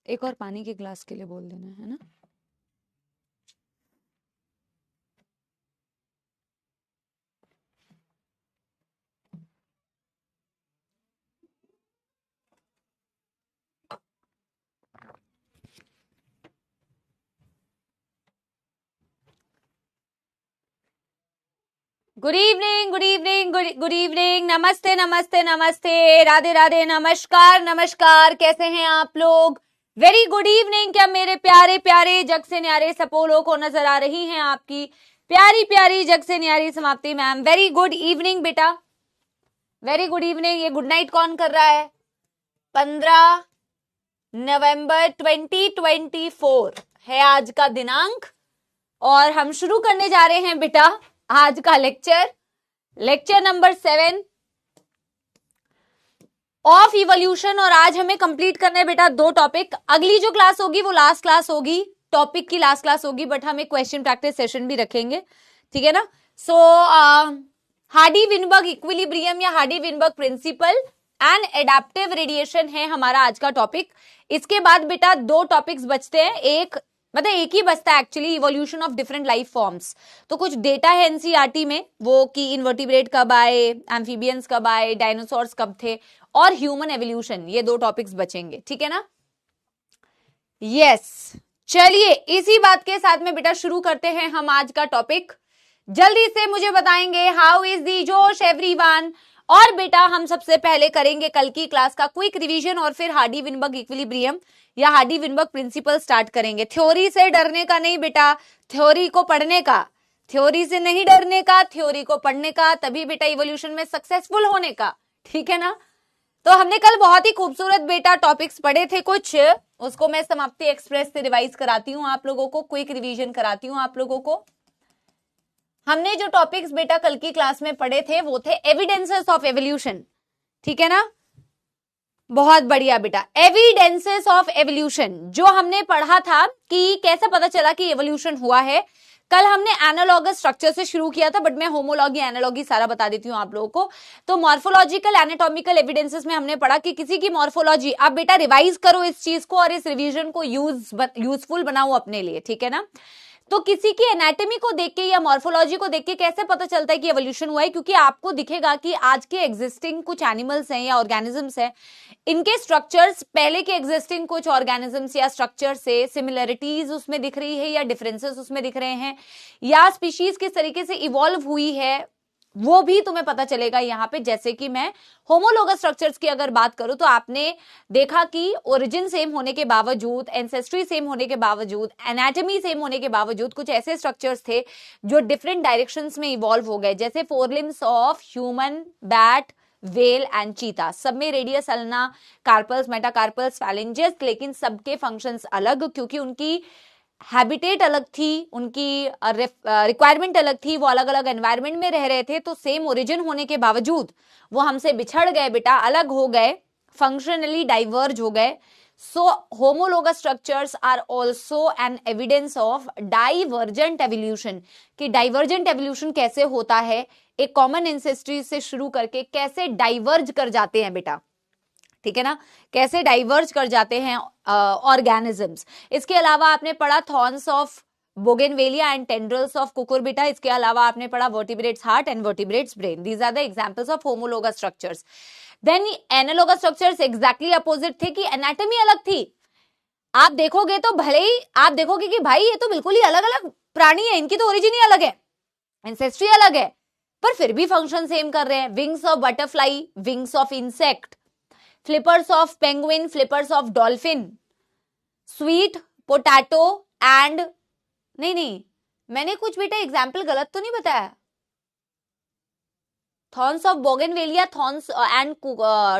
एक और पानी के ग्लास के लिए बोल देना है ना। Good evening, good evening, good evening, नमस्ते नमस्ते नमस्ते, राधे राधे, नमस्कार नमस्कार, कैसे हैं आप लोग? Very good evening. क्या मेरे प्यारे प्यारे जग से न्यारे सपोलों को नजर आ रही हैं आपकी प्यारी प्यारी जग से न्यारी समाप्ति मैम? वेरी गुड इवनिंग बेटा, वेरी गुड इवनिंग। ये गुड नाइट कौन कर रहा है? 15 नवंबर 2024 है आज का दिनांक और हम शुरू करने जा रहे हैं बेटा आज का लेक्चर नंबर 7 ऑफ इवोल्यूशन। और आज हमें कंप्लीट करना है बेटा 2 टॉपिक। अगली जो क्लास होगी वो लास्ट क्लास होगी, टॉपिक की लास्ट क्लास होगी, बट हम एक क्वेश्चन प्रैक्टिस सेशन भी रखेंगे, ठीक है ना। सो हार्डी-विनबर्ग इक्विलिब्रियम या Hardy Weinberg principle and adaptive radiation है हमारा आज का टॉपिक। इसके बाद बेटा 2 टॉपिक्स बचते हैं, एक ही बचता है actually, evolution of different life forms. तो कुछ डेटा है एनसीईआरटी में, वो कि इन्वर्टिब्रेट कब आए, एम्फीबियंस कब आए, डायनासोर्स कब थे, और ह्यूमन एवोल्यूशन। ये 2 टॉपिक्स बचेंगे, ठीक है ना। यस, चलिए इसी बात के साथ में बेटा शुरू करते हैं हम आज का टॉपिक। जल्दी से मुझे बताएंगे हाउ इज दी जोश एवरीवन। और बेटा हम सबसे पहले करेंगे कल की क्लास का क्विक रिवीजन और फिर हार्डी-विनबर्ग इक्विलिब्रियम या हार्डी-विनबर्ग प्रिंसिपल स्टार्ट करेंगे। थ्योरी से डरने का नहीं बेटा, थ्योरी को पढ़ने का, थ्योरी से नहीं डरने का, थ्योरी को पढ़ने का, तभी बेटा इवोल्यूशन में सक्सेसफुल होने का, ठीक है ना। तो हमने कल बहुत ही खूबसूरत बेटा टॉपिक्स पढ़े थे कुछ, उसको मैं समाप्ति एक्सप्रेस से रिवाइज कराती हूँ आप लोगों को, क्विक रिवीजन कराती हूँ आप लोगों को। हमने जो टॉपिक्स बेटा कल की क्लास में पढ़े थे वो थे एविडेंसेस ऑफ एवोल्यूशन, ठीक है ना। बहुत बढ़िया बेटा, एविडेंसेस ऑफ एवोल्यूशन जो हमने पढ़ा था कि कैसे पता चला कि एवोल्यूशन हुआ है। कल हमने एनालॉगस स्ट्रक्चर से शुरू किया था, बट मैं होमोलॉगी एनालॉगी सारा बता देती हूँ आप लोगों को। तो मॉर्फोलॉजिकल एनाटॉमिकल एविडेंसेस में हमने पढ़ा कि किसी की मॉर्फोलॉजी, आप बेटा रिवाइज करो इस चीज को और इस रिवीजन को यूजफुल बनाओ अपने लिए, ठीक है ना। तो किसी की एनाटॉमी को देख के या मॉर्फोलॉजी को देख के कैसे पता चलता है कि एवोल्यूशन हुआ है? क्योंकि आपको दिखेगा कि आज के एग्जिस्टिंग कुछ एनिमल्स हैं या ऑर्गेनिजम्स हैं, इनके स्ट्रक्चर्स पहले के एग्जिस्टिंग कुछ ऑर्गेनिजम्स या स्ट्रक्चर से सिमिलरिटीज उसमें दिख रही है या डिफरेंसेस उसमें दिख रहे हैं, या स्पीशीज किस तरीके से इवॉल्व हुई है वो भी तुम्हें पता चलेगा यहाँ पे। जैसे कि मैं होमोलोगस स्ट्रक्चर्स की अगर बात करूं तो आपने देखा कि ओरिजिन सेम होने के बावजूद, एंसेस्ट्री सेम होने के बावजूद, एनाटॉमी सेम होने के बावजूद कुछ ऐसे स्ट्रक्चर्स थे जो डिफरेंट डायरेक्शंस में इवॉल्व हो गए। जैसे 4 limbs of human, bat, whale and cheetah, सब में radius, ulna, carpals, metacarpals, phalanges, लेकिन सबके फंक्शंस अलग, क्योंकि उनकी हैबिटेट अलग थी, उनकी रिक्वायरमेंट अलग थी, वो अलग अलग एनवायरमेंट में रह रहे थे। तो सेम ओरिजिन होने के बावजूद वो हमसे बिछड़ गए बेटा, अलग हो गए, फंक्शनली डाइवर्ज हो गए। So homologous structures are also an evidence of divergent evolution, कि डाइवर्जेंट एवोल्यूशन कैसे होता है, एक कॉमन एंसेस्ट्री से शुरू करके कैसे डाइवर्ज कर जाते हैं बेटा, ठीक है ना, कैसे डाइवर्ज कर जाते हैं ऑर्गेनिजम्स। इसके अलावा आपने पढ़ा thorns of bougainvillea and tendrils of cucurbita. इसके अलावा आपने पढ़ा vertebrates heart and vertebrates brain. These are the examples of homologous structures. Then analogous structures exactly opposite थे कि एनाटॉमी अलग थी। आप देखोगे तो भले ही आप देखोगे कि भाई ये तो बिल्कुल ही अलग अलग प्राणी है, इनकी तो ओरिजिन ही अलग है, एंसेस्ट्री अलग है, पर फिर भी फंक्शन सेम कर रहे हैं। Wings of butterfly, wings of insect, flippers of penguin, flippers of dolphin, sweet potato and नहीं, मैंने कुछ बेटा एग्जाम्पल गलत तो नहीं बताया? Thorns of bougainvillea, thorns and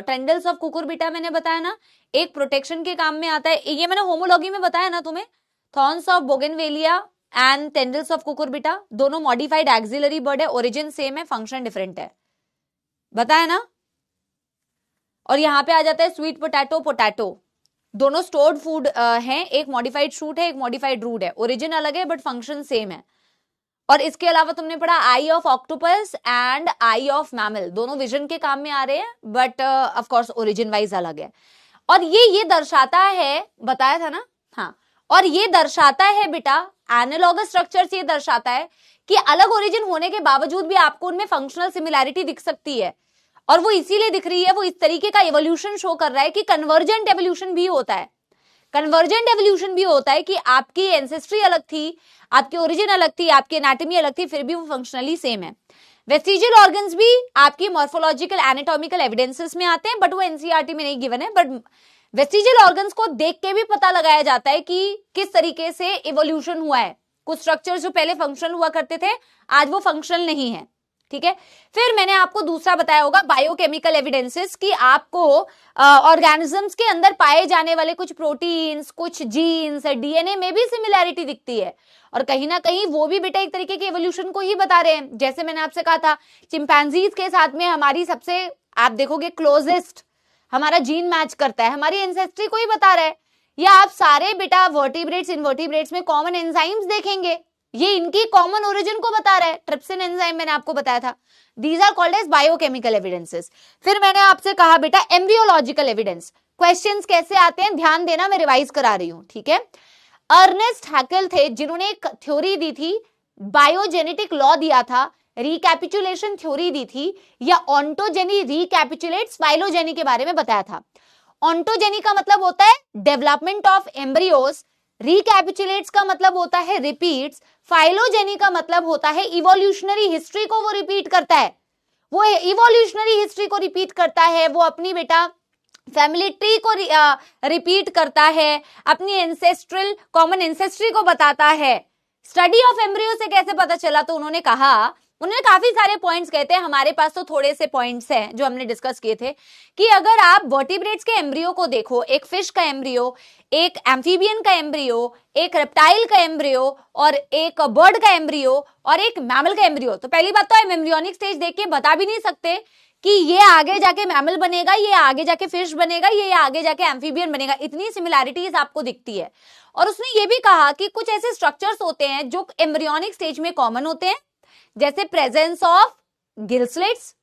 tendrils of cucurbita मैंने बताया ना, एक प्रोटेक्शन के काम में आता है, ये मैंने होमोलॉगी में बताया ना तुम्हें। Thorns of bougainvillea and tendrils of cucurbita दोनों मॉडिफाइड एक्सिलरी बर्ड है, ओरिजिन सेम है, फंक्शन डिफरेंट है, बताया ना। और यहां पे आ जाता है स्वीट पोटैटो, पोटैटो दोनों स्टोर्ड फूड हैं, एक मॉडिफाइड शूट है, एक मॉडिफाइड रूट है, ओरिजिन अलग है बट फंक्शन सेम है। और इसके अलावा तुमने पढ़ा eye of octopus and eye of mammal, दोनों विजन के काम में आ रहे हैं but of course origin wise अलग है। और ये दर्शाता है, बताया था ना, हाँ, और ये दर्शाता है बेटा, एनालॉगस स्ट्रक्चर्स ये दर्शाता है कि अलग ओरिजिन होने के बावजूद भी आपको उनमें फंक्शनल सिमिलैरिटी दिख सकती है, और वो इसीलिए दिख रही है, वो इस तरीके का एवोल्यूशन शो कर रहा है कि कन्वर्जेंट एवोल्यूशन भी होता है। कन्वर्जेंट एवोल्यूशन भी होता है कि आपकी एंसेस्ट्री अलग थी, आपकी ओरिजिन अलग थी, आपकी एनाटॉमी अलग थी, फिर भी वो फंक्शनली सेम है। वेस्टिजियल ऑर्गन्स भी आपकी मॉर्फोलॉजिकल एनाटॉमिकल एविडेंसेस में आते हैं, बट वो एनसीईआरटी में नहीं गिवन है। बट वेस्टिजियल ऑर्गन्स को देख के भी पता लगाया जाता है कि किस तरीके से इवोल्यूशन हुआ है। कुछ स्ट्रक्चर्स जो पहले फंक्शनल हुआ करते थे, आज वो फंक्शनल नहीं है, ठीक है। फिर मैंने आपको दूसरा बताया होगा बायोकेमिकल एविडेंसेस, कि आपको ऑर्गेनिजम्स के अंदर पाए जाने वाले कुछ प्रोटीन्स, कुछ जीन्स, डीएनए में भी सिमिलैरिटी दिखती है, और कहीं ना कहीं वो भी बेटा एक तरीके के एवोल्यूशन को ही बता रहे हैं। जैसे मैंने आपसे कहा था, चिंपैंजीज के साथ में हमारी सबसे, आप देखोगे, क्लोजेस्ट हमारा जीन मैच करता है, हमारी एंसेस्ट्री को ही बता रहा है। या आप सारे बेटा वर्टिब्रेट्स, इनवर्टिब्रेट्स में कॉमन एंजाइम्स देखेंगे, ये इनकी कॉमन ओरिजिन को बता रहा है। ट्रिप्सिन एंजाइम मैंने आपको बताया था। These are called as biochemical evidences. फिर मैंने आपसे कहा बेटा एम्ब्रियोलॉजिकल एविडेंस। क्वेश्चंस कैसे आते हैं ध्यान देना, मैं रिवाइज करा रही हूं, ठीक है। अर्नेस्ट हैकेल थे जिन्होंने एक थ्योरी दी थी, बायोजेनेटिक लॉ दिया था, रिकैपिचुलेशन थ्योरी दी थी, या ऑन्टोजेनी रिकैपिचुलेट्स फाइलोजेनी के बारे में बताया था। ऑन्टोजेनी का मतलब होता है डेवलपमेंट ऑफ एम्ब्रियोज, रिकैपिचुलेट्स का मतलब होता है रिपीट्स, फाइलोजेनी का मतलब होता है इवोल्यूशनरी हिस्ट्री को वो रिपीट करता है। वो इवोल्यूशनरी हिस्ट्री को रिपीट करता है, वो अपनी बेटा फैमिली ट्री को रिपीट करता है, अपनी एंसेस्ट्रल कॉमन एंसेस्ट्री को बताता है। स्टडी ऑफ एम्ब्रियो से कैसे पता चला, तो उन्होंने कहा, उन्होंने काफी सारे पॉइंट्स कहते हैं, हमारे पास तो थोड़े से पॉइंट्स हैं जो हमने डिस्कस किए थे, कि अगर आप वर्टिब्रेट्स के एम्ब्रियो को देखो, एक फिश का एम्ब्रियो, एक एम्फीबियन का एम्ब्रियो, एक रेप्टाइल का एम्ब्रियो, और एक बर्ड का एम्ब्रियो, और एक मैमल का एम्ब्रियो, तो पहली बात तो हम एम्ब्रियोनिक स्टेज देख के बता भी नहीं सकते कि ये आगे जाके मैमल बनेगा, ये आगे जाके फिश बनेगा, ये आगे जाके एम्फीबियन बनेगा। इतनी सिमिलैरिटीज आपको दिखती है। और उसने ये भी कहा कि कुछ ऐसे स्ट्रक्चर्स होते हैं जो एम्ब्रियोनिक स्टेज में कॉमन होते हैं, जैसे प्रेजेंस ऑफ गिल स्लिट्स,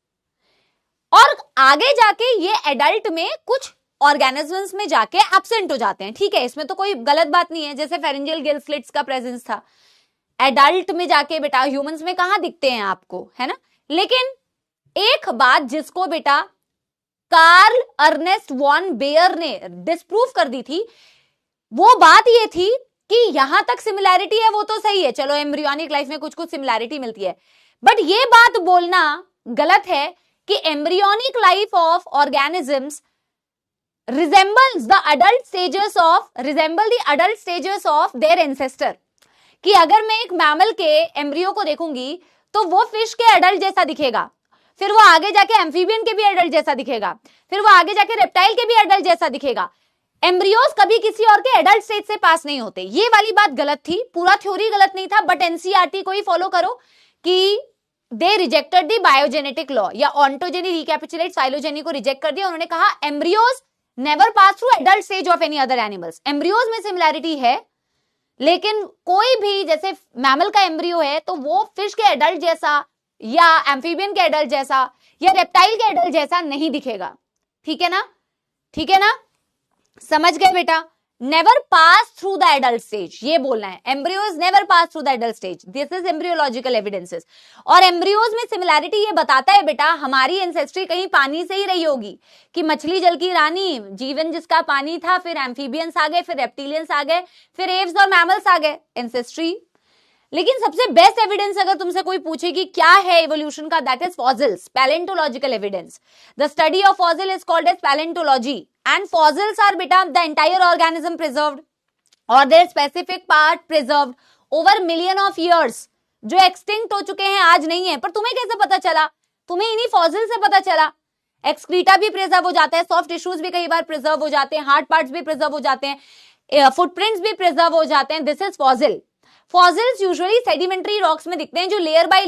और आगे जाके ये एडल्ट में कुछ ऑर्गेनिजम्स में जाके एब्सेंट हो जाते हैं, ठीक है, इसमें तो कोई गलत बात नहीं है। जैसे फेरेंजियल गिल स्लिट्स का प्रेजेंस था, एडल्ट में जाके बेटा ह्यूमंस में कहां दिखते हैं आपको, है ना। लेकिन एक बात जिसको बेटा कार्ल अर्नेस्ट वॉन बेयर ने डिस्प्रूव कर दी थी, वो बात ये थी कि यहां तक सिमिलैरिटी है वो तो सही है, चलो एम्ब्रियोनिक लाइफ में कुछ कुछ सिमिलैरिटी मिलती है, बट ये बात बोलना गलत है कि embryonic life of organisms resemble the adult stages of their ancestor। कि अगर मैं एक मैमल के एम्ब्रियो को देखूंगी तो वो फिश के एडल्ट जैसा दिखेगा, फिर वो आगे जाके एम्फीबियन के भी एडल्ट जैसा दिखेगा, फिर वो आगे जाके रेप्टाइल के भी एडल्ट जैसा दिखेगा। एम्ब्रियोज कभी किसी और के एडल्ट स्टेज से पास नहीं होते। ये वाली बात गलत थी, पूरा थ्योरी गलत नहीं था, बट एनसीईआरटी को ही फॉलो करो कि they rejected the biogenetic law, या ऑन्टोजेनी रिकैपिचुलेट फाइलोजेनी को रिजेक्ट कर दिया। उन्होंने कहा embryos never pass through adult stage of any other animals. Embryos में सिमिलैरिटी है, लेकिन कोई भी जैसे मैमल का एम्ब्रियो है तो वो फिश के एडल्ट जैसा, या एम्फीबियन के एडल्ट जैसा, या रेप्टाइल के एडल्ट जैसा नहीं दिखेगा। ठीक है ना, ठीक है ना, समझ गए बेटा। Never pass through the adult stage, ये बोलना है, embryos never pass through the adult stage, this is embryological evidences. और एम्ब्रियोज में सिमिलैरिटी ये बताता है बेटा हमारी एंसेस्ट्री कहीं पानी से ही रही होगी, कि मछली जल की रानी, जीवन जिसका पानी था, फिर एम्फीबियंस आ गए, फिर रेप्टिलियंस आ गए, फिर एव्स और मैमल्स आ गए, एंसेस्ट्री। लेकिन सबसे बेस्ट एविडेंस अगर तुमसे कोई पूछे कि क्या है इवोल्यूशन का, that is fossils, palaeontological evidence. The study of fossil is called as palaeontology, and fossils are बेटा द एंटायर ऑर्गेनिज्म प्रिजर्व्ड और their specific part preserved over million of years, जो एक्सटिंक्ट हो चुके हैं, आज नहीं है। पर तुम्हें कैसे पता चला? तुम्हें इन्हीं फॉसिल से पता चला। एक्सक्रीटा भी प्रिजर्व हो जाता है, सॉफ्ट टिश्यूज भी कई बार प्रिजर्व हो जाते हैं, हार्ड पार्ट्स भी प्रिजर्व हो जाते हैं, फुटप्रिंट्स भी प्रिजर्व हो जाते हैं। This is fossil. Fossils usually sedimentary rocks में दिखते हैं, जो लेयर बाय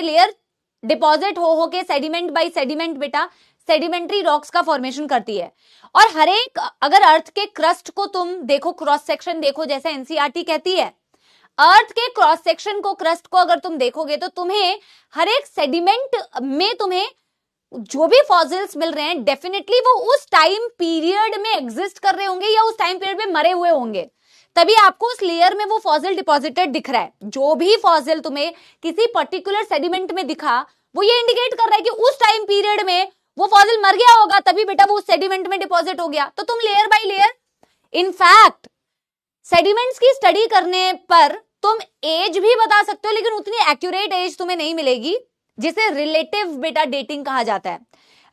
लेयर डिपॉजिट हो के सेडिमेंट बाय सेडिमेंट बेटा सेडिमेंट्री रॉक्स का फॉर्मेशन करती है। और हर एक, अगर अर्थ के क्रस्ट को तुम देखो, क्रॉस सेक्शन देखो, जैसे एनसीईआरटी कहती है, अर्थ के क्रॉस सेक्शन को, क्रस्ट को अगर तुम देखोगे तो तुम्हें हर एक सेडिमेंट में तुम्हें जो भी फॉसिल्स मिल रहे हैं डेफिनेटली वो उस टाइम पीरियड में एग्जिस्ट कर रहे होंगे या उस टाइम पीरियड में मरे हुए होंगे, तभी आपको उस लेयर में वो फॉसिल डिपॉजिटेड दिख रहा है। जो भी फॉसिल तुम्हें किसी पर्टिकुलर सेडिमेंट में दिखा वो ये इंडिकेट कर रहा है कि उस टाइम पीरियड में वो फॉसिल मर गया होगा, तभी बेटा वो उस सेडिमेंट में डिपॉजिट हो गया। तो तुम layer by layer, in fact sediments की स्टडी करने पर तुम एज भी बता सकते हो, लेकिन उतनी एक्यूरेट एज तुम्हें नहीं मिलेगी, जिसे रिलेटिव बेटा डेटिंग कहा जाता है।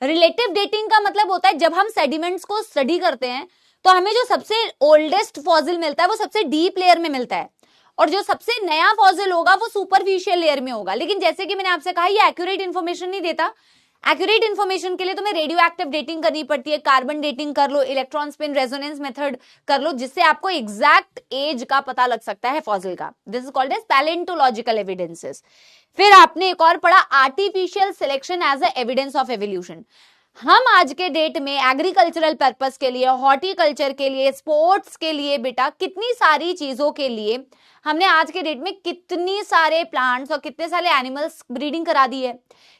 रिलेटिव डेटिंग का मतलब होता है जब हम सेडिमेंट्स को स्टडी करते हैं तो हमें जो सबसे ओल्डेस्ट फॉसिल मिलता है वो सबसे डीप लेयर में मिलता है, और जो सबसे नया फॉसिल होगा वो सुपरफिशियल लेयर में होगा। लेकिन जैसे कि मैंने आपसे कहा ये एक्यूरेट इंफॉर्मेशन नहीं देता। एक्यूरेट इंफॉर्मेशन के लिए तुम्हें रेडियो एक्टिव डेटिंग करनी पड़ती है, कार्बन डेटिंग कर लो, इलेक्ट्रॉन स्पिन रेजोनेंस मेथड कर लो, जिससे आपको एग्जैक्ट एज का पता लग सकता है फॉसिल का। This is called as palaeontological evidences. फिर आपने एक और पढ़ा artificial selection as a evidence of evolution. हम आज के डेट में एग्रीकल्चरल पर्पस के लिए, हॉर्टिकल्चर के लिए, स्पोर्ट्स के लिए बेटा कितनी सारी चीजों के लिए हमने आज के डेट में कितनी सारे प्लांट्स और कितने सारे एनिमल्स ब्रीडिंग करा दी है,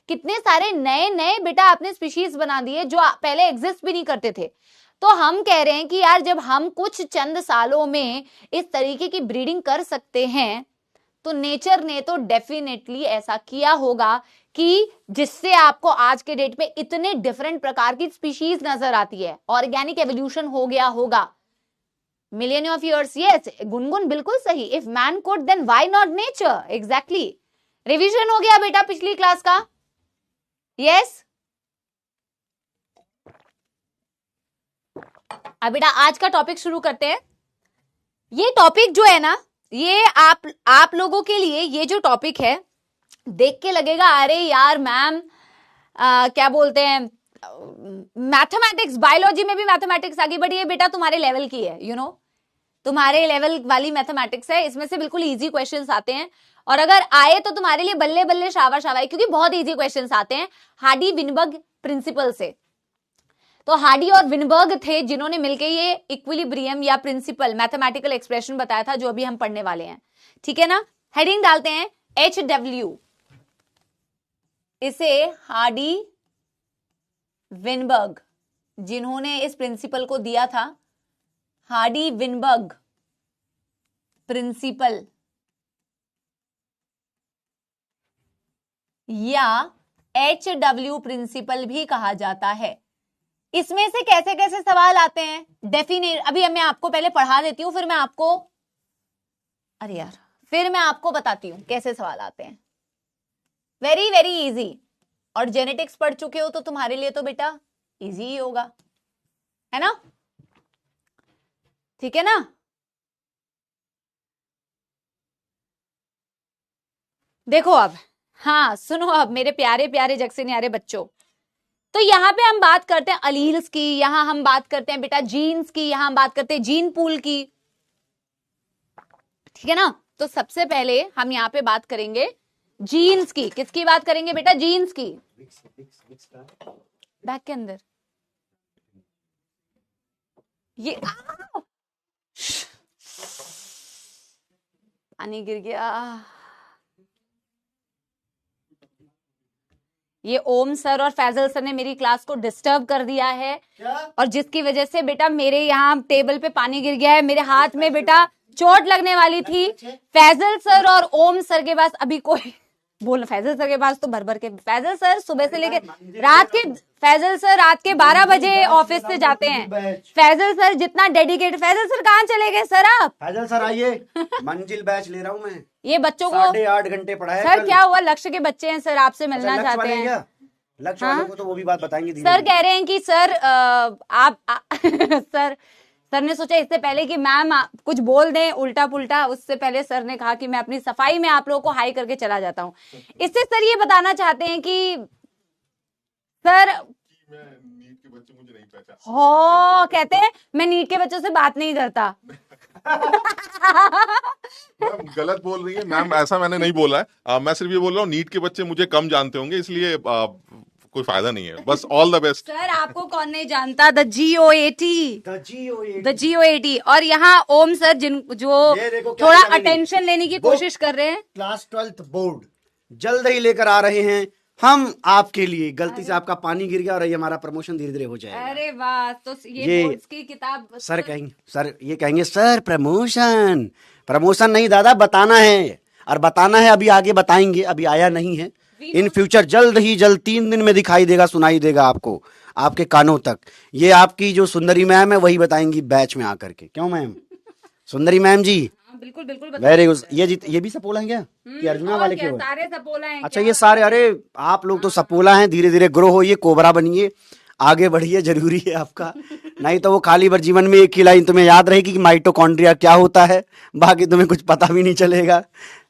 कितने सारे नए नए बेटा आपने स्पीशीज बना दिए जो पहले एग्जिस्ट भी नहीं करते थे। तो हम कह रहे हैं कि यार जब हम कुछ चंद सालों में इस तरीके की ब्रीडिंग कर सकते हैं तो नेचर ने तो डेफिनेटली ऐसा किया होगा कि जिससे आपको आज के डेट में इतने डिफरेंट प्रकार की स्पीशीज नजर आती है। ऑर्गेनिक एवोल्यूशन हो गया होगा million of years. Yes Gungun बिल्कुल सही। If man could then why not nature. Exactly. Revision हो गया बेटा पिछली क्लास का। यस अब बेटा आज का टॉपिक शुरू करते हैं। ये टॉपिक जो है ना, ये आप लोगों के लिए ये जो टॉपिक है देख के लगेगा अरे यार मैम क्या बोलते हैं मैथमेटिक्स, बायोलॉजी में भी मैथमेटिक्स आ गई, बट ये बेटा तुम्हारे लेवल की है, यू नो तुम्हारे लेवल वाली मैथमेटिक्स है। इसमें से बिल्कुल इजी क्वेश्चंस आते हैं, और अगर आए तो तुम्हारे लिए बल्ले बल्ले शाबाश शाबाश, क्योंकि बहुत इजी क्वेश्चंस आते हैं हार्डी विनबर्ग प्रिंसिपल से। तो हार्डी और विनबर्ग थे जिन्होंने मिलकर ये इक्विलिब्रियम या प्रिंसिपल मैथमेटिकल एक्सप्रेशन बताया था जो अभी हम पढ़ने वाले हैं। ठीक है ना। हेडिंग डालते हैं HW, इसे हार्डी विनबर्ग जिन्होंने इस प्रिंसिपल को दिया था, हार्डी विनबर्ग प्रिंसिपल या HW प्रिंसिपल भी कहा जाता है। इसमें से कैसे कैसे सवाल आते हैं डेफिनेट, अभी मैं आपको पहले पढ़ा देती हूं, फिर मैं आपको बताती हूं कैसे सवाल आते हैं। Very very easy. और जेनेटिक्स पढ़ चुके हो तो तुम्हारे लिए तो बेटा इजी ही होगा, है ना। ठीक है ना। देखो अब, हाँ सुनो अब मेरे प्यारे प्यारे जगसे न्यारे बच्चों, तो यहां पे हम बात करते हैं अलील्स की, यहां हम बात करते हैं बेटा जीन्स की, यहां हम बात करते हैं जीन पूल की। ठीक है ना। तो सबसे पहले हम यहां पे बात करेंगे जीन्स की। किसकी बात करेंगे बेटा? जीन्स की। बैग के अंदर ये पानी गिर गया। ये ओम सर और फैजल सर ने मेरी क्लास को डिस्टर्ब कर दिया है क्या? और जिसकी वजह से बेटा मेरे यहाँ टेबल पे पानी गिर गया है, मेरे हाथ में बेटा चोट लगने वाली थी। फैजल सर और ओम सर के पास अभी कोई बोल, फैजल सर के पास तो भर भर के, फैजल सर सुबह से लेके फैजल सर रात के 12 बजे ऑफिस से जाते हैं। फैजल सर जितना डेडिकेटेड। फैजल सर कहाँ चले गए सर आप? फैजल सर आइए, मंजिल बैच ले रहा हूँ मैं। ये बच्चों को 8.5 घंटे पढ़ाया सर। क्या हुआ? लक्ष्य के बच्चे हैं सर, आपसे मिलना चाहते हैं। लक्ष्य वालों को तो वो भी बात बताएंगे। सर कह रहे हैं कि सर सर ने सोचा इससे पहले कि मैम कुछ बोल दें उल्टा पुल्टा, उससे पहले सर ने कहा कि मैं अपनी सफाई में आप लोगों को हाई करके चला जाता हूँ। इससे सर ये बताना चाहते हैं कि सर नीट के बच्चे मुझे नहीं पहचानते। हो कहते हैं मैं नीट के बच्चों से बात नहीं करता। मैम गलत बोल रही है मैम, ऐसा मैंने नहीं बोला है। मैं सिर्फ ये बोल रहा हूँ नीट के बच्चे मुझे कम जानते होंगे, इसलिए कोई फायदा नहीं है। बस ऑल द बेस्ट। सर आपको कौन नहीं जानता? The GOAT। और यहाँ ओम सर जो थोड़ा अटेंशन लेने की कोशिश कर रहे हैं। क्लास 12th बोर्ड जल्द ही लेकर आ रहे हैं हम आपके लिए, गलती से आपका पानी गिर गया और ये हमारा प्रमोशन धीरे धीरे हो जाएगा। अरे वाह, तो ये बोर्ड्स की किताब सर कहेंगे, सर ये कहेंगे सर प्रमोशन, प्रमोशन नहीं दादा, बताना है, और बताना है अभी आगे बताएंगे, अभी आया नहीं है। इन फ्यूचर जल्द ही जल्द 3 दिन में दिखाई देगा, सुनाई देगा आपको, आपके कानों तक। ये आपकी जो सुंदरी मैम है वही बताएंगी बैच में आकर के। क्यों मैम? सुंदरी मैम जी, बिल्कुल बिल्कुल वेरी गुड। ये भी सपोला है क्या कि अर्जुना वाले के हो? सारे सपोला हैं अच्छा ये सारे, अरे आप लोग तो सपोला हैं, धीरे धीरे ग्रो होइए, कोबरा बनिए, आगे बढ़िए, जरूरी है आपका। नहीं तो वो खाली भर जीवन में एक ही लाइन तुम्हें याद रहेगी कि माइटोकॉन्ड्रिया क्या होता है, बाकी तुम्हें कुछ पता भी नहीं चलेगा,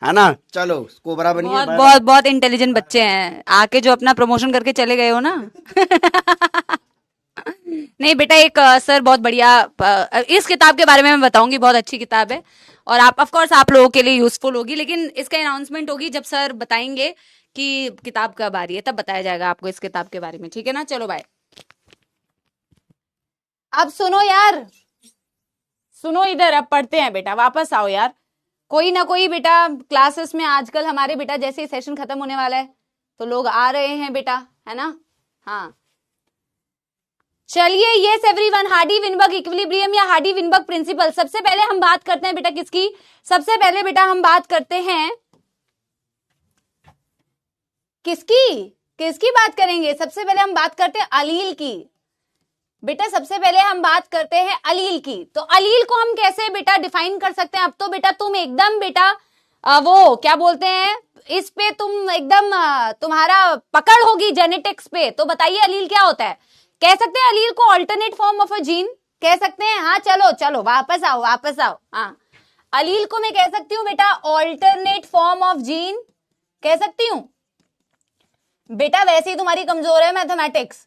है ना। चलो कोबरा बनिए। बहुत बहुत बहुत इंटेलिजेंट बच्चे हैं, आके जो अपना प्रमोशन करके चले गए हो ना। नहीं बेटा, एक सर बहुत बढ़िया, इस किताब के बारे में मैं बताऊंगी, बहुत अच्छी किताब है और आप ऑफ कोर्स आप लोगों के लिए यूजफुल होगी, लेकिन इसका अनाउंसमेंट होगी जब सर बताएंगे कि किताब कब आ रही है, तब बताया जाएगा आपको इस किताब के बारे में, ठीक है ना। चलो बाय। अब सुनो यार, सुनो इधर, अब पढ़ते हैं बेटा, वापस आओ यार। कोई ना कोई बेटा क्लासेस में आजकल हमारे बेटा जैसे ही सेशन खत्म होने वाला है तो लोग आ रहे हैं बेटा, है ना। हाँ चलिए, yes everyone, Hardy Weinberg equilibrium या हार्डी विनबर्ग प्रिंसिपल। सबसे पहले हम बात करते हैं बेटा किसकी, सबसे पहले बेटा हम बात करते हैं किसकी बात करेंगे। सबसे पहले हम बात करते हैं अलील की बेटा, सबसे पहले हम बात करते हैं अलील की। तो अलील को हम कैसे बेटा डिफाइन कर सकते हैं। अब तो बेटा तुम एकदम बेटा वो क्या बोलते हैं, इस पे तुम एकदम तुम्हारा पकड़ होगी जेनेटिक्स पे। तो बताइए अलील क्या होता है। कह सकते हैं अलील को alternate form of a gene, कह सकते हैं। हाँ चलो चलो वापस आओ वापस आओ। हाँ अलील को मैं कह सकती हूँ बेटा ऑल्टरनेट फॉर्म ऑफ जीन, कह सकती हूँ बेटा। वैसे ही तुम्हारी कमजोर है मैथमेटिक्स,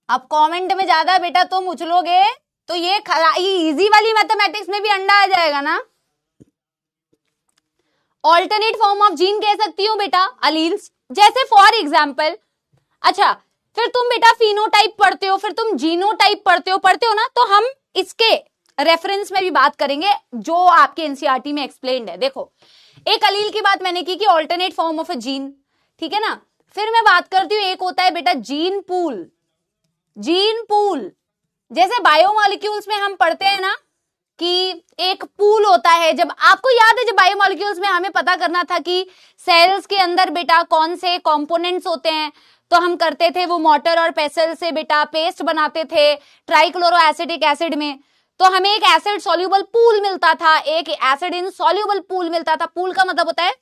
अब कमेंट में ज्यादा बेटा तुम उछलोगे तो ये इजी वाली मैथमेटिक्स में भी अंडा आ जाएगा ना। ऑल्टरनेट फॉर्म ऑफ जीन कह सकती हूँ बेटा अलील्स, जैसे फॉर एग्जाम्पल। अच्छा फिर तुम बेटा फिनोटाइप पढ़ते हो, फिर तुम जीनोटाइप पढ़ते हो ना, तो हम इसके रेफरेंस में भी बात करेंगे जो आपके एनसीईआरटी में एक्सप्लेन्ड है। देखो एक अलील की बात मैंने की कि alternate form of a gene, ठीक है ना। फिर मैं बात करती हूँ, एक होता है बेटा जीन पूल। जीन पूल जैसे बायोमॉलिक्यूल्स में हम पढ़ते हैं ना कि एक पूल होता है। जब आपको याद है, जब बायोमॉलिक्यूल्स में हमें पता करना था कि सेल्स के अंदर बेटा कौन से कंपोनेंट्स होते हैं, तो हम करते थे वो मोटर और पेसल से बेटा पेस्ट बनाते थे ट्राइक्लोरो एसिडिक एसिड में। तो हमें एक एसिड सॉल्यूबल पूल मिलता था, एक एसिड इन सॉल्यूबल पूल मिलता था। पूल का मतलब होता है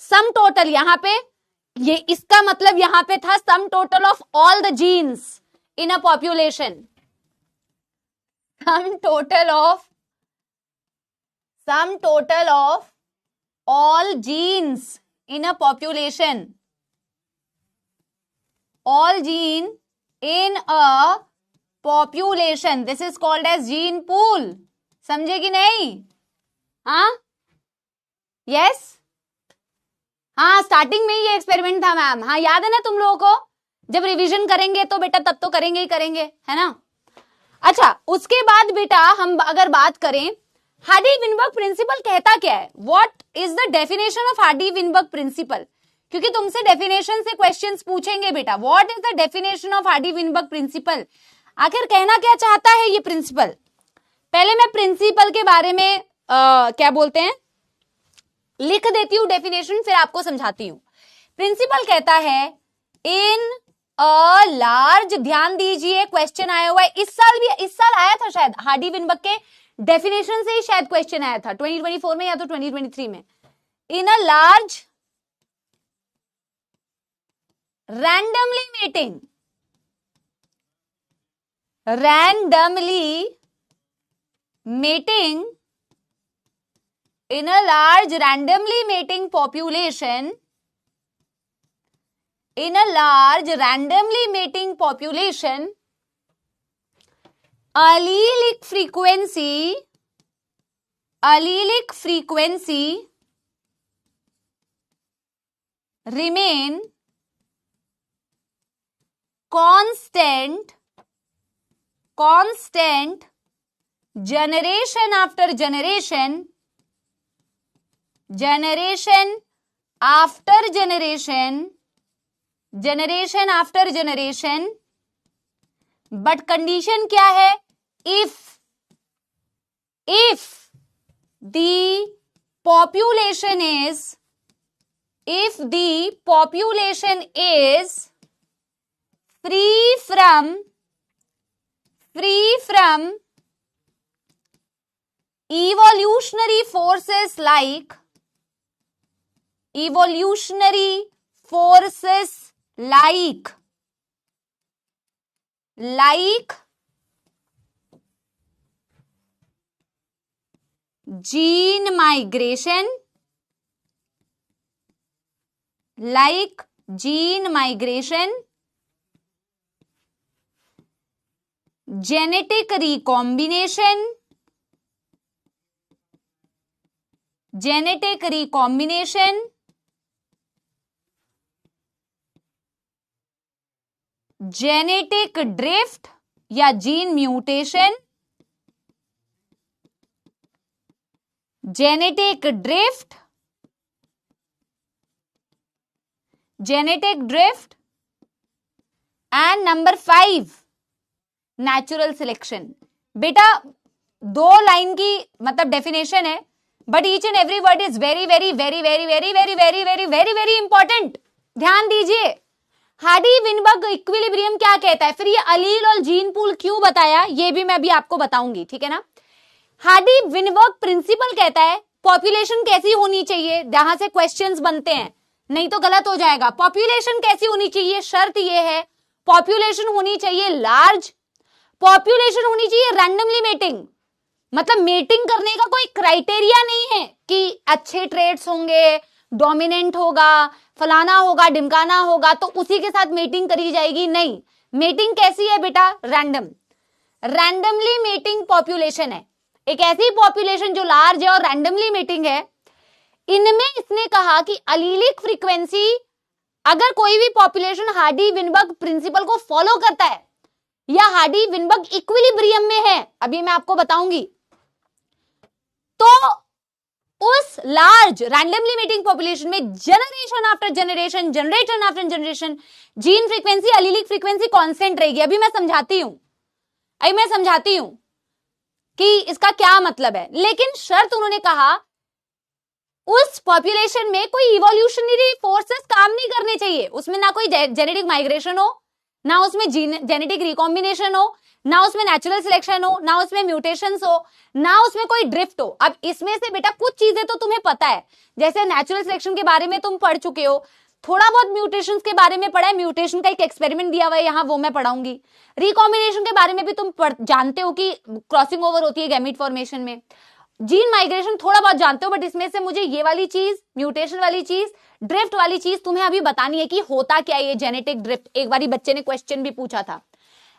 सम टोटल, यहां पे ये इसका मतलब यहां पे था sum total of all the genes in a population, sum total of all genes in a population, all gene in a population, this is called as gene pool. समझे कि नहीं? हाँ यस हाँ स्टार्टिंग में ये एक्सपेरिमेंट था ma'am, हाँ याद है ना तुम लोगों को। जब रिवीजन करेंगे तो बेटा तब तो करेंगे ही करेंगे, है ना। अच्छा उसके बाद बेटा हम अगर बात करें हार्डी विनबर्ग प्रिंसिपल कहता क्या है, what is the definition of Hardy Weinberg principal, क्योंकि तुमसे डेफिनेशन से क्वेश्चंस पूछेंगे बेटा। What is the definition of Hardy Weinberg principal, आखिर कहना क्या चाहता है ये प्रिंसिपल। पहले मैं प्रिंसिपल के बारे में क्या बोलते हैं लिख देती हूं डेफिनेशन, फिर आपको समझाती हूं। प्रिंसिपल कहता है इन अ लार्ज, ध्यान दीजिए क्वेश्चन आया हुआ है इस साल आया था शायद, हार्डी विनबर्ग के डेफिनेशन से ही शायद क्वेश्चन आया था 2024 में या तो 2023 में। In a large randomly mating in a large randomly mating population, in a large randomly mating population, allelic frequency remain constant generation after generation after generation after generation, but condition क्या है? If the population is free from evolutionary forces like gene migration, genetic recombination, genetic drift या gene mutation, genetic drift and number 5 natural selection। बेटा 2 line की मतलब definition है, but each and every word is very very very very very very very very very very important. ध्यान दीजिए, Hardy-Weinberg equilibrium क्या कहता है, फिर ये अलील और जीन पूल क्यों बताया ये भी मैं अभी आपको बताऊंगी, ठीक है ना। हार्डी-विनबर्ग प्रिंसिपल कहता है पॉपुलेशन कैसी होनी चाहिए, जहां से क्वेश्चंस बनते हैं, नहीं तो गलत हो जाएगा। पॉपुलेशन कैसी होनी चाहिए, शर्त ये है पॉपुलेशन होनी चाहिए लार्ज, पॉपुलेशन होनी चाहिए रैंडमली मेटिंग, मतलब मेटिंग करने का कोई क्राइटेरिया नहीं है कि अच्छे ट्रेड्स होंगे, डोमिनेंट होगा, फलाना होगा, डिमकाना होगा तो उसी के साथ मेटिंग करी जाएगी, नहीं। मेटिंग कैसी है बेटा, रैंडमली मेटिंग पॉपुलेशन है, एक ऐसी पॉपुलेशन जो लार्ज है और रैंडमली मेटिंग है। इनमें इसने कहा कि अलीलिक फ्रीक्वेंसी, अगर कोई भी पॉपुलेशन हार्डी-विनबर्ग प्रिंसिपल को फॉलो करता है या हार्डी-विनबर्ग इक्विलिब्रियम में है, अभी मैं आपको बताऊंगी, तो उस लार्ज रैंडमली मेटिंग पॉपुलेशन में generation after generation gene frequency, allelic frequency constant रहेगी। अभी मैं समझाती हूं कि इसका क्या मतलब है, लेकिन शर्त उन्होंने कहा उस पॉपुलेशन में कोई इवोल्यूशनरी फोर्सेस काम नहीं करने चाहिए, उसमें ना कोई जेनेटिक माइग्रेशन हो, ना उसमें जेनेटिक रिकॉम्बिनेशन हो, ना उसमें नेचुरल सिलेक्शन हो, ना उसमें म्यूटेशंस हो, ना उसमें कोई ड्रिफ्ट हो। अब इसमें से बेटा कुछ चीजें तो तुम्हें पता है, जैसे नेचुरल सिलेक्शन के बारे में तुम पढ़ चुके हो, थोड़ा बहुत म्यूटेशंस के बारे में पढ़ा है, म्यूटेशन का एक एक्सपेरिमेंट दिया हुआ है यहाँ, वो मैं पढ़ाऊंगी। रिकॉम्बिनेशन के बारे में भी तुम जानते हो कि क्रॉसिंग ओवर होती है गैमीट फॉर्मेशन में। जीन माइग्रेशन थोड़ा बहुत जानते हो, बट इसमें से मुझे ये वाली चीज, म्यूटेशन वाली चीज, ड्रिफ्ट वाली चीज तुम्हें अभी बतानी है कि होता क्या है ये जेनेटिक ड्रिफ्ट। एक बारी बच्चे ने क्वेश्चन भी पूछा था,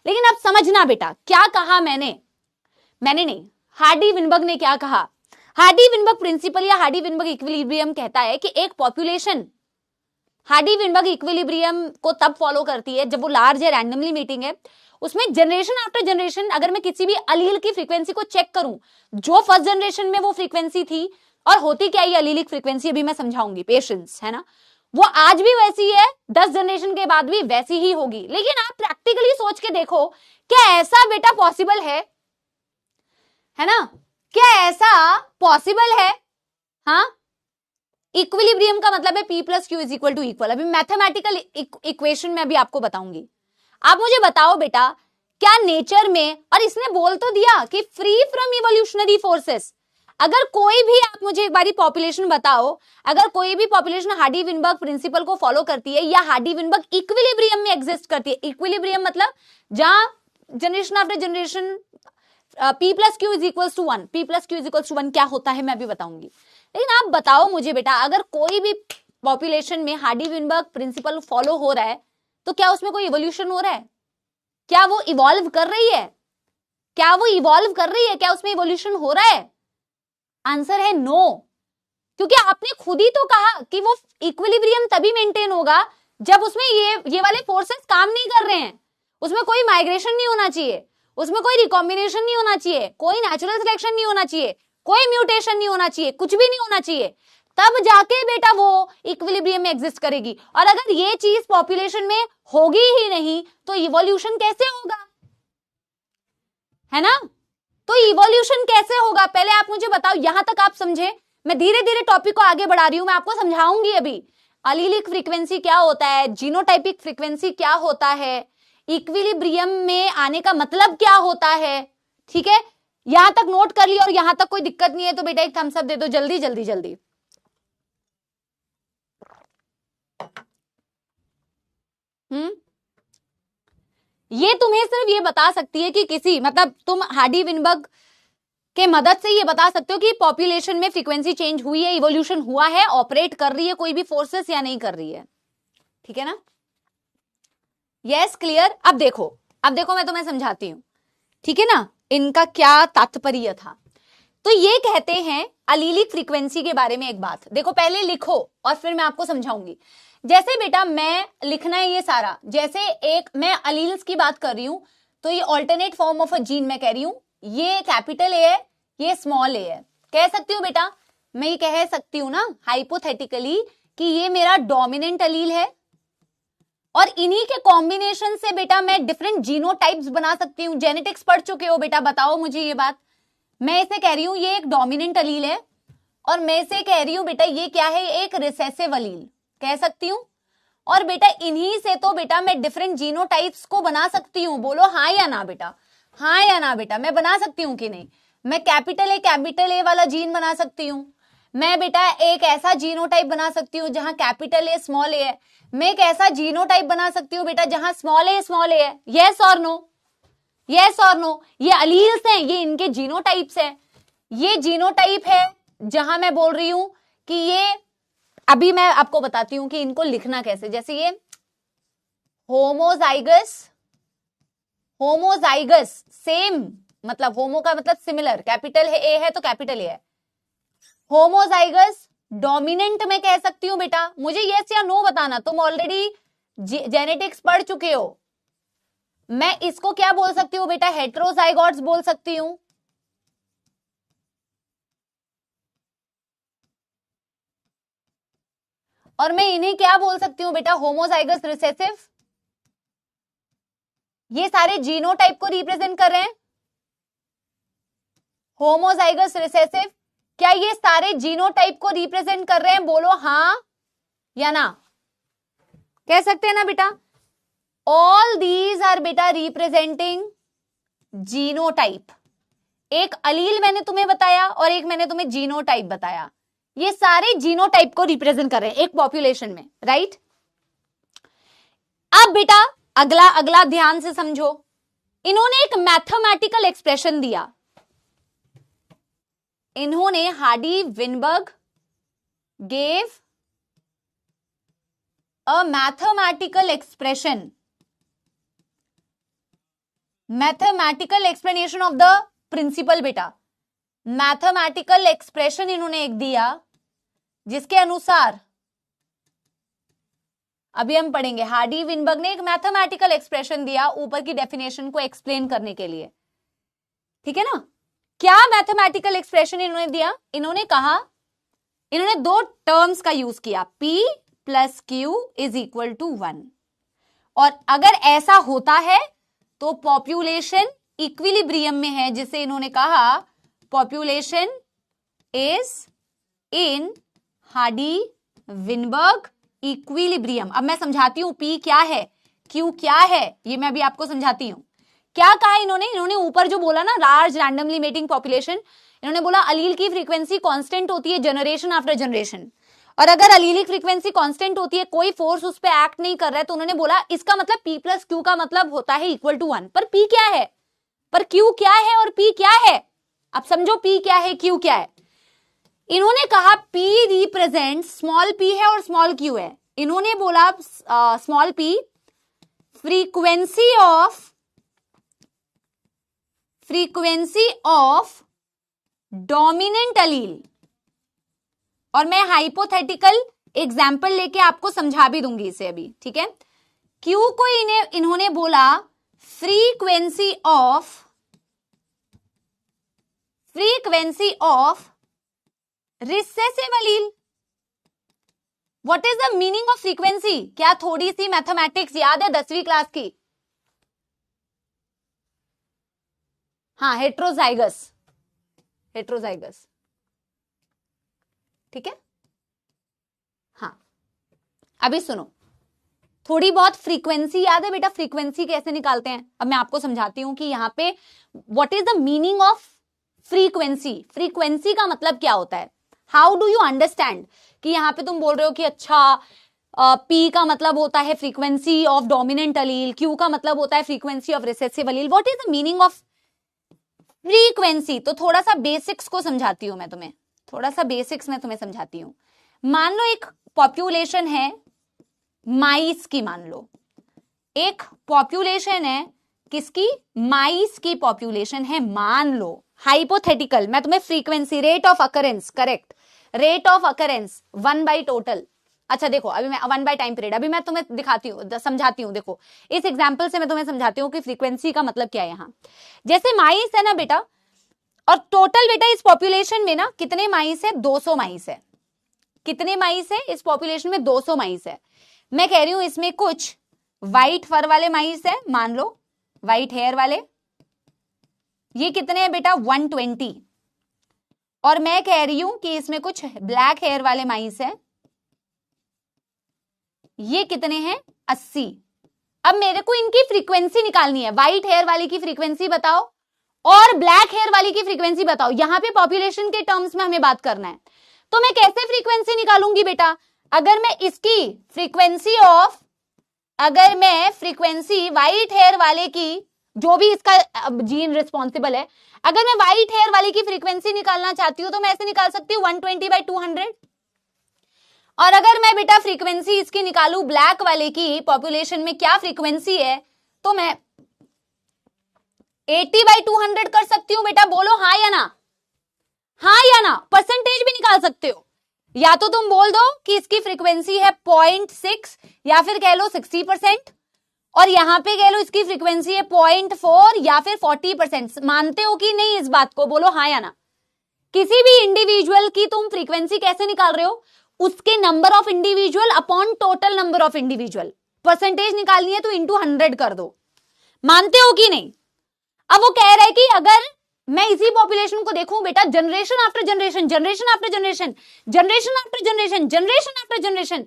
लेकिन अब समझना बेटा क्या कहा मैंने नहीं, हार्डी-विनबर्ग ने क्या कहा। हार्डी-विनबर्ग प्रिंसिपल या हार्डी-विनबर्ग इक्विलिब्रियम कहता है कि एक पॉपुलेशन हार्डी-विनबर्ग इक्विलिब्रियम को तब फॉलो करती है जब वो लार्ज है, रैंडमली मीटिंग है, उसमें जनरेशन आफ्टर जनरेशन अगर मैं किसी भी अलील की फ्रीक्वेंसी को चेक करूं, जो फर्स्ट जनरेशन में वो फ्रीक्वेंसी थी, और होती क्या ये अलीलिक फ्रीक्वेंसी अभी मैं समझाऊंगी, पेशेंस है ना, वो आज भी वैसी है, 10 जनरेशन के बाद भी वैसी ही होगी। लेकिन आप प्रैक्टिकली सोच के देखो, क्या ऐसा बेटा पॉसिबल है ना, क्या ऐसा पॉसिबल है? हाँ, इक्विलिब्रियम का मतलब है P + Q = इक्वल। अभी मैथमेटिकल इक्वेशन में अभी आपको बताऊंगी। आप मुझे बताओ बेटा, क्या नेचर में, और इसने बोल तो दिया कि फ्री फ्रॉम इवोल्यूशनरी फोर्सेस, अगर कोई भी, आप मुझे एक बारी पॉपुलेशन बताओ, अगर कोई भी पॉपुलेशन हार्डी-विनबर्ग प्रिंसिपल को फॉलो करती है या हार्डी-विनबर्ग इक्विलिब्रियम में एग्जिस्ट करती है, इक्विलिब्रियम मतलब जहां generation after generation P + Q = 1, P + Q = 1 क्या होता है मैं अभी बताऊंगी। लेकिन आप बताओ मुझे बेटा, अगर कोई भी पॉपुलेशन में हार्डी-विनबर्ग प्रिंसिपल फॉलो हो रहा है तो क्या उसमें कोई इवोल्यूशन हो रहा है? क्या वो इवॉल्व कर रही है? क्या उसमें इवोल्यूशन हो रहा है? आंसर है नो, क्योंकि आपने खुद ही तो कहा कि वो इक्विलिब्रियम तभी मेंटेन होगा जब उसमें ये वाले फोर्सेस काम नहीं कर रहे हैं, उसमें कोई माइग्रेशन नहीं होना चाहिए, उसमें कोई रिकॉम्बिनेशन नहीं होना चाहिए, कोई नेचुरल सिलेक्शन नहीं होना चाहिए, कोई म्यूटेशन नहीं होना चाहिए, कुछ भी नहीं होना चाहिए। तब जाके बेटा वो इक्विलिब्रियम में एग्जिस्ट करेगी। और अगर ये चीज पॉपुलेशन में होगी ही नहीं तो इवोल्यूशन कैसे होगा, है ना? तो इवोल्यूशन कैसे होगा, पहले आप मुझे बताओ। यहां तक आप समझे? मैं धीरे धीरे टॉपिक को आगे बढ़ा रही हूं, मैं आपको समझाऊंगी अभी अलीलिक फ्रीक्वेंसी क्या होता है, जीनोटाइपिक फ्रीक्वेंसी क्या होता है, इक्विलिब्रियम में आने का मतलब क्या होता है। ठीक है, यहां तक नोट कर लिया और यहां तक कोई दिक्कत नहीं है तो बेटा एक थम्स अप दे दो जल्दी जल्दी जल्दी। ये तुम्हें सिर्फ ये बता सकती है कि किसी मतलब तुम हार्डी विनबर्ग के मदद से ये बता सकते हो कि पॉपुलेशन में फ्रीक्वेंसी चेंज हुई है, इवोल्यूशन हुआ है, ऑपरेट कर रही है कोई भी फोर्सेस या नहीं कर रही है। ठीक है ना? Yes, clear. अब देखो मैं तुम्हें समझाती हूं, ठीक है ना, इनका क्या तात्पर्य था। तो ये कहते हैं अलीलिक फ्रीक्वेंसी के बारे में एक बात देखो, पहले लिखो और फिर मैं आपको समझाऊंगी। जैसे बेटा मैं लिखना है ये सारा, जैसे एक मैं अलील्स की बात कर रही हूं तो ये alternate form of a gene मैं कह रही हूं, ये कैपिटल ए है, ये स्मॉल ए है। कह सकती हूँ बेटा, मैं ये कह सकती हूं ना हाइपोथेटिकली कि ये मेरा डोमिनेंट अलील है और इन्हीं के कॉम्बिनेशन से बेटा मैं डिफरेंट जीनोटाइप्स बना सकती हूँ। जेनेटिक्स पढ़ चुके हो बेटा, बताओ मुझे ये बात। मैं इसे कह रही हूं ये एक डोमिनेंट अलील है और मैं इसे कह रही हूं बेटा ये क्या है, एक रिसेसिव अलील कह सकती हूं। और बेटा इन्हीं से तो बेटा मैं डिफरेंट जीनोटाइप्स को बना सकती हूं। बोलो हाँ या ना बेटा, हाँ या ना बेटा, मैं बना सकती हूं कि नहीं? मैं कैपिटल ए वाला जीन बना सकती हूं, मैं बेटा एक ऐसा जीनोटाइप बना सकती हूं जहां कैपिटल ए स्मॉल ए है, मैं एक ऐसा जीनोटाइप बना सकती हूं बेटा जहां स्मॉल ए है। यस और नो, यस और नो। ये अलील्स हैं, ये इनके जीनोटाइप्स हैं। ये जीनोटाइप है जहां मैं बोल रही हूं कि ये, अभी मैं आपको बताती हूं कि इनको लिखना कैसे। जैसे ये होमोजाइगस सेम, मतलब होमो का मतलब सिमिलर, कैपिटल है ए है तो कैपिटल ए है। होमोजाइगस डोमिनेंट में कह सकती हूं बेटा, मुझे यस या नो बताना, तुम ऑलरेडी जेनेटिक्स पढ़ चुके हो। मैं इसको क्या बोल सकती हूँ बेटा, हेट्रोजाइगोट्स बोल सकती हूं। और मैं इन्हें क्या बोल सकती हूं बेटा, होमोजाइगस रिसेसिव। ये सारे जीनोटाइप को रिप्रेजेंट कर रहे हैं, होमोजाइगस रिसेसिव। क्या ये सारे जीनोटाइप को रिप्रेजेंट कर रहे हैं? बोलो हाँ या ना, कह सकते हैं ना बेटा। ऑल दीज आर बेटा रिप्रेजेंटिंग जीनोटाइप। एक अलील मैंने तुम्हें बताया और एक मैंने तुम्हें जीनोटाइप बताया, ये सारे जीनोटाइप को रिप्रेजेंट कर रहे हैं एक पॉपुलेशन में, राइट? अब बेटा अगला ध्यान से समझो, इन्होंने एक मैथमेटिकल एक्सप्रेशन दिया। इन्होंने Hardy Weinberg gave a mathematical expression, mathematical explanation of the principle. बेटा मैथमेटिकल एक्सप्रेशन इन्होंने एक दिया जिसके अनुसार, अभी हम पढ़ेंगे, हार्डी विनबर्ग ने एक मैथमेटिकल एक्सप्रेशन दिया ऊपर की डेफिनेशन को एक्सप्लेन करने के लिए। ठीक है ना? क्या मैथमेटिकल एक्सप्रेशन इन्होंने दिया? इन्होंने कहा, इन्होंने दो टर्म्स का यूज किया, P plus Q is equal to 1। और अगर ऐसा होता है तो पॉपुलेशन इक्विलिब्रियम में है, जिसे इन्होंने कहा population is in Hardy Weinberg equilibrium. अब मैं समझाती हूं P क्या है, Q क्या है, ये मैं अभी आपको समझाती हूं। क्या कहा इन्होंने ऊपर जो बोला ना, लार्ज रैंडमली मेटिंग पॉपुलेशन, इन्होंने बोला अलील की फ्रीक्वेंसी कांस्टेंट होती है जनरेशन आफ्टर जनरेशन, और अगर अलीलिक फ्रीक्वेंसी कांस्टेंट होती है, कोई फोर्स उस पर एक्ट नहीं कर रहा है, तो उन्होंने बोला इसका मतलब P प्लस Q का मतलब होता है इक्वल टू 1। पर P क्या है, पर Q क्या है और P क्या है? अब समझो P क्या है, Q क्या है। इन्होंने कहा P रिप्रेजेंट स्मॉल p है और स्मॉल q है। इन्होंने बोला small p frequency of dominant अलील, और मैं हाइपोथेटिकल एग्जाम्पल लेके आपको समझा भी दूंगी इसे अभी, ठीक है। Q को इन्होंने बोला frequency of recessive Aleel. What is the meaning of frequency? क्या थोड़ी सी मैथमेटिक्स याद है 10वीं क्लास की? हाँ, हेट्रोजाइगस, हेट्रोजाइगस, ठीक है। हाँ, अभी सुनो, थोड़ी बहुत फ्रीक्वेंसी याद है बेटा? फ्रीक्वेंसी कैसे निकालते हैं? अब मैं आपको समझाती हूं कि यहाँ पे what is the meaning of frequency. Frequency का मतलब क्या होता है? हाउ डू यू अंडरस्टैंड कि यहाँ पे तुम बोल रहे हो कि अच्छा P का मतलब होता है frequency of dominant Aleel, Q का मतलब होता है frequency of recessive Aleel. What is the meaning of frequency? तो थोड़ा सा बेसिक्स को समझाती हूं मैं तुम्हें, थोड़ा सा बेसिक्स में तुम्हें समझाती हूं। मान लो एक पॉपुलेशन है माइस की, मान लो एक पॉपुलेशन है किसकी? माइस की पॉपुलेशन है, मान लो हाइपोथेटिकल। मैं तुम्हें frequency, rate of occurrence, correct, rate of occurrence 1 by total. अच्छा देखो, अभी मैं 1 by टाइम पीरियड, अभी मैं तुम्हें दिखाती हूँ, समझाती हूँ। देखो इस एग्जाम्पल से मैं तुम्हें समझाती हूँ कि फ्रीक्वेंसी का मतलब क्या है। यहाँ जैसे माइस है ना बेटा, और टोटल बेटा इस पॉपुलेशन में ना कितने माइस है? 200 माइस है। कितने माइस है इस पॉपुलेशन में? 200 माइस है। मैं कह रही हूं इसमें कुछ व्हाइट फर वाले माइस है, मान लो व्हाइट हेयर वाले, ये कितने हैं बेटा? 120। और मैं कह रही हूं कि इसमें कुछ ब्लैक हेयर वाले माइस है, ये कितने हैं? 80। अब मेरे को इनकी फ्रीक्वेंसी निकालनी है। व्हाइट हेयर वाली की फ्रीक्वेंसी बताओ और ब्लैक हेयर वाली की फ्रीक्वेंसी बताओ। यहां पे पॉपुलेशन के टर्म्स में हमें बात करना है। तो मैं कैसे फ्रीक्वेंसी निकालूंगी बेटा? अगर मैं इसकी फ्रीक्वेंसी ऑफ, अगर मैं फ्रीक्वेंसी व्हाइट हेयर वाले की, जो भी इसका जीन रिस्पॉन्सिबल है, अगर मैं व्हाइट हेयर वाले की फ्रीक्वेंसी निकालना चाहती हूं तो मैं ऐसे निकाल सकती हूँ 120/200। और अगर मैं बेटा फ्रीक्वेंसी इसकी निकालू ब्लैक वाले की, पॉपुलेशन में क्या फ्रीक्वेंसी है, तो मैं 80/200 कर सकती हूं बेटा। बोलो हाँ या ना, हाँ या ना। परसेंटेज भी निकाल सकते हो, या तो तुम बोल दो कि इसकी फ्रीक्वेंसी है 0.6, या फिर कह लो 60%, और यहां पे कह लो इसकी फ्रीक्वेंसी है 0.4 या फिर 40%। मानते हो कि नहीं इस बात को? बोलो हाँ या ना। किसी भी इंडिविजुअल की तुम फ्रीक्वेंसी कैसे निकाल रहे हो? उसके number of individual upon total number of individual. Percentage निकालनी है तो इंटू 100 कर दो। मानते हो कि नहीं? अब वो कह रहा है कि अगर मैं इसी पॉपुलेशन को देखूं बेटा, generation after generation, generation after generation, generation after generation, generation after generation,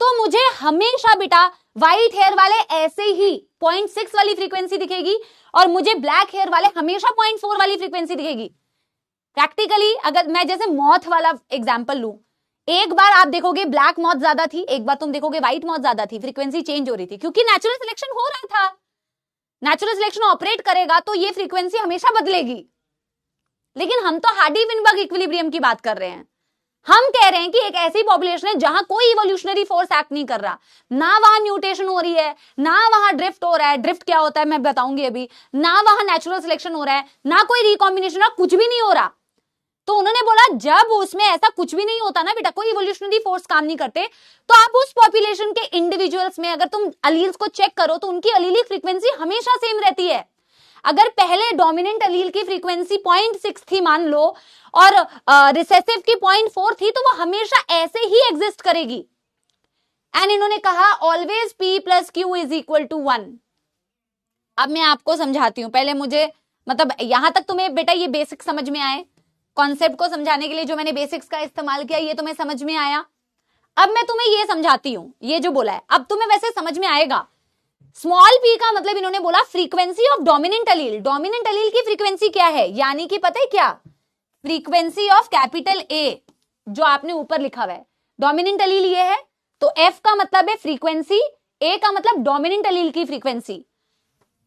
तो मुझे हमेशा बेटा व्हाइट हेयर वाले ऐसे ही 0.6 वाली फ्रीक्वेंसी दिखेगी, और मुझे ब्लैक हेयर वाले हमेशा 0.4 वाली फ्रीक्वेंसी दिखेगी। प्रैक्टिकली अगर मैं जैसे मॉथ वाला एग्जांपल लूं, एक बार आप देखोगे ब्लैक मॉथ ज्यादा थी, एक बार तुम देखोगे व्हाइट मॉथ ज्यादा थी, फ्रीक्वेंसी चेंज हो रही थी, क्योंकि नेचुरल सिलेक्शन हो रहा था। नेचुरल सिलेक्शन ऑपरेट करेगा तो ये फ्रीक्वेंसी हमेशा बदलेगी। लेकिन हम तो हार्डी-विनबर्ग इक्विलिब्रियम की बात कर रहे हैं। हम कह रहे हैं कि एक ऐसी पॉपुलेशन है जहां कोई इवोल्यूशनरी फोर्स एक्ट नहीं कर रहा, ना वहां म्यूटेशन हो रही है, ना वहां ड्रिफ्ट हो रहा है, ड्रिफ्ट क्या होता है मैं बताऊंगी अभी, ना वहां नेचुरल सिलेक्शन हो रहा है, ना कोई रिकॉम्बिनेशन हो रहा, कुछ भी नहीं हो रहा। तो उन्होंने बोला जब उसमें ऐसा कुछ भी नहीं होता ना बेटा, कोई इवोल्यूशनरी फोर्स काम नहीं करते, तो आप उस पॉपुलेशन के इंडिविजुअल्स में अगर तुम अलील्स को चेक करो तो उनकी अलीलिक फ्रीक्वेंसी हमेशा सेम रहती है। अगर पहले डोमिनेंट अलील की फ्रीक्वेंसी 0.6 थी मान लो, और रिसेसिव की 0.4 थी, तो वो हमेशा ऐसे ही एग्जिस्ट करेगी। एंड इन्होंने कहा ऑलवेज P + Q = 1। अब मैं आपको समझाती हूं, पहले मुझे मतलब यहां तक तुम्हें बेटा ये बेसिक समझ में आए, कॉन्सेप्ट को समझाने के लिए जो मैंने बेसिक्स का इस्तेमाल किया ये तुम्हें समझ में आया। अब मैं तुम्हें ये समझाती हूं, ये जो बोला है अब तुम्हें वैसे समझ में आएगा। स्मॉल p का मतलब इन्होंने बोला frequency of dominant Aleel. Dominant अलील की फ्रीक्वेंसी क्या है, यानी कि पता है क्या, फ्रीक्वेंसी ऑफ कैपिटल A, जो आपने ऊपर लिखा हुआ है। डोमिनेंट अलील ये है, तो F का मतलब है फ्रीक्वेंसी, A का मतलब डोमिनेंट अलील की फ्रीक्वेंसी,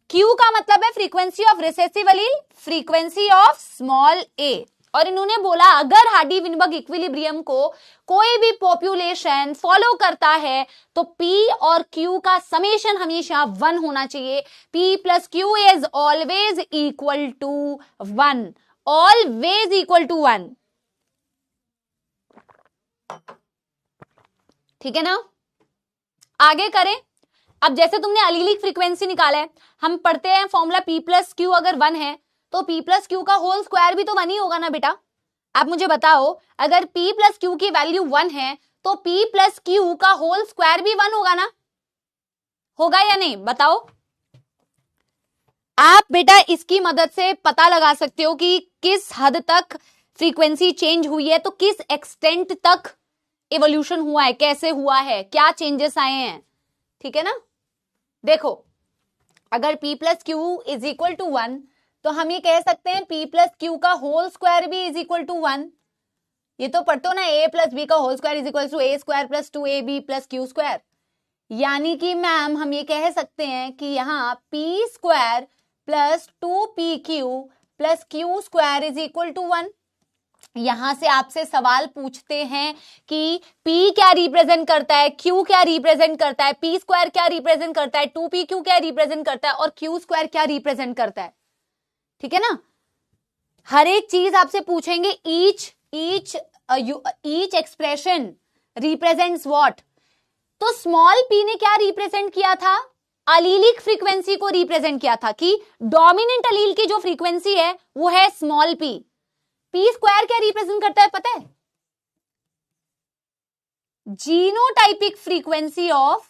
Q का मतलब है frequency of recessive Aleel, frequency of small a। और इन्होंने बोला अगर हार्डी-विनबर्ग इक्विलिब्रियम को कोई भी पॉपुलेशन फॉलो करता है तो P और Q का समेशन हमेशा 1 होना चाहिए। P + Q is always equal to 1, always equal to 1। ठीक है ना, आगे करें। अब जैसे तुमने अलीलिक फ्रीक्वेंसी निकाला है, हम पढ़ते हैं फॉर्मूला P + Q अगर 1 है तो P + Q का होल स्क्वायर भी तो 1 ही होगा ना बेटा। आप मुझे बताओ अगर P + Q की वैल्यू 1 है तो P प्लस Q का होल स्क्वायर भी 1 होगा ना, होगा या नहीं बताओ। आप बेटा इसकी मदद से पता लगा सकते हो कि किस हद तक फ्रीक्वेंसी चेंज हुई है, तो किस एक्सटेंट तक इवोल्यूशन हुआ है, कैसे हुआ है, क्या चेंजेस आए हैं, ठीक है ना। देखो अगर P plus Q is equal to 1 तो हम ये कह सकते हैं P प्लस क्यू का होल स्क्वायर भी इज इक्वल टू 1। ये तो पढ़ते हो ना, A प्लस बी का whole square is equal to A square plus 2AB plus Q square. यानी कि मैम हम ये कह सकते हैं कि यहाँ P square plus 2PQ plus Q square is equal to 1। यहां से आपसे सवाल पूछते हैं कि P क्या रिप्रेजेंट करता है, Q क्या रिप्रेजेंट करता है, P स्क्वायर क्या रिप्रेजेंट करता है, 2PQ क्या रिप्रेजेंट करता है और Q स्क्वायर क्या रिप्रेजेंट करता है, ठीक है ना। हर एक चीज आपसे पूछेंगे, ईच एक्सप्रेशन रिप्रेजेंट्स व्हाट। तो स्मॉल p ने क्या रिप्रेजेंट किया था, अलीलिक फ्रीक्वेंसी को रिप्रेजेंट किया था कि डोमिनेंट अलील की जो फ्रीक्वेंसी है वो है स्मॉल p। P स्क्वायर क्या रिप्रेजेंट करता है पता है, जीनोटाइपिक फ्रीक्वेंसी ऑफ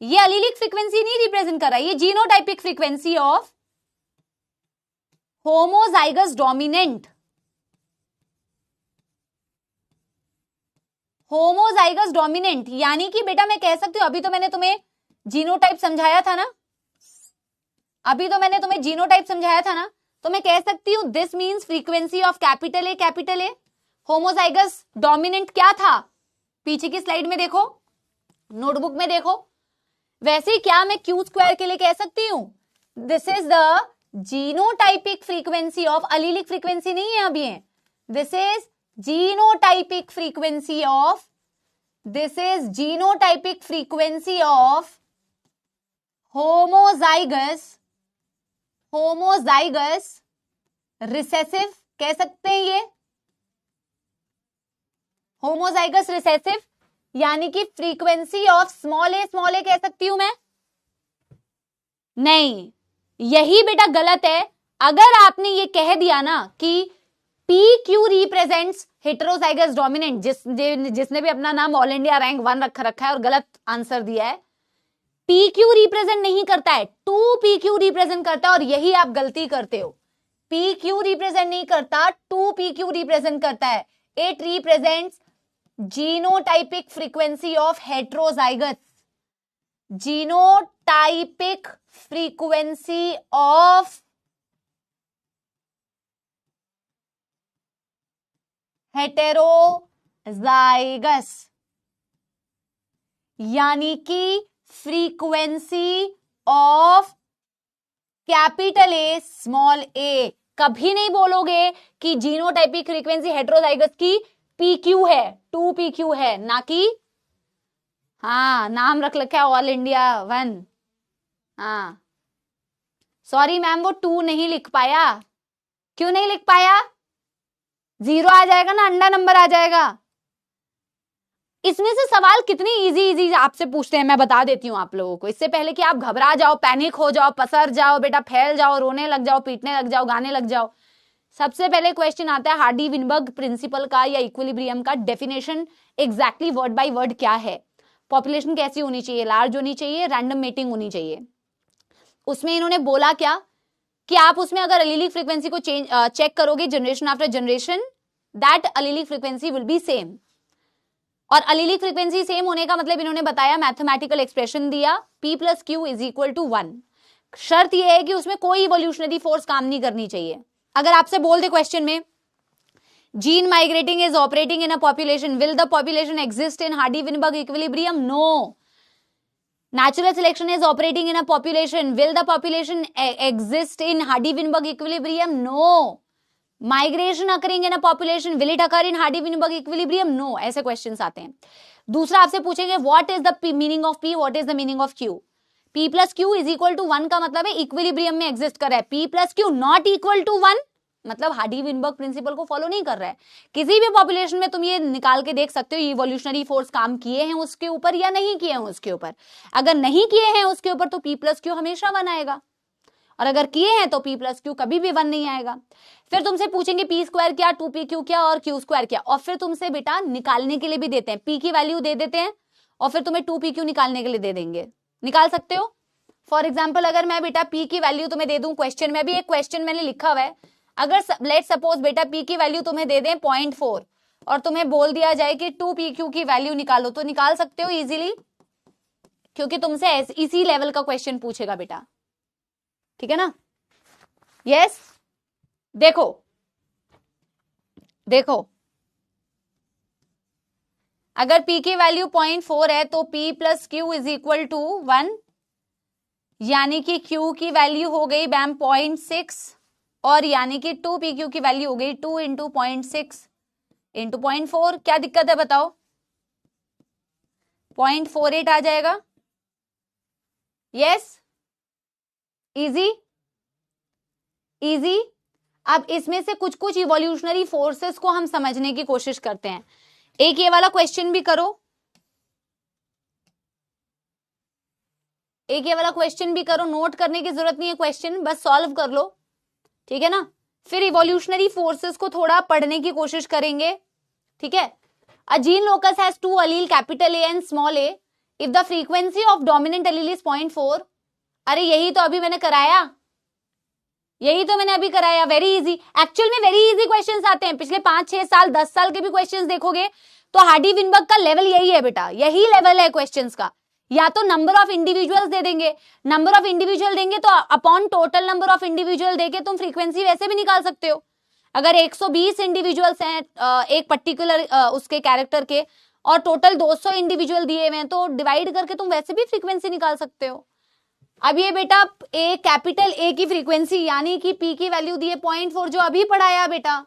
ये अलीलिक फ्रीक्वेंसी नहीं रिप्रेजेंट कर रहा है, ये genotypic frequency of homozygous dominant. Homozygous dominant यानी कि बेटा मैं कह सकती हूं, अभी तो मैंने तुम्हें जीनोटाइप समझाया था ना, तो मैं कह सकती हूं this means frequency of capital A. Homozygous dominant क्या था, पीछे की स्लाइड में देखो, नोटबुक में देखो। वैसे ही क्या मैं क्यू स्क्वायर के लिए कह सकती हूं, this is the genotypic frequency of, allelic frequency नहीं है अभी है, this is genotypic frequency of homozygous recessive कह सकते हैं, ये होमोजाइगस रिसेसिव यानी कि फ्रीक्वेंसी ऑफ स्मॉल ए कह सकती हूं मैं, नहीं, यही बेटा गलत है। अगर आपने ये कह दिया ना कि PQ रिप्रेजेंट्स हेटेरोजाइगस डोमिनेंट, जिसने भी अपना नाम ऑल इंडिया रैंक 1 रखा है और गलत आंसर दिया है, PQ रिप्रेजेंट नहीं करता है, 2PQ रिप्रेजेंट करता है, और यही आप गलती करते हो। PQ रिप्रेजेंट नहीं करता, 2PQ रिप्रेजेंट करता है। It represents genotypic frequency of heterozygous, genotypic frequency of heterozygous, यानी कि frequency of capital A small A. कभी नहीं बोलोगे कि जीनोटाइपिक फ्रीक्वेंसी हेटेरोजाइगस की PQ है, 2PQ है, ना कि हाँ नाम रख रखा है ऑल इंडिया 1। हाँ सॉरी मैम वो 2 नहीं लिख पाया। क्यों नहीं लिख पाया, 0 आ जाएगा ना, अंडा नंबर आ जाएगा। इसमें से सवाल कितनी इजी आपसे पूछते हैं मैं बता देती हूं आप लोगों को, इससे पहले कि आप घबरा जाओ, पैनिक हो जाओ, पसर जाओ, बेटा फैल जाओ, रोने लग जाओ, पीटने लग जाओ, गाने लग जाओ। सबसे पहले क्वेश्चन आता है हार्डी विनबर्ग प्रिंसिपल का या इक्विलिब्रियम का definition exactly word by word क्या है। पॉपुलेशन कैसी होनी चाहिए, लार्ज होनी चाहिए, रैंडम मेटिंग होनी चाहिए। उसमें इन्होंने बोला क्या कि आप उसमें अगर अलीलिक फ्रीक्वेंसी को चेक करोगे generation after generation, that allelic frequency will be same. और अलीलिक फ्रीक्वेंसी सेम होने का मतलब इन्होंने बताया, मैथमेटिकल एक्सप्रेशन दिया, P plus Q is equal to 1। शर्त यह है कि उसमें कोई इवोल्यूशनरी फोर्स काम नहीं करनी चाहिए। अगर आपसे बोल दे क्वेश्चन में gene migrating is operating in a population, will the population exist in Hardy Weinberg equilibrium, no. Natural selection is operating in a population, will the population exist in Hardy Weinberg equilibrium, no. Migration occurring in a population, will it occur in Hardy Weinberg equilibrium, no. ऐसे questions आते हैं। दूसरा आपसे पूछेंगे what is the meaning of P, what is the meaning of Q। P plus Q is equal to 1 का मतलब है equilibrium में एग्जिस्ट कर रहा है, P plus Q not equal to 1 मतलब हार्डी विनबर्ग प्रिंसिपल को फॉलो नहीं कर रहा है। किसी भी पॉपुलेशन में तुम ये निकाल के देख सकते हो इवोल्यूशनरी फोर्स काम किए हैं उसके ऊपर या नहीं किए हैं उसके ऊपर। अगर नहीं किए हैं उसके ऊपर तो P प्लस क्यू हमेशा 1 आएगा। और अगर किए हैं तो p प्लस क्यू कभी भी 1 नहीं आएगा। फिर तुमसे पूछेंगे p स्क्वायर क्या, 2pq क्या और q स्क्वायर क्या, और फिर तुमसे बेटा निकालने के लिए भी देते हैं, p की वैल्यू दे देते हैं और फिर तुम्हें 2pq निकालने के लिए दे देंगे, निकाल सकते हो। फॉर एग्जाम्पल अगर मैं बेटा p की वैल्यू तुम्हें दे दूं, क्वेश्चन में भी एक क्वेश्चन मैंने लिखा हुआ है, अगर लेट सपोज बेटा p की वैल्यू तुम्हें दे दें 0.4 और तुम्हें बोल दिया जाए कि 2pq की वैल्यू निकालो, तो निकाल सकते हो इजीली, क्योंकि तुमसे इसी लेवल का क्वेश्चन पूछेगा बेटा, ठीक है ना। यस देखो देखो अगर p की वैल्यू 0.4 है तो p plus Q is equal to 1, यानी कि q की वैल्यू हो गई मैम 0.6 और यानी कि 2pq की वैल्यू हो गई 2 इंटू 0.6 इंटू 0.4। क्या दिक्कत है बताओ, 0.48 आ जाएगा। Yes easy easy. अब इसमें से कुछ कुछ इवोल्यूशनरी फोर्सेस को हम समझने की कोशिश करते हैं। एक ये वाला क्वेश्चन भी करो, एक ये वाला क्वेश्चन भी करो, नोट करने की जरूरत नहीं है, क्वेश्चन बस सॉल्व कर लो, ठीक है ना। फिर इवोल्यूशनरी फोर्सेस को थोड़ा पढ़ने की कोशिश करेंगे, ठीक है। A gene locus has 2 allele capital A and small a if the frequency of dominant allele is 0.4। अरे यही तो अभी मैंने कराया, यही तो मैंने अभी कराया, वेरी इजी। एक्चुअल में वेरी इजी क्वेश्चंस आते हैं, पिछले 5-6 साल 10 साल के भी क्वेश्चंस देखोगे तो हार्डी विनबर्ग का लेवल यही है बेटा, यही लेवल है क्वेश्चंस का। या तो नंबर ऑफ इंडिविजुअल्स दे देंगे, नंबर ऑफ इंडिविजुअल देंगे तो upon total number of individual देके तुम फ्रीक्वेंसी वैसे भी निकाल सकते हो। अगर 120 इंडिविजुअल्स हैं एक पर्टिकुलर उसके कैरेक्टर के और टोटल 200 इंडिविजुअल दिए हुए हैं तो डिवाइड करके तुम वैसे भी फ्रीक्वेंसी निकाल सकते हो। अब ये बेटा ए कैपिटल ए की फ्रीक्वेंसी यानी कि पी की वैल्यू दी है 0.4 जो अभी पढ़ाया बेटा,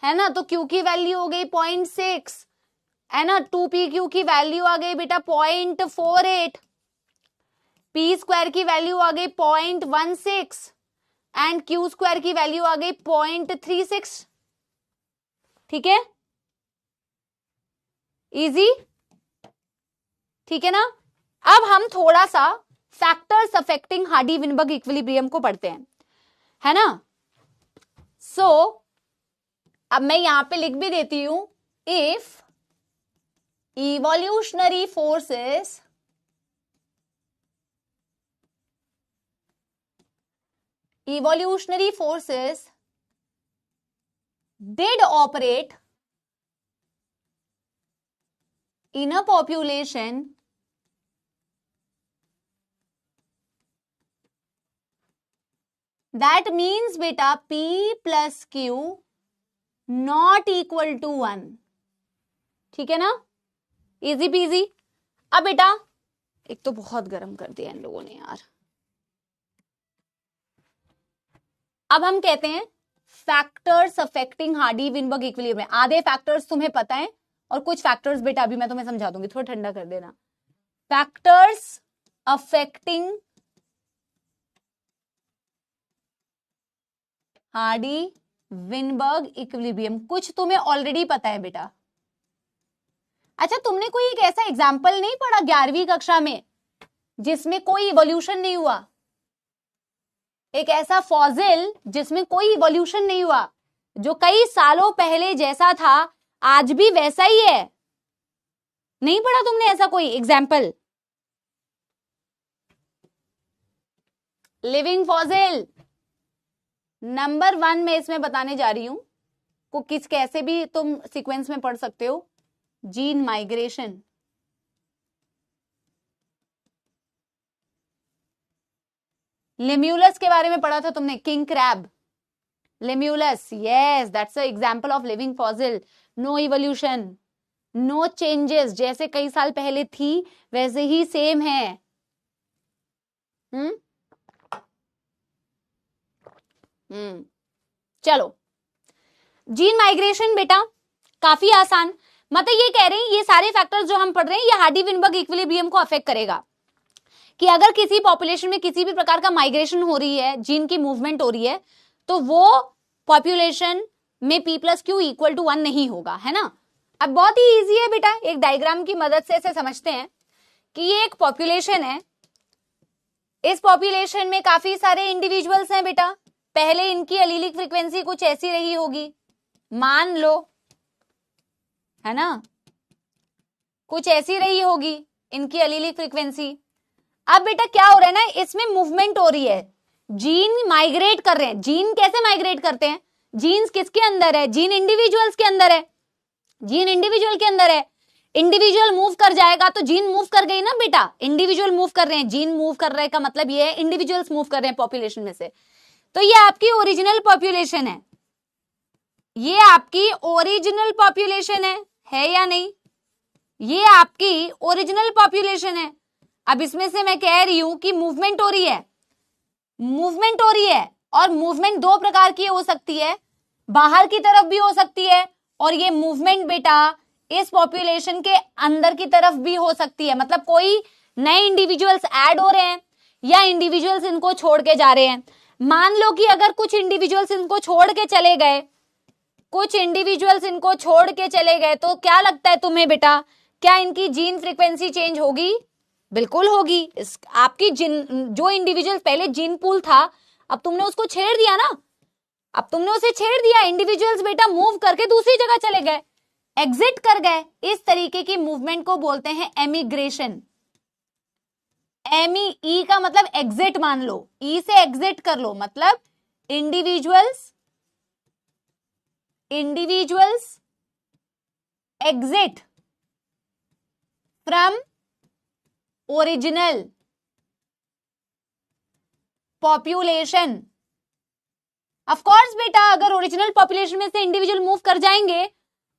है ना, तो क्यू की वैल्यू हो गई 0.6, है ना, 2pq की वैल्यू आ गई बेटा 0.48, पी स्क्वायर की वैल्यू आ गई 0.16 एंड क्यू स्क्वायर की वैल्यू आ गई 0.36, ठीक है, इजी, ठीक है ना। अब हम थोड़ा सा factors affecting Hardy Weinberg equilibrium को पढ़ते हैं, है ना। सो अब मैं यहां पे लिख भी देती हूं, if evolutionary forces did operate in a population that means beta p plus q not equal to 1, ठीक है ना, इजी पीजी। अब बेटा एक तो बहुत गर्म कर दिया इन लोगों ने यार। अब हम कहते हैं factors affecting Hardy Weinberg equilibrium. आधे फैक्टर्स तुम्हें पता है और कुछ फैक्टर्स बेटा अभी मैं तुम्हें समझा दूंगी, थोड़ा ठंडा कर देना। Factors affecting Hardy Weinberg equilibrium, कुछ तुम्हें ऑलरेडी पता है बेटा। अच्छा तुमने कोई एक ऐसा एग्जाम्पल नहीं पढ़ा 11वीं कक्षा में जिसमें कोई इवोल्यूशन नहीं हुआ, एक ऐसा फॉसिल जिसमें कोई इवोल्यूशन नहीं हुआ, जो कई सालों पहले जैसा था आज भी वैसा ही है? नहीं पढ़ा तुमने ऐसा कोई एग्जाम्पल? लिविंग फॉसिल नंबर 1 में इसमें बताने जा रही हूं, को किस कैसे भी तुम सीक्वेंस में पढ़ सकते हो। जीन माइग्रेशन, लेम्यूलस के बारे में पढ़ा था तुमने, king crab, limulus, yes that's a example of living fossil. No evolution, no changes, जैसे कई साल पहले थी वैसे ही सेम है। चलो जीन माइग्रेशन बेटा काफी आसान, मतलब ये कह रहे हैं ये सारे फैक्टर्स जो हम पढ़ रहे हैं ये हार्डी विनबर्ग इक्विलिब्रियम को अफेक्ट करेगा कि अगर किसी पॉपुलेशन में किसी भी प्रकार का माइग्रेशन हो रही है, जीन की मूवमेंट हो रही है, तो वो पॉपुलेशन में p plus Q equal to 1 नहीं होगा, है ना। अब बहुत ही इजी है बेटा, एक डायग्राम की मदद से इसे समझते हैं कि ये एक पॉपुलेशन है, इस पॉपुलेशन में काफी सारे इंडिविजुअल्स हैं बेटा, पहले इनकी एलीलिक फ्रीक्वेंसी कुछ ऐसी रही होगी, मान लो, है ना, कुछ ऐसी रही होगी इनकी एलीलिक फ्रीक्वेंसी। अब बेटा क्या हो रहा है ना, इसमें मूवमेंट हो रही है, जीन माइग्रेट कर रहे हैं। जीन कैसे माइग्रेट करते हैं? जीन्स किसके अंदर है? जीन इंडिविजुअल्स के अंदर है, जीन इंडिविजुअल के अंदर है। इंडिविजुअल मूव कर जाएगा तो जीन मूव कर गई ना बेटा, इंडिविजुअल मूव कर रहे हैं, जीन मूव कर रहे का मतलब ये है इंडिविजुअल्स मूव कर रहे हैं पॉपुलेशन में से। तो ये आपकी ओरिजिनल पॉपुलेशन है, ये आपकी ओरिजिनल पॉपुलेशन है या नहीं? ये आपकी ओरिजिनल पॉपुलेशन है। अब इसमें से मैं कह रही हूं कि मूवमेंट हो रही है, मूवमेंट हो रही है, और मूवमेंट दो प्रकार की हो सकती है, बाहर की तरफ भी हो सकती है, और ये मूवमेंट बेटा इस पॉपुलेशन के अंदर की तरफ भी हो सकती है। मतलब कोई नए इंडिविजुअल्स ऐड हो रहे हैं या इंडिविजुअल्स इनको छोड़ के जा रहे हैं। मान लो कि अगर कुछ इंडिविजुअल्स इनको छोड़ के चले गए, कुछ इंडिविजुअल्स इनको छोड़ के चले गए, तो क्या लगता है तुम्हें बेटा, क्या इनकी जीन फ्रीक्वेंसी चेंज होगी? बिल्कुल होगी। आपकी जो इंडिविजुअल पहले जीन पूल था, अब तुमने उसको छेड़ दिया ना, अब तुमने उसे छेड़ दिया, इंडिविजुअल्स बेटा मूव करके दूसरी जगह चले गए, एग्जिट कर गए। इस तरीके की मूवमेंट को बोलते हैं एमिग्रेशन। ई का मतलब एग्जिट मान लो, ई से एग्जिट कर लो, मतलब individuals exit from original population. Of course बेटा, अगर ओरिजिनल पॉपुलेशन में से इंडिविजुअल मूव कर जाएंगे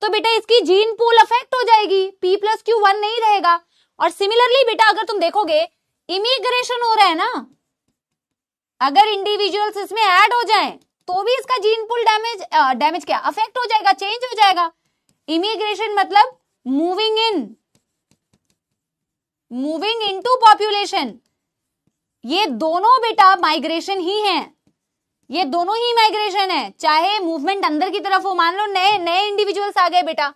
तो बेटा इसकी जीन पूल अफेक्ट हो जाएगी, P+Q1 नहीं रहेगा। और सिमिलरली बेटा अगर तुम देखोगे इमिग्रेशन हो रहा है ना, अगर इंडिविजुअल्स इसमें ऐड हो जाएं तो भी इसका जीन पूल डैमेज क्या अफेक्ट हो जाएगा, चेंज हो जाएगा। इमिग्रेशन मतलब मूविंग इनटू पॉपुलेशन। ये दोनों बेटा माइग्रेशन ही है, ये दोनों ही माइग्रेशन है, चाहे मूवमेंट अंदर की तरफ हो। मान लो नए इंडिविजुअल्स आ गए बेटा,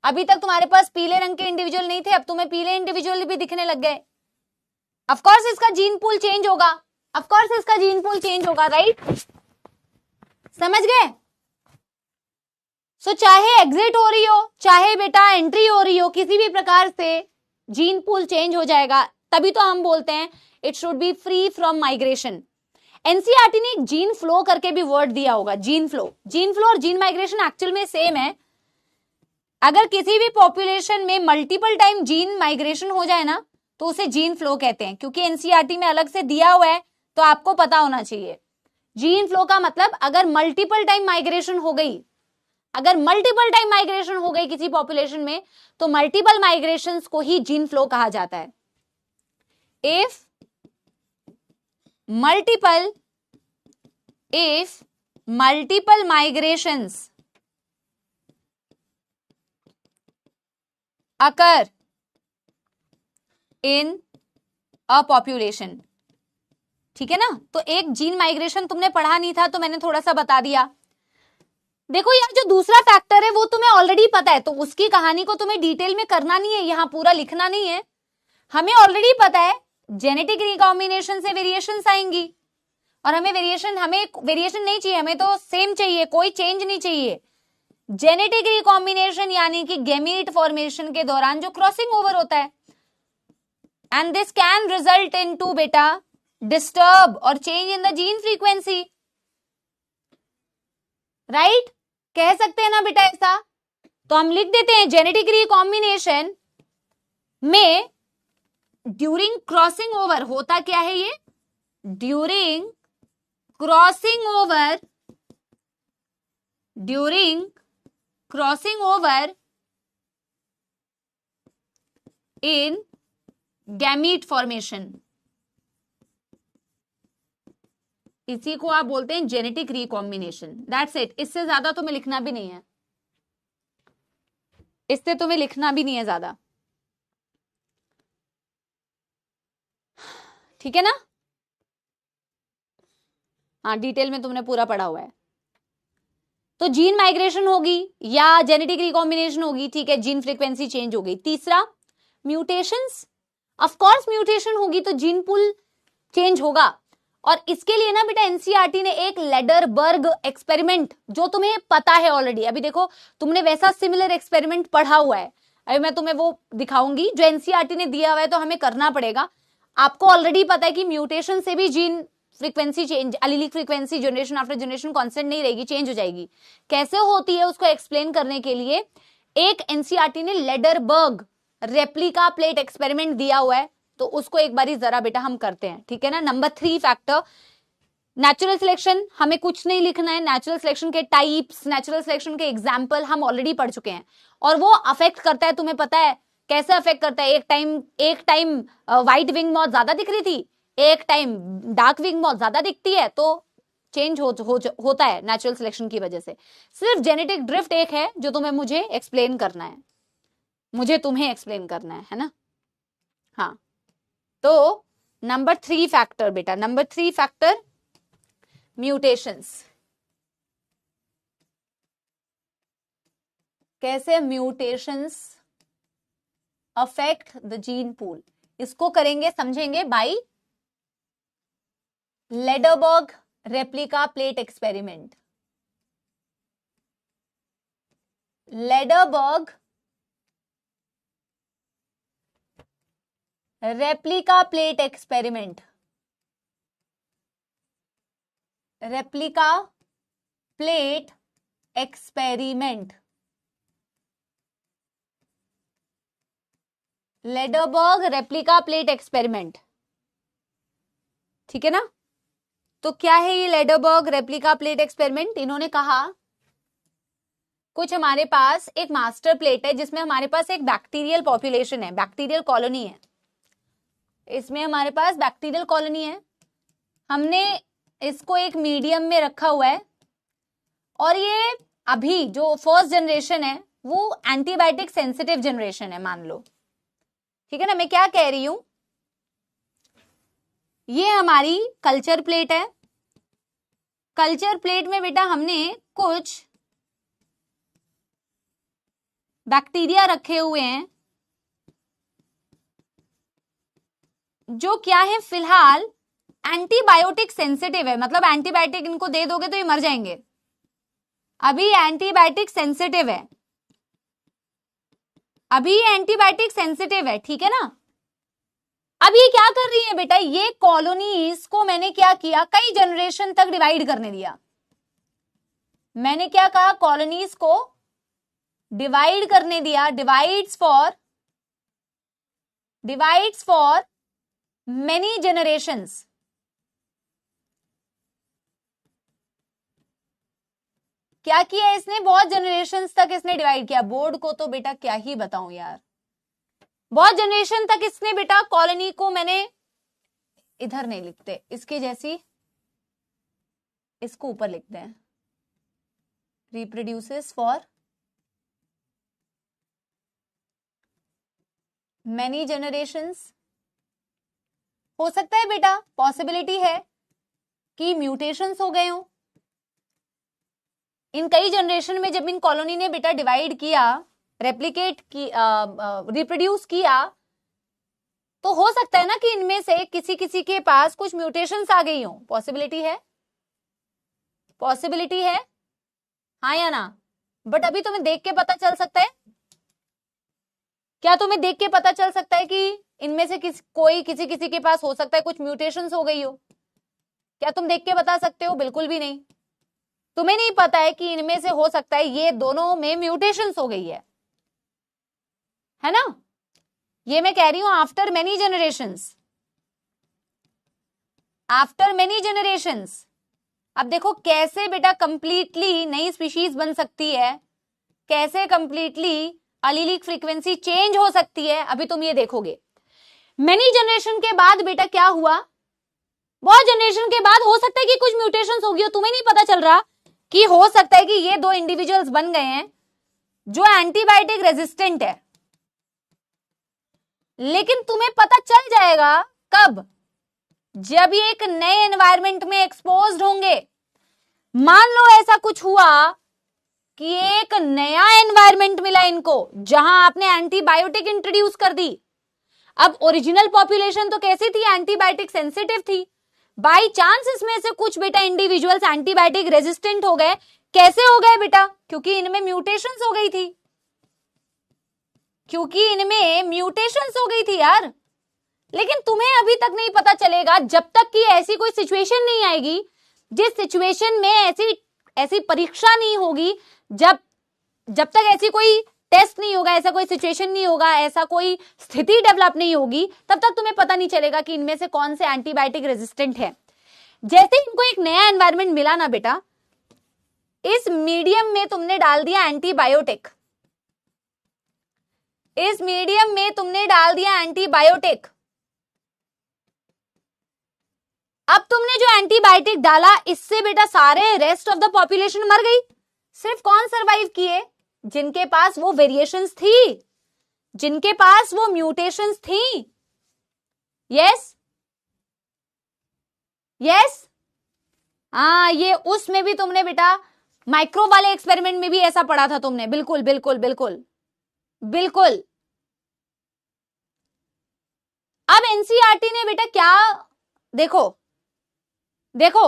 अभी तक तुम्हारे पास पीले रंग के इंडिविजुअल नहीं थे, अब तुम्हें पीले इंडिविजुअल भी दिखने लग गए। ऑफ कोर्स इसका जीन पूल चेंज होगा, ऑफ कोर्स इसका जीन पूल चेंज होगा, राइट? समझ गए? सो चाहे एग्जिट हो रही हो, चाहे बेटा एंट्री हो रही हो, किसी भी प्रकार से जीन पूल चेंज हो जाएगा। तभी तो हम बोलते हैं it should be free from migration. NCERT ने एक जीन फ्लो करके भी वर्ड दिया होगा, जीन फ्लो और जीन माइग्रेशन एक्चुअल में सेम है। अगर किसी भी पॉपुलेशन में मल्टीपल टाइम जीन माइग्रेशन हो जाए ना तो उसे जीन फ्लो कहते हैं, क्योंकि एनसीईआरटी में अलग से दिया हुआ है, तो आपको पता होना चाहिए। जीन फ्लो का मतलब अगर मल्टीपल टाइम माइग्रेशन हो गई, अगर मल्टीपल टाइम माइग्रेशन हो गई किसी पॉपुलेशन में, तो मल्टीपल माइग्रेशंस को ही जीन फ्लो कहा जाता है। If multiple migrations occur in a population, ठीक है ना? तो एक जीन माइग्रेशन तुमने पढ़ा नहीं था तो मैंने थोड़ा सा बता दिया। देखो यार, जो दूसरा फैक्टर है वो तुम्हें ऑलरेडी पता है, तो उसकी कहानी को तुम्हें डिटेल में करना नहीं है, यहां पूरा लिखना नहीं है। हमें ऑलरेडी पता है जेनेटिक रिकॉम्बिनेशन से वेरिएशंस आएंगी, और हमें वेरिएशन नहीं चाहिए, हमें तो सेम चाहिए, कोई चेंज नहीं चाहिए। जेनेटिक रिकॉम्बिनेशन यानी कि गैमीट फॉर्मेशन के दौरान जो क्रॉसिंग ओवर होता है, and this can result into बेटा डिस्टर्ब और change in the gene frequency, right? कह सकते हैं ना बेटा ऐसा? तो हम लिख देते हैं जेनेटिक रिकॉम्बिनेशन में ड्यूरिंग क्रॉसिंग ओवर होता क्या है, ये during crossing over in gamete formation, इसी को आप बोलते हैं जेनेटिक रिकॉम्बिनेशन। दैट्स इट, इससे ज्यादा तुम्हें लिखना भी नहीं है, इससे तुम्हें लिखना भी नहीं है ज्यादा, ठीक है ना? हाँ, डिटेल में तुमने पूरा पढ़ा हुआ है। तो जीन माइग्रेशन होगी या जेनेटिक रिकॉम्बिनेशन होगी, ठीक है, जीन फ्रीक्वेंसी चेंज हो गई। तीसरा म्यूटेशंस, ऑफ कोर्स म्यूटेशन होगी तो जीन पूल चेंज होगा। और इसके लिए ना बेटा एनसीईआरटी ने एक लेडरबर्ग एक्सपेरिमेंट, जो तुम्हें पता है ऑलरेडी, अभी देखो तुमने वैसा सिमिलर एक्सपेरिमेंट पढ़ा हुआ है, अभी मैं तुम्हें वो दिखाऊंगी जो एनसीईआरटी ने दिया हुआ है, तो हमें करना पड़ेगा। आपको ऑलरेडी पता है कि म्यूटेशन से भी gene frequency change, allelic frequency generation after generation constant नहीं रहेगी, चेंज हो जाएगी। कैसे होती है उसको एक्सप्लेन करने के लिए एक एनसीईआरटी ने लेडरबर्ग रेप्लिका प्लेट एक्सपेरिमेंट दिया हुआ है, तो उसको एक बारी जरा बेटा हम करते हैं, ठीक है ना। नंबर 3 फैक्टर, नेचुरल सिलेक्शन, हमें कुछ नहीं लिखना है। नेचुरल सिलेक्शन के टाइप्स, नेचुरल सिलेक्शन के एग्जाम्पल हम ऑलरेडी पढ़ चुके हैं, और वो अफेक्ट करता है, तुम्हें पता है कैसे अफेक्ट करता है। एक टाइम व्हाइट विंग मॉथ ज्यादा दिख रही थी, एक टाइम डार्क विंग मॉथ ज्यादा दिखती है, तो चेंज होता है नेचुरल सिलेक्शन की वजह से। सिर्फ जेनेटिक ड्रिफ्ट एक है जो मुझे एक्सप्लेन करना है, मुझे तुम्हें एक्सप्लेन करना है ना। हाँ, तो नंबर 3 फैक्टर बेटा, नंबर 3 फैक्टर म्यूटेशंस। कैसे mutations affect the gene pool, इसको करेंगे, समझेंगे by Lederberg replica plate experiment. Lederberg replica plate experiment, replica plate experiment, Lederberg replica plate experiment, ठीक है ना। तो क्या है ये लेडरबर्ग रेप्लिका प्लेट एक्सपेरिमेंट? इन्होंने कहा कुछ हमारे पास एक मास्टर प्लेट है जिसमें हमारे पास एक बैक्टीरियल पॉपुलेशन है, बैक्टीरियल कॉलोनी है, इसमें हमारे पास बैक्टीरियल कॉलोनी है, हमने इसको एक मीडियम में रखा हुआ है, और ये अभी जो फर्स्ट जनरेशन है वो एंटीबायोटिक सेंसिटिव जनरेशन है, मान लो, ठीक है ना। मैं क्या कह रही हूं, ये हमारी कल्चर प्लेट है, कल्चर प्लेट में बेटा हमने कुछ बैक्टीरिया रखे हुए हैं जो क्या है, फिलहाल एंटीबायोटिक सेंसिटिव है, मतलब एंटीबायोटिक इनको दे दोगे तो ये मर जाएंगे, अभी एंटीबायोटिक सेंसिटिव है, अभी एंटीबायोटिक सेंसिटिव है, ठीक है ना। अब ये क्या कर रही है बेटा, ये कॉलोनीज को मैंने क्या किया, कई जनरेशन तक डिवाइड करने दिया। मैंने क्या कहा, कॉलोनीज को डिवाइड करने दिया, डिवाइड्स फॉर मेनी जनरेशंस। क्या किया इसने, बहुत जनरेशंस तक इसने डिवाइड किया। बोर्ड को तो बेटा क्या ही बताऊं यार, बहुत जनरेशन तक इसने बेटा कॉलोनी को, मैंने इधर नहीं लिखते, इसके जैसी इसको ऊपर लिखते हैं, रिप्रोड्यूसेस फॉर मेनी जनरेशंस। हो सकता है बेटा, पॉसिबिलिटी है कि म्यूटेशंस हो गए हो इन कई जनरेशन में, जब इन कॉलोनी ने बेटा डिवाइड किया, रेप्लिकेट की, रिप्रोड्यूस किया, तो हो सकता है ना कि इनमें से किसी किसी के पास कुछ म्यूटेशंस आ गई हो। पॉसिबिलिटी है, पॉसिबिलिटी है, हाँ या ना। बट अभी तुम्हें देख के पता चल सकता है, क्या तुम्हें देख के पता चल सकता है कि इनमें से किसी के पास हो सकता है कुछ म्यूटेशंस हो गई हो? क्या तुम देख के बता सकते हो? बिल्कुल भी नहीं। तुम्हें नहीं पता है कि इनमें से हो सकता है ये दोनों में म्यूटेशंस हो गई है ना। ये मैं कह रही हूं after many generations, after many generations. अब देखो कैसे बेटा कंप्लीटली नई स्पीशीज बन सकती है, कैसे कंप्लीटली एलीलिक फ्रीक्वेंसी चेंज हो सकती है, अभी तुम ये देखोगे। मेनी जनरेशन के बाद बेटा क्या हुआ, बहुत जनरेशन के बाद हो सकता है कि कुछ म्यूटेशंस होगी हो, तुम्हें नहीं पता चल रहा कि हो सकता है कि ये दो इंडिविजुअल्स बन गए हैं जो एंटीबायोटिक रेजिस्टेंट है, लेकिन तुम्हें पता चल जाएगा कब, जब ये एक नए एनवायरनमेंट में एक्सपोज्ड होंगे। मान लो ऐसा कुछ हुआ कि एक नया एनवायरनमेंट मिला इनको जहां आपने एंटीबायोटिक इंट्रोड्यूस कर दी। अब ओरिजिनल पॉपुलेशन तो कैसी थी, एंटीबायोटिक सेंसिटिव थी। बाई चांस इसमें से कुछ बेटा इंडिविजुअल्स एंटीबायोटिक रेजिस्टेंट हो गए। कैसे हो गए बेटा, क्योंकि इनमें म्यूटेशंस हो गई थी, क्योंकि इनमें म्यूटेशंस हो गई थी यार। लेकिन तुम्हें अभी तक नहीं पता चलेगा जब तक कि ऐसी कोई सिचुएशन नहीं आएगी, जिस सिचुएशन में ऐसी परीक्षा नहीं होगी, जब तक ऐसी कोई टेस्ट नहीं होगा, ऐसा कोई सिचुएशन नहीं होगा, ऐसा कोई स्थिति डेवलप नहीं होगी, तब तक तुम्हें पता नहीं चलेगा कि इनमें से कौन से एंटीबायोटिक रेजिस्टेंट है। जैसे इनको एक नया एनवायरनमेंट मिला ना बेटा, इस मीडियम में तुमने डाल दिया एंटीबायोटिक, इस मीडियम में तुमने डाल दिया एंटीबायोटिक। अब तुमने जो एंटीबायोटिक डाला, इससे बेटा सारे रेस्ट ऑफ द पॉपुलेशन मर गई। सिर्फ कौन सरवाइव किए, जिनके पास वो वेरिएशंस थी, जिनके पास वो म्यूटेशंस थी। यस यस, हाँ, ये उसमें भी तुमने बेटा माइक्रो वाले एक्सपेरिमेंट में भी ऐसा पढ़ा था तुमने। बिल्कुल बिल्कुल बिल्कुल बिल्कुल। अब एनसीईआरटी ने बेटा क्या, देखो देखो,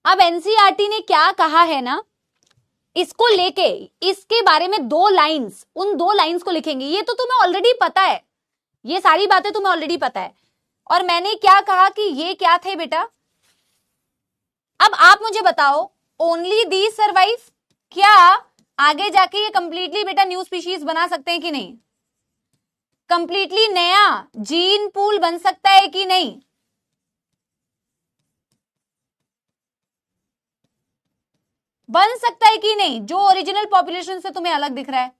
अब एनसीईआरटी ने क्या कहा है ना, इसको लेके इसके बारे में 2 लाइंस, उन 2 लाइंस को लिखेंगे। ये तो तुम्हें ऑलरेडी पता है, ये सारी बातें तुम्हें ऑलरेडी पता है। और मैंने क्या कहा कि ये क्या थे बेटा, अब आप मुझे बताओ, ओनली दी सर्वाइव, क्या आगे जाके ये कंप्लीटली बेटा न्यू स्पीशीज बना सकते हैं कि नहीं, कंप्लीटली नया जीन पूल बन सकता है कि नहीं? बन सकता है कि नहीं, जो ओरिजिनल पॉपुलेशन से तुम्हें अलग दिख रहा है?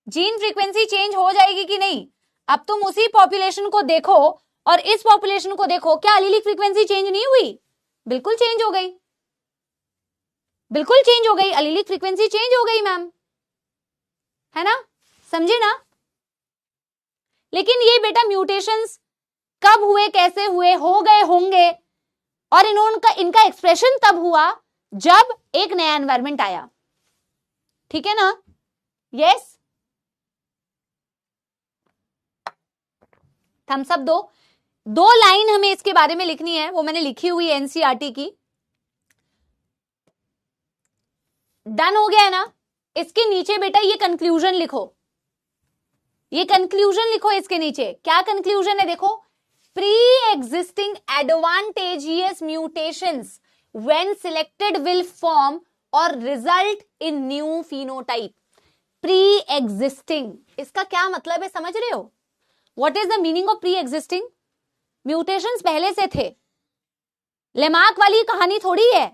जीन फ्रीक्वेंसी चेंज हो जाएगी कि नहीं? अब तुम उसी पॉपुलेशन को देखो और इस पॉपुलेशन को देखो, क्या एलीलिक फ्रीक्वेंसी चेंज नहीं हुई? बिल्कुल चेंज हो गई, बिल्कुल चेंज हो गई, एलीलिक फ्रीक्वेंसी चेंज हो गई मैम, है ना, समझे ना? लेकिन ये बेटा म्यूटेशंस कब हुए, कैसे हुए, हो गए होंगे, और इनका एक्सप्रेशन तब हुआ जब एक नया एनवायरनमेंट आया। ठीक है ना? यस, थम्स अप दो। 2 लाइन हमें इसके बारे में लिखनी है, वो मैंने लिखी हुई है एनसीईआरटी की। डन हो गया है ना? इसके नीचे बेटा ये कंक्लूजन लिखो, ये कंक्लूजन लिखो इसके नीचे। क्या कंक्लूजन है देखो, pre-existing advantageous mutations when selected will form or result in new phenotype. Pre-existing, इसका क्या मतलब है समझ रहे हो? What is the meaning of pre-existing? Mutations पहले से थे। लेमार्क वाली कहानी थोड़ी है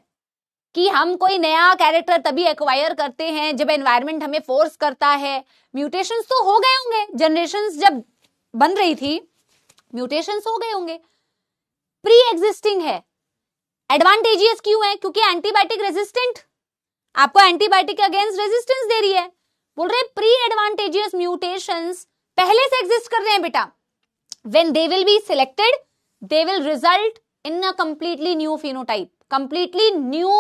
कि हम कोई नया कैरेक्टर तभी एक्वायर करते हैं जब एनवायरनमेंट हमें फोर्स करता है। म्यूटेशंस तो हो गए होंगे, जनरेशंस जब बन रही थी म्यूटेशंस हो गए होंगे। प्री एग्जिस्टिंग है, एडवांटेजियस क्यों है? क्योंकि एंटीबायोटिक रेजिस्टेंट, आपको एंटीबायोटिक के अगेंस्ट रेजिस्टेंस दे रही है। बोल रहे प्री एडवांटेजियस म्यूटेशंस पहले से एग्जिस्ट कर रहे हैं बेटा। When they will be selected they will result in a completely new phenotype, completely new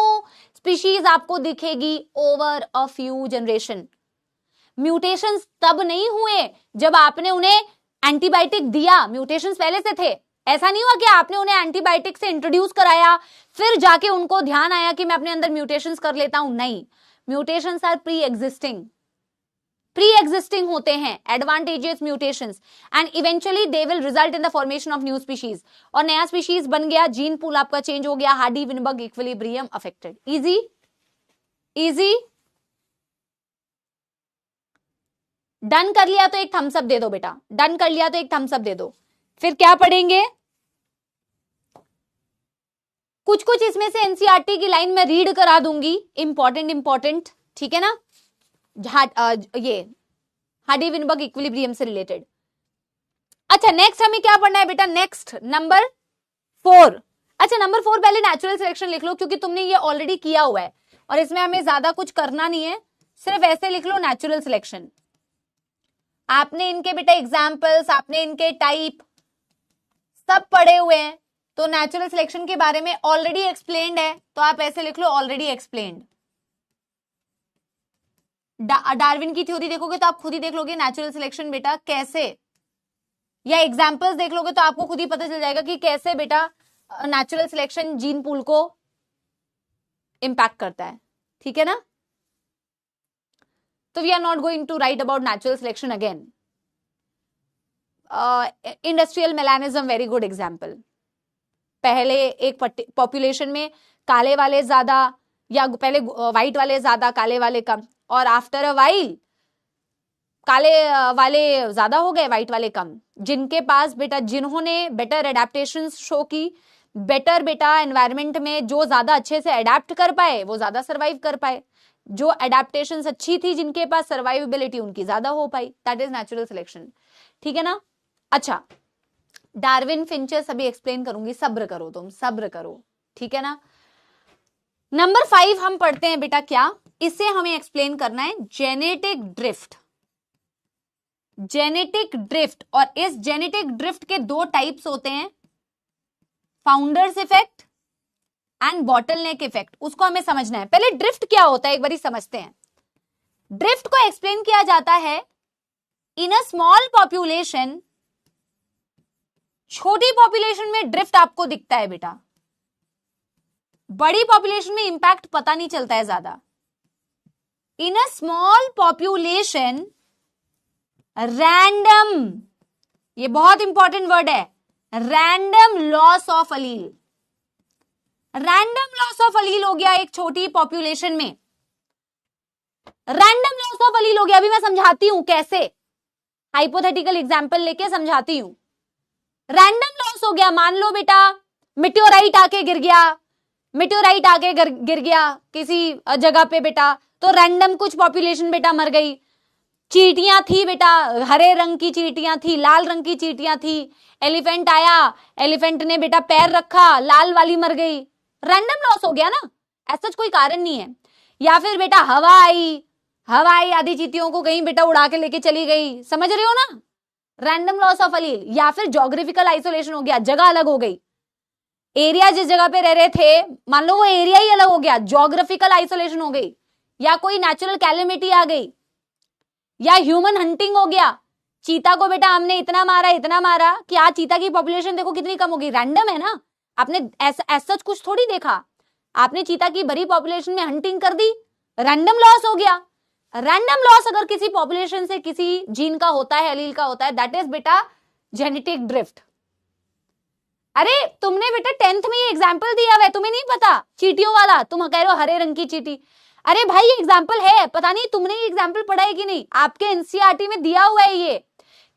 species आपको दिखेगी over a few generation. Mutations तब नहीं हुए जब आपने उन्हें एंटीबायोटिक दिया, म्यूटेशंस पहले से थे। ऐसा नहीं हुआ कि आपने उन्हें एंटीबायोटिक से इंट्रोड्यूस कराया फिर जाके उनको ध्यान आया कि मैं अपने अंदर म्यूटेशंस कर लेता हूं। नहीं, म्यूटेशंस आर प्री एग्जिस्टिंग होते हैं, advantageous mutations, and eventually they will result in the formation of new species. और नया स्पीशीज बन गया, जीन पूल आपका चेंज हो गया, Hardy-Weinberg equilibrium affected. Easy easy, done कर लिया तो एक थम्स अप दे दो बेटा, डन कर लिया तो एक थम्स अप दे दो। फिर क्या पढ़ेंगे, कुछ कुछ इसमें से एनसीईआरटी की लाइन में रीड करा दूंगी, इंपॉर्टेंट, ठीक है ना? ये हार्डी-विनबर्ग इक्विलिब्रियम से रिलेटेड। अच्छा, नेक्स्ट हमें क्या पढ़ना है बेटा? Next number 4। अच्छा, नंबर 4 पहले नेचुरल सिलेक्शन लिख लो, क्योंकि तुमने ये ऑलरेडी किया हुआ है और इसमें हमें ज्यादा कुछ करना नहीं है, सिर्फ ऐसे लिख लो नेचुरल सिलेक्शन। आपने इनके बेटा एग्जाम्पल्स, आपने इनके टाइप सब पढ़े हुए हैं, तो नेचुरल सिलेक्शन के बारे में ऑलरेडी एक्सप्लेन्ड है, तो आप ऐसे लिख लो ऑलरेडी एक्सप्लेन्ड। डार्विन की थ्योरी देखोगे तो आप खुद ही देख लोगे नेचुरल सिलेक्शन बेटा कैसे, या एग्जाम्पल्स देख लोगे तो आपको खुद ही पता चल जाएगा कि कैसे बेटा नेचुरल सिलेक्शन जीन पूल को इंपैक्ट करता है, ठीक है ना। तो we are not going to write about natural selection again. Industrial melanism very good example. पहले एक पॉपुलेशन में काले वाले ज्यादा, या पहले व्हाइट वाले ज्यादा काले वाले कम, और आफ्टर अ वाइल काले वाले ज्यादा हो गए व्हाइट वाले कम। जिनके पास बेटा, जिन्होंने बेटर एडेप्टेशन शो की, बेटर बेटा एनवायरमेंट में जो ज्यादा अच्छे से अडेप्ट कर पाए वो ज्यादा सर्वाइव कर पाए, जो एडेप्टेशन अच्छी थी जिनके पास सर्वाइवेबिलिटी उनकी ज्यादा हो पाई, दैट इज नेचुरल सिलेक्शन, ठीक है ना। अच्छा, डार्विन फिंचर सभी एक्सप्लेन करूंगी, सब्र करो तुम, सब्र करो, ठीक है ना। नंबर 5 हम पढ़ते हैं बेटा, क्या इसे हमें एक्सप्लेन करना है, जेनेटिक ड्रिफ्ट। जेनेटिक ड्रिफ्ट, और इस जेनेटिक ड्रिफ्ट के 2 टाइप्स होते हैं, founders effect and bottleneck effect. उसको हमें समझना है। पहले ड्रिफ्ट क्या होता है एक बारी समझते हैं। ड्रिफ्ट को एक्सप्लेन किया जाता है इन अ स्मॉल पॉपुलेशन, छोटी पॉपुलेशन में ड्रिफ्ट आपको दिखता है बेटा, बड़ी पॉपुलेशन में इंपैक्ट पता नहीं चलता है ज्यादा। In a small population random, ये बहुत इंपॉर्टेंट वर्ड है, random loss of allele. Random loss of allele हो गया एक छोटी पॉपुलेशन में, रैंडम लॉस ऑफ अलील हो गया। अभी मैं समझाती हूं कैसे, हाइपोथेटिकल एग्जांपल लेके समझाती हूं। रैंडम लॉस हो गया, मान लो बेटा मिट्योराइट आके गिर गया, मिट्योराइट आके गिर गया किसी जगह पे बेटा, तो रैंडम कुछ पॉपुलेशन बेटा मर गई। चींटियां थी बेटा, हरे रंग की चींटियां थी, लाल रंग की चींटियां थी, एलिफेंट आया, एलिफेंट ने बेटा पैर रखा, लाल वाली मर गई, रैंडम लॉस हो गया ना, ऐसा कोई कारण नहीं है। या फिर बेटा हवा आई, आधी चींटियों को कहीं बेटा उड़ा के लेके चली गई, समझ रहे हो ना, रैंडम लॉस ऑफ अलील। या फिर ज्योग्राफिकल आइसोलेशन हो गया, जगह अलग हो गई, एरिया जिस जगह पे रह रहे थे मान लो वो एरिया ही अलग हो गया, ज्योग्राफिकल आइसोलेशन हो गई। या कोई नेचुरल कैलेमिटी आ गई, या ह्यूमन हंटिंग हो गया, चीता को बेटा हमने इतना मारा कि आज चीता की पॉपुलेशन देखो कितनी कम हो गई, रैंडम है ना, आपने ऐसा कुछ थोड़ी देखा, आपने चीता की बड़ी पॉपुलेशन में हंटिंग कर दी, रैंडम लॉस हो गया। रैंडम लॉस अगर किसी पॉपुलेशन से किसी जीन का होता है, एलील का होता है, दैट इज बेटा जेनेटिक ड्रिफ्ट। अरे तुमने बेटा 10th में ये एग्जाम्पल दिया हुआ है, तुम्हें नहीं पता चींटियों वाला, तुम कह रहे हो हरे रंग की चींटी, अरे भाई ये एग्जाम्पल है, पता नहीं तुमने ये एग्जाम्पल पढ़ा है कि नहीं, आपके एनसीईआरटी में दिया हुआ है ये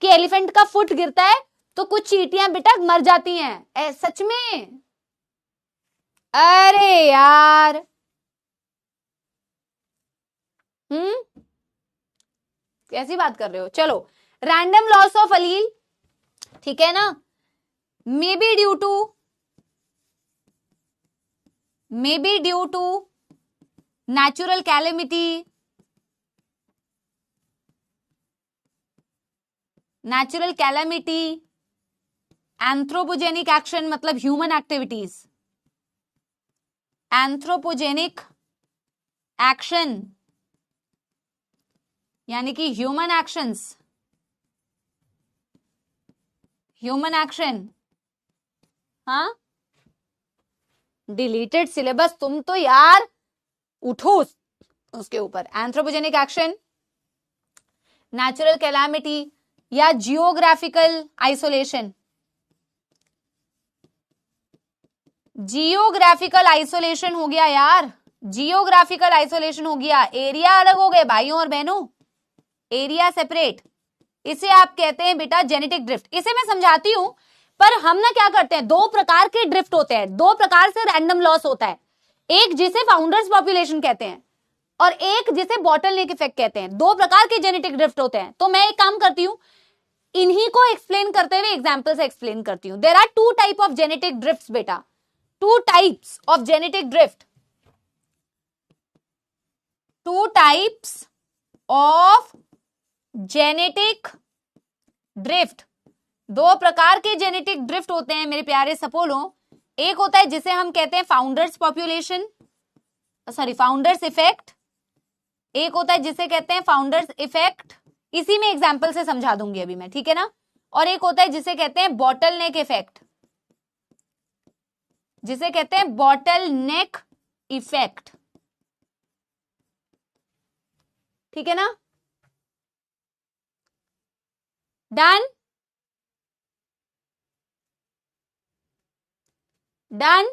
कि एलिफेंट का फुट गिरता है तो कुछ चींटियां बेटा मर जाती हैं, सच में। अरे यार कैसी बात कर रहे हो। चलो, रैंडम लॉस ऑफ अलील, ठीक है ना, may be due to natural calamity, anthropogenic action मतलब ह्यूमन एक्टिविटीज, एंथ्रोपोजेनिक एक्शन यानी कि ह्यूमन एक्शन, हाँ, डिलीटेड सिलेबस, तुम तो यार उठो उसके ऊपर। एंथ्रोपोजेनिक एक्शन, नेचुरल कैलामिटी या जियोग्राफिकल आइसोलेशन। जियोग्राफिकल आइसोलेशन हो गया यार, जियोग्राफिकल आइसोलेशन हो गया, एरिया अलग हो गए भाइयों और बहनों, एरिया सेपरेट, इसे आप कहते हैं बेटा जेनेटिक ड्रिफ्ट। इसे मैं समझाती हूं, पर हम ना क्या करते हैं, 2 प्रकार के ड्रिफ्ट होते हैं, 2 प्रकार से रैंडम लॉस होता है, एक जिसे फाउंडर्स पॉपुलेशन कहते हैं और एक जिसे बॉटलनेक इफेक्ट कहते हैं। 2 प्रकार के जेनेटिक ड्रिफ्ट होते हैं। तो मैं एक काम करती हूं, इन्हीं को एक्सप्लेन करते हुए एग्जांपल से एक्सप्लेन करती हूं। There are 2 type of genetic drifts बेटा, 2 types of genetic drift, 2 types of genetic drift, 2 प्रकार के जेनेटिक ड्रिफ्ट होते हैं मेरे प्यारे सपोलो। एक होता है जिसे हम कहते हैं फाउंडर्स इफेक्ट, एक होता है जिसे कहते हैं फाउंडर्स इफेक्ट, इसी में एग्जाम्पल से समझा दूंगी अभी मैं, ठीक है ना। और एक होता है जिसे कहते हैं बॉटल नेक इफेक्ट, जिसे कहते हैं बॉटल नेक इफेक्ट, ठीक है ना। Done, done.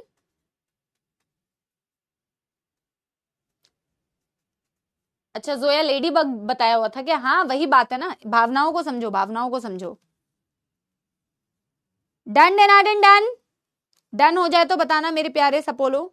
अच्छा जोया लेडी बग बताया हुआ था क्या? हाँ वही बात है ना, भावनाओं को समझो, भावनाओं को समझो। डन डन डन, डन हो जाए तो बताना मेरे प्यारे सपोलो।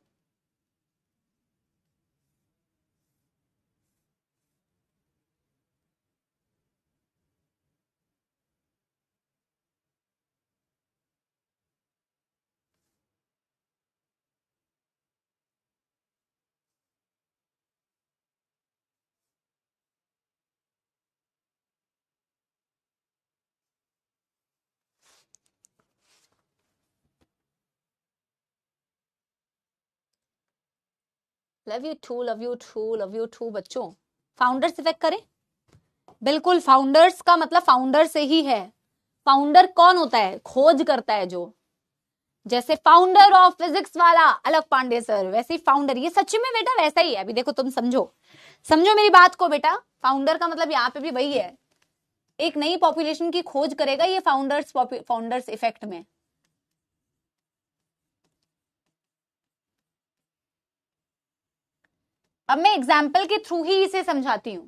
Love you too, love you too, love you too. बच्चों फाउंडर्स इफेक्ट करें, बिल्कुल फाउंडर्स का मतलब फाउंडर से ही है। फाउंडर कौन होता है? खोज करता है जो, जैसे फाउंडर ऑफ फिजिक्स वाला अलग पांडे सर, वैसे ही फाउंडर, ये सच में बेटा वैसा ही है। अभी देखो तुम समझो, समझो मेरी बात को बेटा। फाउंडर का मतलब यहाँ पे भी वही है, एक नई पॉपुलेशन की खोज करेगा ये फाउंडर्स इफेक्ट में। अब मैं एग्जाम्पल के थ्रू ही इसे समझाती हूं,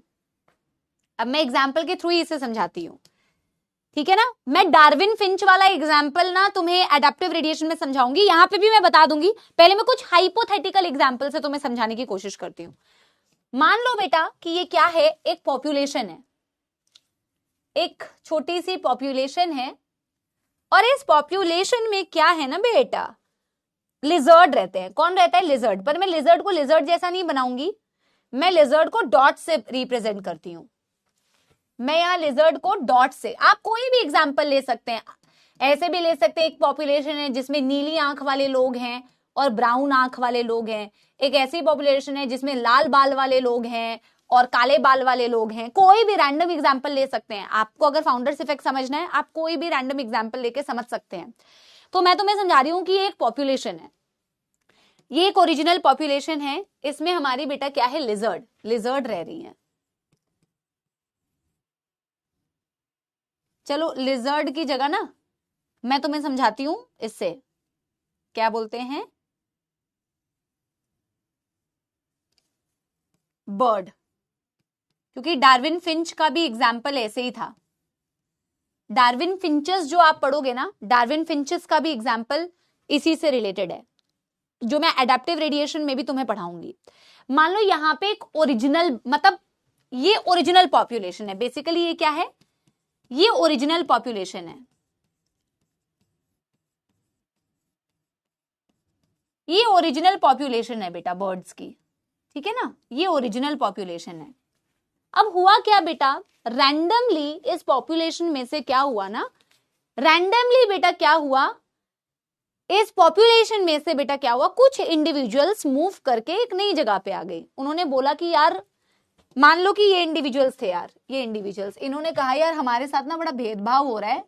अब मैं एग्जाम्पल के थ्रू ही इसे समझाती हूं, ठीक है ना। मैं डार्विन फिंच वाला एग्जाम्पल ना तुम्हें एडेप्टिव रेडिएशन में समझाऊंगी, यहां पे भी मैं बता दूंगी। पहले मैं कुछ हाइपोथेटिकल एग्जाम्पल से तुम्हें समझाने की कोशिश करती हूं। मान लो बेटा कि ये क्या है, एक पॉपुलेशन है, एक छोटी सी पॉपुलेशन है, और इस पॉपुलेशन में क्या है ना बेटा, लिजर्ड रहते हैं। कौन रहता है? लिजर्ड। पर मैं लिजर्ड को लिजर्ड जैसा नहीं बनाऊंगी, मैं लिजर्ड को डॉट से रिप्रेजेंट करती हूं। मैं यहां लिजर्ड को डॉट से, आप कोई भी एग्जांपल ले सकते हैं, ऐसे भी ले सकते हैं। एक पॉपुलेशन है जिसमें नीली आंख वाले लोग हैं और ब्राउन आंख वाले लोग हैं। एक ऐसी पॉपुलेशन है जिसमें लाल बाल वाले लोग हैं और काले बाल वाले लोग हैं। कोई भी रैंडम एग्जांपल ले सकते हैं। आपको अगर फाउंडर्स इफेक्ट समझना है, आप कोई भी रैंडम एग्जांपल लेके समझ सकते हैं। तो मैं तुम्हें समझा रही हूं कि ये एक पॉपुलेशन है, ये एक ओरिजिनल पॉपुलेशन है। इसमें हमारी बेटा क्या है? लिजर्ड, लिजर्ड रह रही है। चलो लिजर्ड की जगह ना मैं तुम्हें समझाती हूं, इससे क्या बोलते हैं, बर्ड। क्योंकि डार्विन फिंच का भी एग्जाम्पल ऐसे ही था। डार्विन फिंचेस जो आप पढ़ोगे ना, डार्विन फिंचेस का भी एग्जाम्पल इसी से रिलेटेड है, जो मैं एडेप्टिव रेडिएशन में भी तुम्हें पढ़ाऊंगी। मान लो यहां पे एक ओरिजिनल, मतलब ये ओरिजिनल पॉपुलेशन है। बेसिकली ये क्या है? ये ओरिजिनल पॉपुलेशन है, ये ओरिजिनल पॉपुलेशन है बेटा बर्ड्स की, ठीक है ना। ये ओरिजिनल पॉपुलेशन है। अब हुआ क्या बेटा, रैंडमली इस पॉपुलेशन में से क्या हुआ ना, रैंडमली बेटा क्या हुआ, इस पॉपुलेशन में से बेटा क्या हुआ, कुछ इंडिविजुअल्स मूव करके एक नई जगह पे आ गई। उन्होंने बोला कि यार, मान लो कि ये इंडिविजुअल्स थे यार, ये इंडिविजुअल्स, इन्होंने कहा यार हमारे साथ ना बड़ा भेदभाव हो रहा है,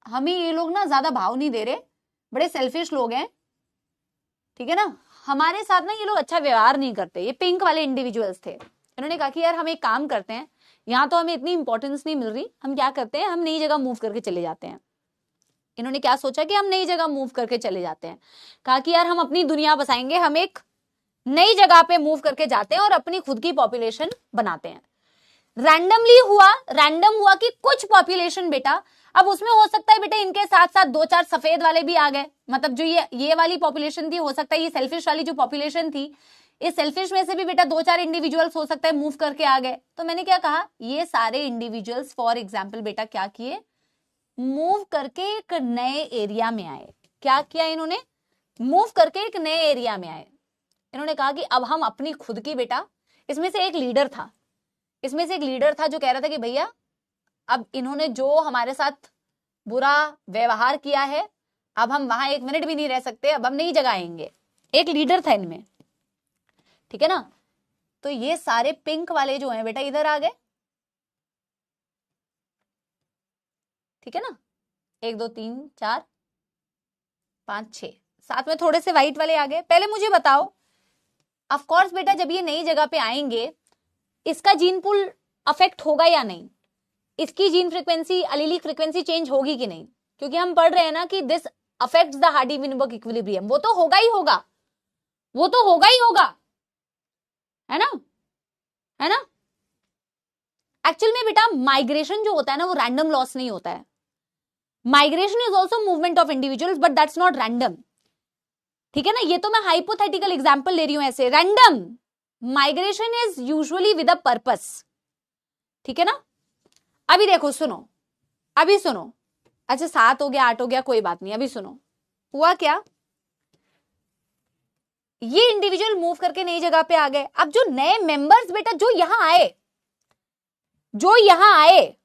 हमें ये लोग ना ज्यादा भाव नहीं दे रहे, बड़े सेल्फिश लोग हैं, ठीक है ना, हमारे साथ ना ये लोग अच्छा व्यवहार नहीं करते। ये पिंक वाले इंडिविजुअल्स थे। इन्होंने कहा कि यार हम एक काम करते हैं, यहाँ तो हमें इतनी इंपॉर्टेंस नहीं मिल रही, हम क्या करते हैं, हम नई जगह मूव करके चले जाते हैं। इन्होंने क्या सोचा कि हम नई जगह मूव करके चले जाते हैं। कहा कि यार हम अपनी दुनिया बसाएंगे, हम एक नई जगह पे मूव करके जाते हैं और अपनी खुद की पॉपुलेशन बनाते हैं। रैंडम हुआ कि कुछ पॉपुलेशन बेटा, अब उसमें हो सकता है बेटा इनके साथ साथ दो चार सफेद वाले भी आ गए, मतलब जो ये वाली पॉपुलेशन थी, हो सकता है ये सेल्फिश वाली जो पॉपुलेशन थी, इस सेल्फिश में से भी बेटा दो चार इंडिविजुअल्स हो सकता है मूव करके आ गए। तो मैंने क्या कहा, ये सारे इंडिविजुअल्स फॉर एग्जाम्पल बेटा क्या किए, मूव करके एक नए एरिया में आए। क्या किया इन्होंने? मूव करके एक नए एरिया में आए। इन्होंने कहा कि अब हम अपनी खुद की बेटा, इसमें से एक लीडर था जो कह रहा था कि भैया अब इन्होंने जो हमारे साथ बुरा व्यवहार किया है, अब हम वहां एक मिनट भी नहीं रह सकते, अब हम नई जगह आएंगे। एक लीडर था इनमें, ठीक है ना। तो ये सारे पिंक वाले जो हैं बेटा इधर आ गए, ठीक है ना, 1 2 3 4 5 6, साथ में थोड़े से व्हाइट वाले आ गए। पहले मुझे बताओ, ऑफ कोर्स बेटा जब ये नई जगह पे आएंगे इसका जीन पूल अफेक्ट होगा या नहीं, इसकी gene frequency, allelic frequency change होगी कि नहीं, क्योंकि हम पढ़ रहे हैं ना कि this affects the Hardy-Weinberg equilibrium, वो तो होगा ही होगा, वो तो होगा ही होगा, है ना, है ना। एक्चुअल में बेटा माइग्रेशन जो होता है ना वो रैंडम लॉस नहीं होता है। Migration is also movement of individuals but that's not random, ठीक है ना। ये तो मैं हाइपोथेटिकल एग्जांपल ले रही हूं ऐसे, random migration is usually with a purpose, ठीक है ना। अभी देखो सुनो, अभी सुनो, अच्छा 7 हो गया 8 हो गया कोई बात नहीं, अभी सुनो हुआ क्या, ये इंडिविजुअल मूव करके नई जगह पे आ गए। अब जो नए मेंबर्स बेटा जो यहां आए, जो यहां आए,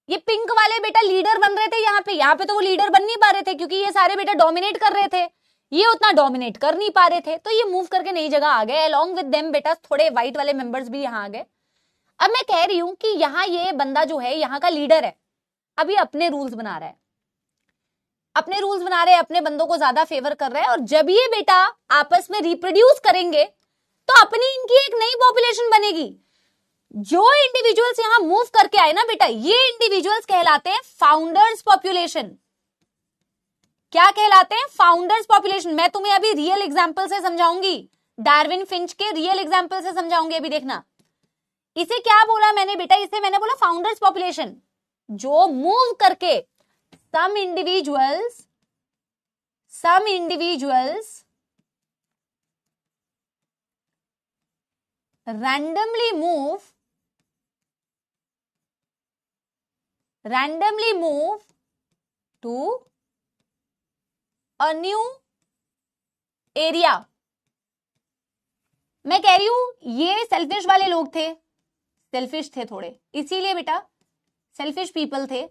ये पिंक वाले बेटा लीडर बन रहे थे यहाँ पे तो वो लीडर बन नहीं पा रहे थे क्योंकि ये सारे बेटा डोमिनेट कर रहे थे, ये उतना डोमिनेट कर नहीं पा रहे थे, तो ये मूव करके नई जगह आ गए। अलोंग विद देम बेटा थोड़े व्हाइट वाले मेंबर्स भी यहाँ आ गए। अब मैं कह रही हूं कि यहाँ ये बंदा जो है यहाँ का लीडर है, अभी अपने रूल्स बना रहा है, अपने रूल्स बना रहे हैं, अपने बंदों को ज्यादा फेवर कर रहा है, और जब ये बेटा आपस में रिप्रोड्यूस करेंगे तो अपनी इनकी एक नई पॉपुलेशन बनेगी। जो इंडिविजुअल्स यहां मूव करके आए ना बेटा, ये इंडिविजुअल्स कहलाते हैं फाउंडर्स पॉपुलेशन। क्या कहलाते हैं? Founders population. मैं तुम्हें अभी रियल एग्जांपल से समझाऊंगी, डार्विन फिंच के रियल एग्जांपल से समझाऊंगी। अभी देखना इसे क्या बोला मैंने बेटा, इसे मैंने बोला फाउंडर्स पॉपुलेशन, जो मूव करके some individuals randomly move to a new area। मैं कह रही हूं ये सेल्फिश वाले लोग थे, सेल्फिश थे थोड़े, इसीलिए बेटा सेल्फिश पीपल थे,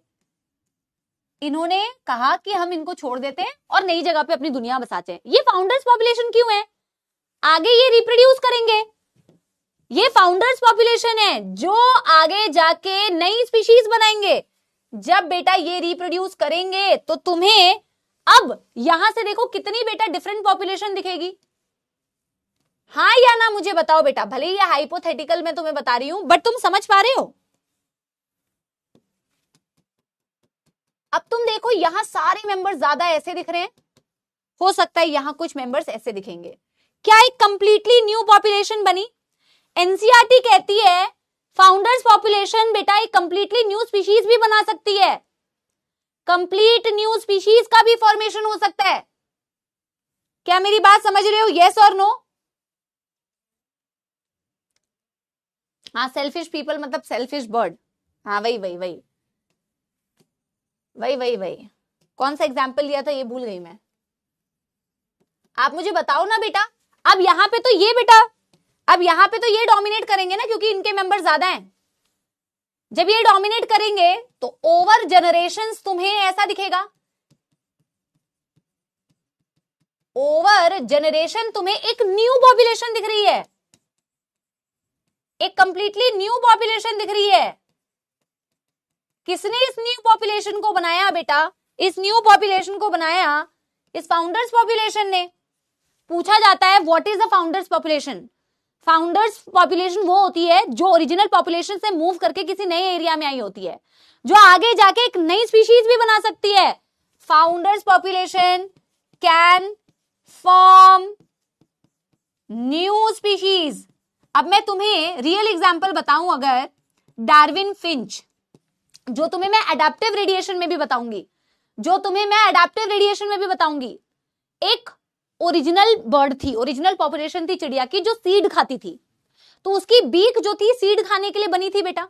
इन्होंने कहा कि हम इनको छोड़ देते हैं और नई जगह पे अपनी दुनिया बसाते हैं। ये फाउंडर्स पॉपुलेशन क्यों है? आगे ये रिप्रोड्यूस करेंगे, ये फाउंडर्स पॉपुलेशन है जो आगे जाके नई स्पीशीज बनाएंगे। जब बेटा ये रिप्रोड्यूस करेंगे तो तुम्हें अब यहां से देखो कितनी बेटा डिफरेंट पॉपुलेशन दिखेगी, हाँ या ना मुझे बताओ बेटा। भले ये हाइपोथेटिकल मैं तुम्हें बता रही हूं बट तुम समझ पा रहे हो? अब तुम देखो यहां सारे मेंबर्स ज्यादा ऐसे दिख रहे हैं, हो सकता है यहां कुछ मेंबर्स ऐसे दिखेंगे। क्या एक कंप्लीटली न्यू पॉपुलेशन बनी? एनसीईआरटी कहती है फाउंडर्स पॉपुलेशन बेटा एक कंप्लीटली न्यू स्पीशीज भी बना सकती है, कंप्लीट न्यू स्पीशीज का भी फॉर्मेशन हो सकता है। क्या मेरी बात समझ रहे हो? यस और नो? हाँ, सेल्फिश पीपल मतलब सेल्फिश बर्ड, हाँ वही कौन सा एग्जाम्पल लिया था ये भूल गई मैं, आप मुझे बताओ ना बेटा। अब यहां पे तो ये बेटा, अब यहां पे तो ये डोमिनेट करेंगे ना क्योंकि इनके मेंबर ज्यादा हैं। जब ये डोमिनेट करेंगे तो ओवर जनरेशंस तुम्हें ऐसा दिखेगा, ओवर जनरेशन तुम्हें एक न्यू पॉपुलेशन दिख रही है, एक कंप्लीटली न्यू पॉपुलेशन दिख रही है। किसने इस न्यू पॉपुलेशन को बनाया बेटा? इस न्यू पॉपुलेशन को बनाया इस फाउंडर्स पॉपुलेशन ने। पूछा जाता है what is the founders population? Founders population वो होती है जो ओरिजिनल पॉपुलेशन से मूव करके किसी नए एरिया में आई होती है, जो आगे जाके एक नई स्पीशीज भी बना सकती है। Founders population can form new species. अब मैं तुम्हें रियल एग्जांपल बताऊं, अगर डार्विन फिंच, जो तुम्हें मैं एडाप्टिव रेडिएशन में भी बताऊंगी, एक ओरिजिनल बर्ड थी, ओरिजिनल पॉपुलेशन थी चिड़िया की जो सीड खाती थी, तो उसकी बीक जो थी सीड खाने के लिए बनी थी बेटा,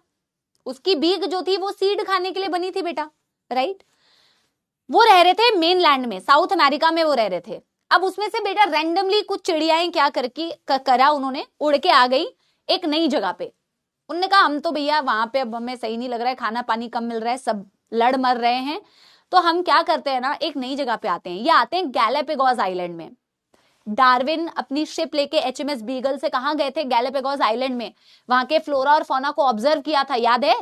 उसकी बीक जो थी वो सीड खाने के लिए बनी थी बेटा, राइट। वो रह रहे थे मेनलैंड में, साउथ अमेरिका में वो रह रहे थे। अब उसमें से बेटा रैंडमली कुछ चिड़ियाएं क्या करा उन्होंने, उड़ के आ गई एक नई जगह पे। उन्होंने कहा हम तो भैया वहां पे अब हमें सही नहीं लग रहा है, खाना पानी कम मिल रहा है, सब लड़ मर रहे हैं, तो हम क्या करते हैं ना एक नई जगह पे आते हैं। ये आते हैं गैलापागोस आइलैंड में। डार्विन अपनी शिप लेके HMS बीगल से कहां गए थे? गैलापागोस आइलैंड में। वहां के फ्लोरा और फौना को ऑब्जर्व किया था, याद है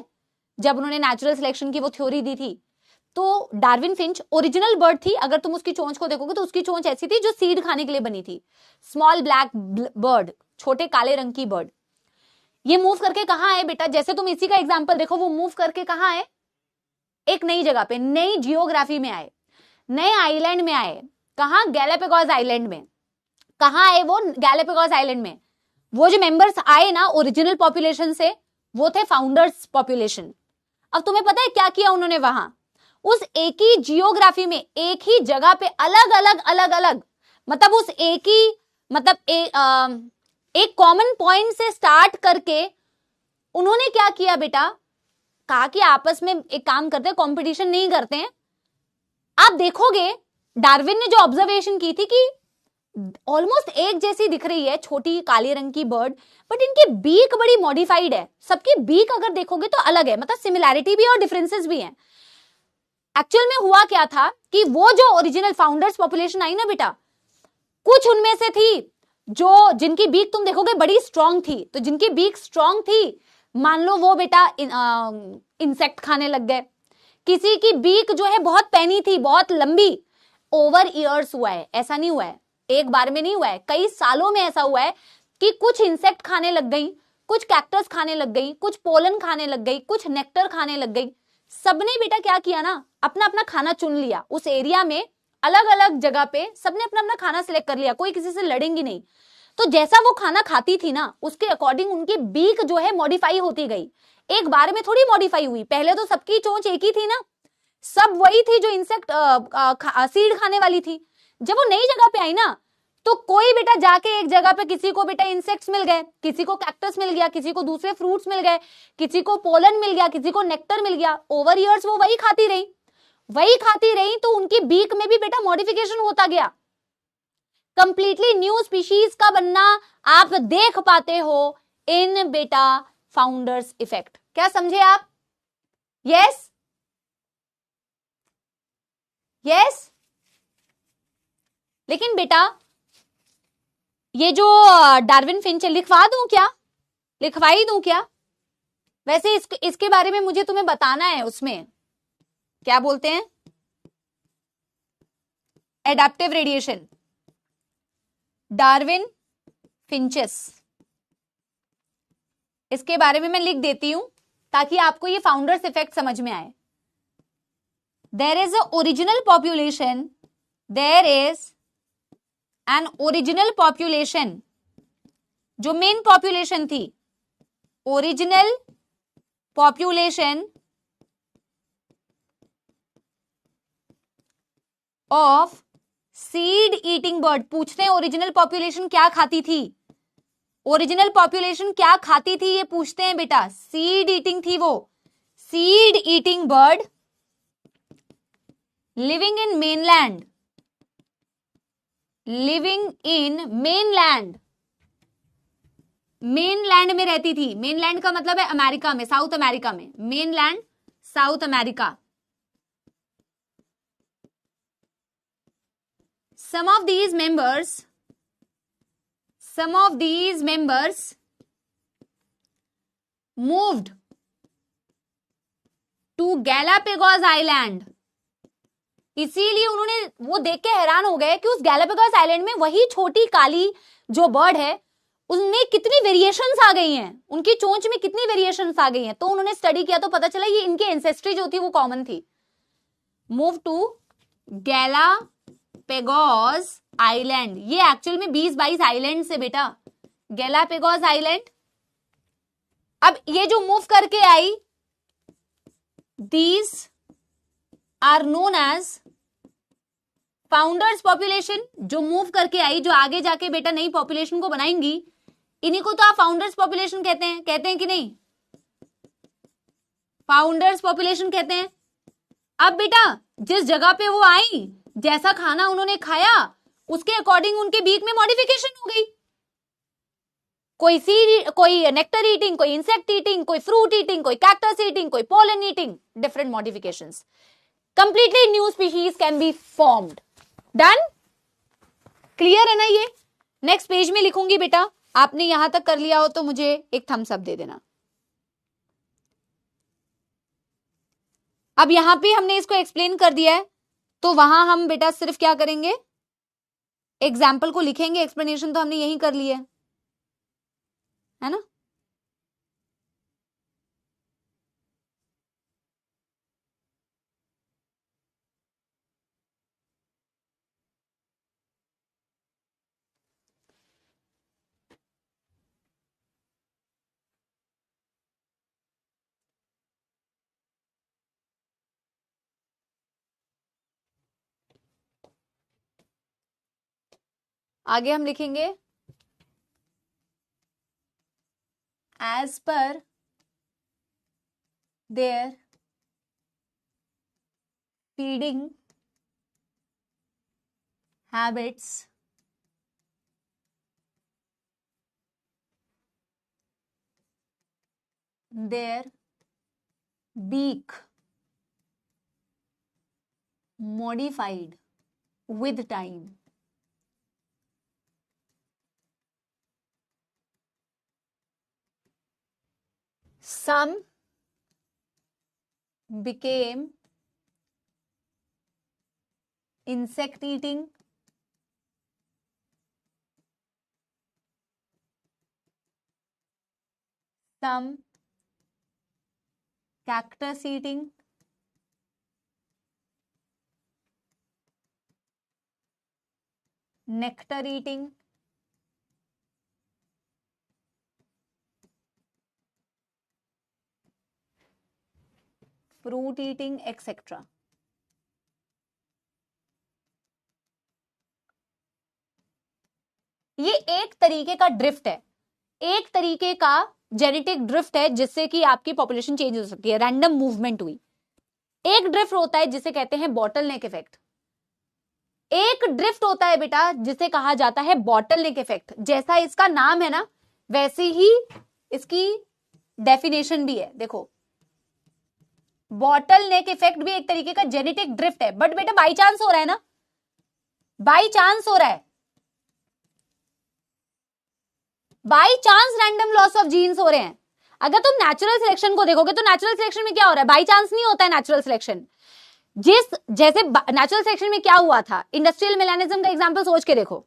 जब उन्होंने नेचुरल सिलेक्शन की वो थ्योरी दी थी। तो डार्विन फिंच ओरिजिनल बर्ड थी, अगर तुम उसकी चोंच को देखोगे तो उसकी चोंच ऐसी थी जो सीड खाने के लिए बनी थी। स्मॉल ब्लैक बर्ड, छोटे काले रंग की बर्ड। ये मूव करके कहां आए बेटा? जैसे तुम इसी का एग्जांपल देखो, वो मूव करके कहां आए? एक नई जगह पे, नई जियोग्राफी में आए, नए आइलैंड में आए। कहां? गैलापागोस आइलैंड में। कहां आए वो? गैलापागोस आइलैंड में। वो जो मेंबर्स आए ना ओरिजिनल पॉपुलेशन से, वो थे फाउंडर्स पॉपुलेशन। अब तुम्हें पता है क्या किया उन्होंने वहां? उस एक ही जियोग्राफी में, एक ही जगह पे अलग अलग मतलब उस एक ही मतलब एक कॉमन पॉइंट से स्टार्ट करके उन्होंने क्या किया बेटा? कहा कि आपस में एक काम करते हैं, कंपटीशन नहीं करते हैं। आप देखोगे डार्विन ने जो ऑब्जर्वेशन की थी कि ऑलमोस्ट एक जैसी दिख रही है छोटी काले रंग की बर्ड, बट इनकी बीक बड़ी मॉडिफाइड है। सबकी बीक अगर देखोगे तो अलग है, मतलब सिमिलैरिटी भी और डिफरेंसेस भी हैं। एक्चुअल में हुआ क्या था कि वो जो ओरिजिनल फाउंडर्स पॉपुलेशन आई ना बेटा, कुछ उनमें से थी जो जिनकी बीक तुम देखोगे बड़ी स्ट्रांग थी। तो जिनकी बीक स्ट्रांग थी, मान लो वो बेटा इंसेक्ट खाने लग गए। किसी की बीक जो है बहुत पैनी थी, बहुत लंबी। ओवर ईयर्स हुआ है, ऐसा नहीं हुआ है, एक बार में नहीं हुआ है, कई सालों में ऐसा हुआ है कि कुछ इंसेक्ट खाने लग गई, कुछ कैक्टस खाने लग गई, कुछ पोलन खाने लग गई, कुछ नेक्टर खाने लग गई। सबने बेटा क्या किया ना, अपना अपना खाना चुन लिया। उस एरिया में अलग अलग जगह पे सबने अपना अपना खाना सिलेक्ट कर लिया, कोई किसी से लड़ेंगी नहीं। तो जैसा वो खाना खाती थी ना, उसके अकॉर्डिंग उनकी बीक जो है मॉडिफाई होती गई। एक बार में थोड़ी मॉडिफाई हुई, पहले तो सबकी चोंच एक ही थी ना, सब वही थी जो इंसेक्ट सीड खाने वाली थी। जब वो नई जगह पे आई ना, तो कोई बेटा जाके एक जगह पे किसी को बेटा इंसेक्ट्स मिल गए, किसी को कैक्टस मिल गया, किसी को दूसरे फ्रूट्स मिल गए, किसी को पोलन मिल गया, किसी को नेक्टर मिल गया। ओवर ईयर्स वो वही खाती रही, तो उनकी बीक में भी बेटा मॉडिफिकेशन होता गया। कंप्लीटली न्यू स्पीशीज का बनना आप देख पाते हो इन बेटा फाउंडर्स इफेक्ट। क्या समझे आप? Yes yes. लेकिन बेटा ये जो डार्विन फिंच लिखवा दूं क्या? लिखवाई दूं क्या? वैसे इसके बारे में मुझे तुम्हें बताना है। उसमें क्या बोलते हैं? एडाप्टिव रेडिएशन, डार्विन फिंचेस, इसके बारे में मैं लिख देती हूं ताकि आपको ये फाउंडर्स इफेक्ट समझ में आए। There is a original population, there is an original population, जो मेन पॉपुलेशन थी, original population of seed eating bird. पूछते हैं ओरिजिनल पॉपुलेशन क्या खाती थी? ओरिजिनल पॉपुलेशन क्या खाती थी ये पूछते हैं बेटा। सीड ईटिंग थी वो, seed eating bird living in mainland, living in mainland, mainland में रहती थी। मेनलैंड का मतलब है अमेरिका में, साउथ अमेरिका में। Mainland south America. some of these members moved to Galapagos Island। इसीलिए उन्होंने वो देख के हैरान हो गए कि उस गैलापागोस आइलैंड में वही छोटी काली जो बर्ड है, उनमें कितनी वेरिएशंस आ गई हैं, उनकी चोंच में कितनी वेरिएशंस आ गई हैं। तो उन्होंने स्टडी किया तो पता चला ये इनके एंसेस्ट्री जो थी वो कॉमन थी। Move to Galapagos island. ये एक्चुअल में 20-22 आइलैंड से बेटा, गैलापागोस आइलैंड। अब ये जो मूव करके आई, these are known as founders population. जो मूव करके आई, जो आगे जाके बेटा नई पॉपुलेशन को बनाएंगी, इन्हीं को तो आप फाउंडर्स पॉपुलेशन कहते हैं कि नहीं? फाउंडर्स पॉपुलेशन कहते हैं। अब बेटा जिस जगह पे वो आई, जैसा खाना उन्होंने खाया, उसके अकॉर्डिंग उनके बीक में मॉडिफिकेशन हो गई। कोई नेक्टर ईटिंग, कोई इंसेक्ट ईटिंग, कोई फ्रूट ईटिंग, कोई कैक्टस ईटिंग, कोई pollen eating, different modifications. Completely new species can be formed. Done? Clear है ना ये? नेक्स्ट पेज में लिखूंगी बेटा, आपने यहां तक कर लिया हो तो मुझे एक थम्स अप दे देना। अब यहां पे हमने इसको एक्सप्लेन कर दिया है, तो वहां हम बेटा सिर्फ क्या करेंगे, एग्जाम्पल को लिखेंगे, एक्सप्लेनेशन तो हमने यही कर लिया है ना। आगे हम लिखेंगे एज पर their feeding habits their beak modified with time. Some became insect eating, some cactus eating, nectar eating, fruit eating, etc. ये एक तरीके का ड्रिफ्ट है, एक तरीके का जेनेटिक ड्रिफ्ट है जिससे कि आपकी पॉपुलेशन चेंज हो सकती है, रैंडम मूवमेंट हुई। एक ड्रिफ्ट होता है जिसे कहते हैं बॉटल नेक इफेक्ट, एक ड्रिफ्ट होता है बेटा जिसे कहा जाता है बॉटल नेक इफेक्ट। जैसा इसका नाम है ना वैसे ही इसकी डेफिनेशन भी है। देखो, बॉटल नेक इफेक्ट भी एक तरीके का जेनेटिक ड्रिफ्ट है, बट बेटा बाई चांस हो रहा है ना, बाई चांस हो रहा है, by chance random loss of genes हो रहे हैं। अगर तुम नेचुरल सिलेक्शन को देखोगे तो नेचुरल सिलेक्शन में क्या हो रहा है, बाई चांस नहीं होता है नेचुरल सिलेक्शन। जैसे नेचुरल सिलेक्शन में क्या हुआ था, इंडस्ट्रियल मेलानिज्म का एग्जांपल सोच के देखो,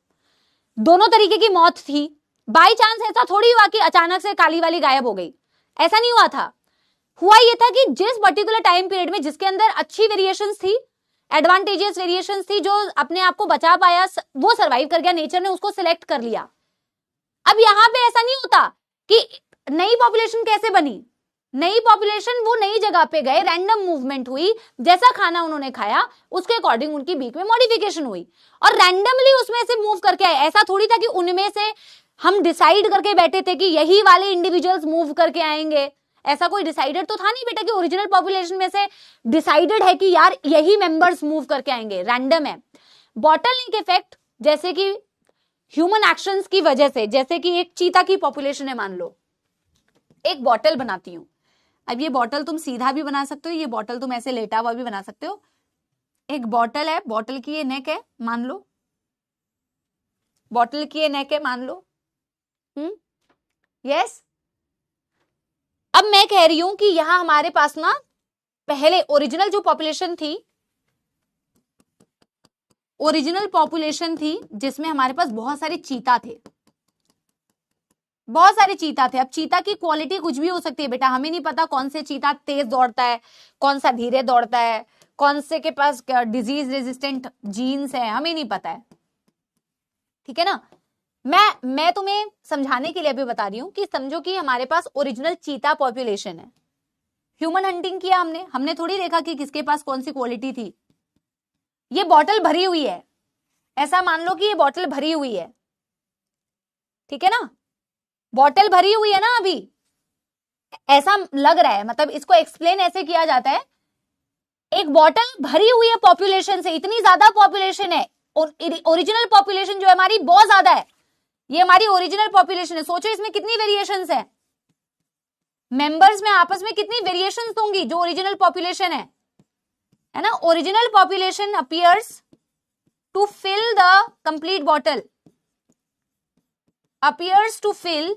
दोनों तरीके की मौत थी, बाई चांस ऐसा थोड़ी हुआ कि अचानक से काली वाली गायब हो गई, ऐसा नहीं हुआ था। हुआ ये था कि जिस पर्टिकुलर टाइम पीरियड में जिसके अंदर अच्छी वेरिएशंस थी, एडवांटेजियस वेरिएशंस थी, जो अपने आप को बचा पाया वो सर्वाइव कर गया, नेचर ने उसको सिलेक्ट कर लिया। अब यहां पे ऐसा नहीं होता कि नई पॉपुलेशन कैसे बनी, नई पॉपुलेशन वो नई जगह पे गए, रैंडम मूवमेंट हुई, जैसा खाना उन्होंने खाया उसके अकॉर्डिंग उनकी बीक में मॉडिफिकेशन हुई और रैंडमली उसमें से मूव करके आए। ऐसा थोड़ी था कि उनमें से हम डिसाइड करके बैठे थे कि यही वाले इंडिविजुअल्स मूव करके आएंगे, ऐसा कोई डिसाइडेड तो था नहीं बेटा कि ओरिजिनल पॉपुलेशन में से डिसाइडेड है कि यार यही मेंबर्स मूव करके आएंगे, रैंडम है। बॉटल नेक इफेक्ट जैसे कि ह्यूमन एक्शंस की वजह से, जैसे कि एक चीता की पॉपुलेशन है, मान लो एक बॉटल बनाती हूं, अब ये बॉटल तुम सीधा भी बना सकते हो, ये बॉटल तुम ऐसे लेटा हुआ भी बना सकते हो। एक बॉटल है, बॉटल की ये नेक है मान लो, बॉटल की ये नेक है मान लो, यस। अब मैं कह रही हूं कि यहां हमारे पास ना पहले ओरिजिनल जो पॉपुलेशन थी, ओरिजिनल पॉपुलेशन थी जिसमें हमारे पास बहुत सारे चीता थे, बहुत सारे चीता थे। अब चीता की क्वालिटी कुछ भी हो सकती है बेटा, हमें नहीं पता कौन से चीता तेज दौड़ता है, कौन सा धीरे दौड़ता है, कौन से के पास डिजीज रेजिस्टेंट जीन्स है, हमें नहीं पता है, ठीक है ना। मैं तुम्हें समझाने के लिए अभी बता रही हूं कि समझो कि हमारे पास ओरिजिनल चीता पॉपुलेशन है, ह्यूमन हंटिंग किया हमने थोड़ी देखा कि किसके पास कौन सी क्वालिटी थी। ये बॉटल भरी हुई है, ऐसा मान लो कि ये बॉटल भरी हुई है, ठीक है ना, बॉटल भरी हुई है ना, अभी ऐसा लग रहा है, मतलब इसको एक्सप्लेन ऐसे किया जाता है, एक बॉटल भरी हुई है पॉपुलेशन से, इतनी ज्यादा पॉपुलेशन है, ओरिजिनल पॉपुलेशन जो है हमारी बहुत ज्यादा है, ये हमारी ओरिजिनल पॉपुलेशन है। सोचो इसमें कितनी वेरिएशंस है, मेंबर्स में आपस में कितनी वेरिएशंस होंगी जो ओरिजिनल पॉपुलेशन है ना। Original population appears to fill the complete bottle, appears to fill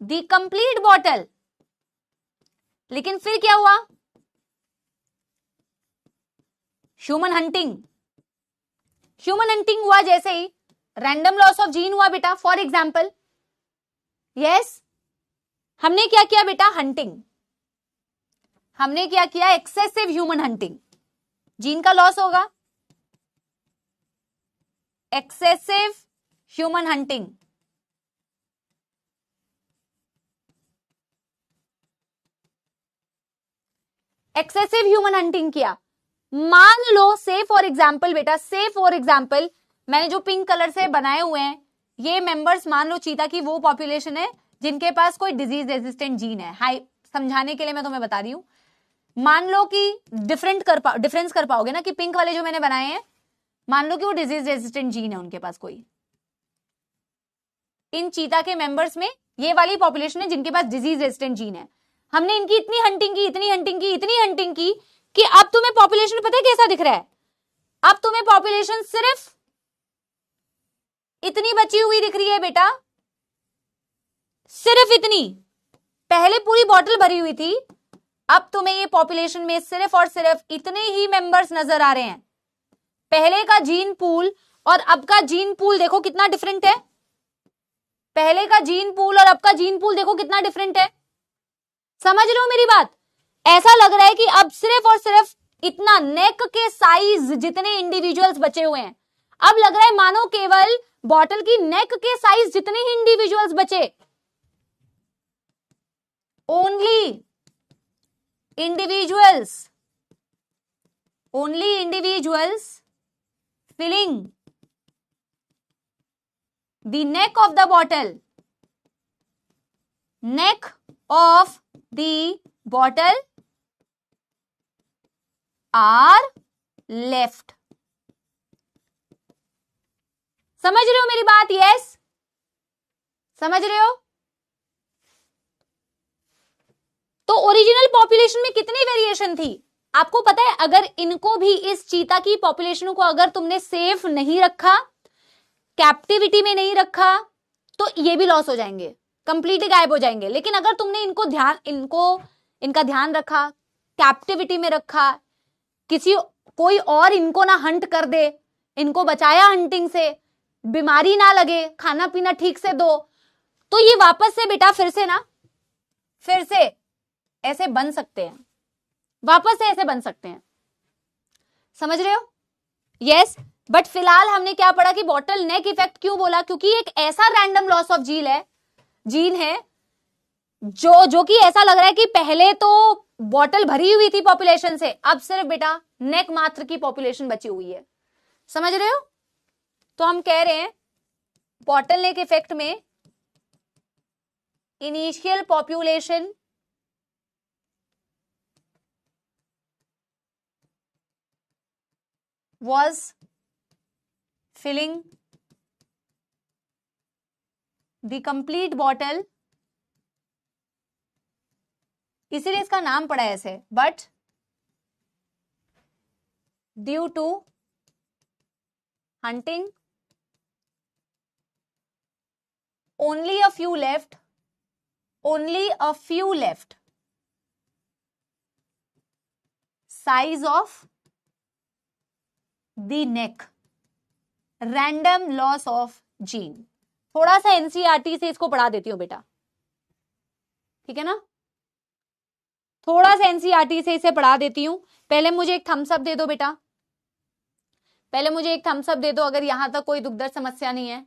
the complete bottle. लेकिन फिर क्या हुआ? ह्यूमन हंटिंग हुआ जैसे ही रैंडम लॉस ऑफ जीन हुआ बेटा. फॉर एग्जाम्पल, यस, हमने क्या किया बेटा? हंटिंग. हमने क्या किया? Excessive human hunting. जीन का लॉस होगा. Excessive human hunting. Excessive human hunting किया. मान लो से फॉर एग्जाम्पल बेटा, से फॉर एग्जाम्पल मैंने जो पिंक कलर से बनाए हुए हैं ये मेंबर्स, मान लो चीता की वो पॉपुलेशन है जिनके पास कोई डिजीज रेजिस्टेंट जीन है. हाई समझाने के लिए मैं तुम्हें बता रही हूं. मान लो कि डिफरेंस कर पाओगे ना कि पिंक वाले जो मैंने बनाए हैं, मान लो कि वो डिजीज रेजिस्टेंट जीन है उनके पास कोई. इन चीता के मेंबर्स में ये वाली पॉपुलेशन है जिनके पास डिजीज रेजिस्टेंट जीन है. हमने इनकी इतनी हंटिंग की कि अब तुम्हें पॉपुलेशन पता है कैसा दिख रहा है? अब तुम्हें पॉपुलेशन सिर्फ इतनी बची हुई दिख रही है बेटा, सिर्फ इतनी. पहले पूरी बॉटल भरी हुई थी, अब तुम्हें ये पॉपुलेशन में सिर्फ और सिर्फ इतने ही मेंबर्स नजर आ रहे हैं. पहले का जीन पूल और अब का जीन पूल देखो कितना डिफरेंट है. पहले का जीन पूल और अब का जीन पूल देखो कितना डिफरेंट है. समझ रहे हो मेरी बात? ऐसा लग रहा है कि अब सिर्फ और सिर्फ इतना नेक के साइज जितने इंडिविजुअल्स बचे हुए हैं, अब लग रहा है मानो केवल बॉटल की नेक के साइज जितने ही इंडिविजुअल्स बचे. Only individuals filling the neck of the bottle are left. समझ रहे हो मेरी बात? यस, समझ रहे हो? तो ओरिजिनल पॉपुलेशन में कितनी वेरिएशन थी आपको पता है? अगर इनको भी, इस चीता की पॉपुलेशन को अगर तुमने सेफ नहीं रखा, कैप्टिविटी में नहीं रखा, तो ये भी लॉस हो जाएंगे, कंप्लीटली गायब हो जाएंगे. लेकिन अगर तुमने इनका ध्यान रखा, कैप्टिविटी में रखा, कोई और इनको ना हंट कर दे, इनको बचाया हंटिंग से, बीमारी ना लगे, खाना पीना ठीक से दो, तो ये वापस से बेटा फिर से ऐसे बन सकते हैं, वापस से ऐसे बन सकते हैं. समझ रहे हो? यस. बट फिलहाल हमने क्या पढ़ा कि बॉटल नेक इफेक्ट क्यों बोला? क्योंकि एक ऐसा रैंडम लॉस ऑफ जीन है जो कि ऐसा लग रहा है कि पहले तो बॉटल भरी हुई थी पॉपुलेशन से, अब सिर्फ बेटा नेक मात्र की पॉपुलेशन बची हुई है. समझ रहे हो? तो हम कह रहे हैं बॉटल नेक इफेक्ट में initial population was filling the complete bottle, इसीलिए इसका नाम पड़ा ऐसे. But due to hunting only a few left, size of the neck, random loss of gene. थोड़ा सा एनसीईआरटी से इसको पढ़ा देती हूँ बेटा, ठीक है ना? थोड़ा सा एनसीईआरटी से इसे पढ़ा देती हूँ. पहले मुझे एक थम्स अप दे दो बेटा, पहले मुझे एक थम्स अप दे दो अगर यहां तक कोई दुखद समस्या नहीं है.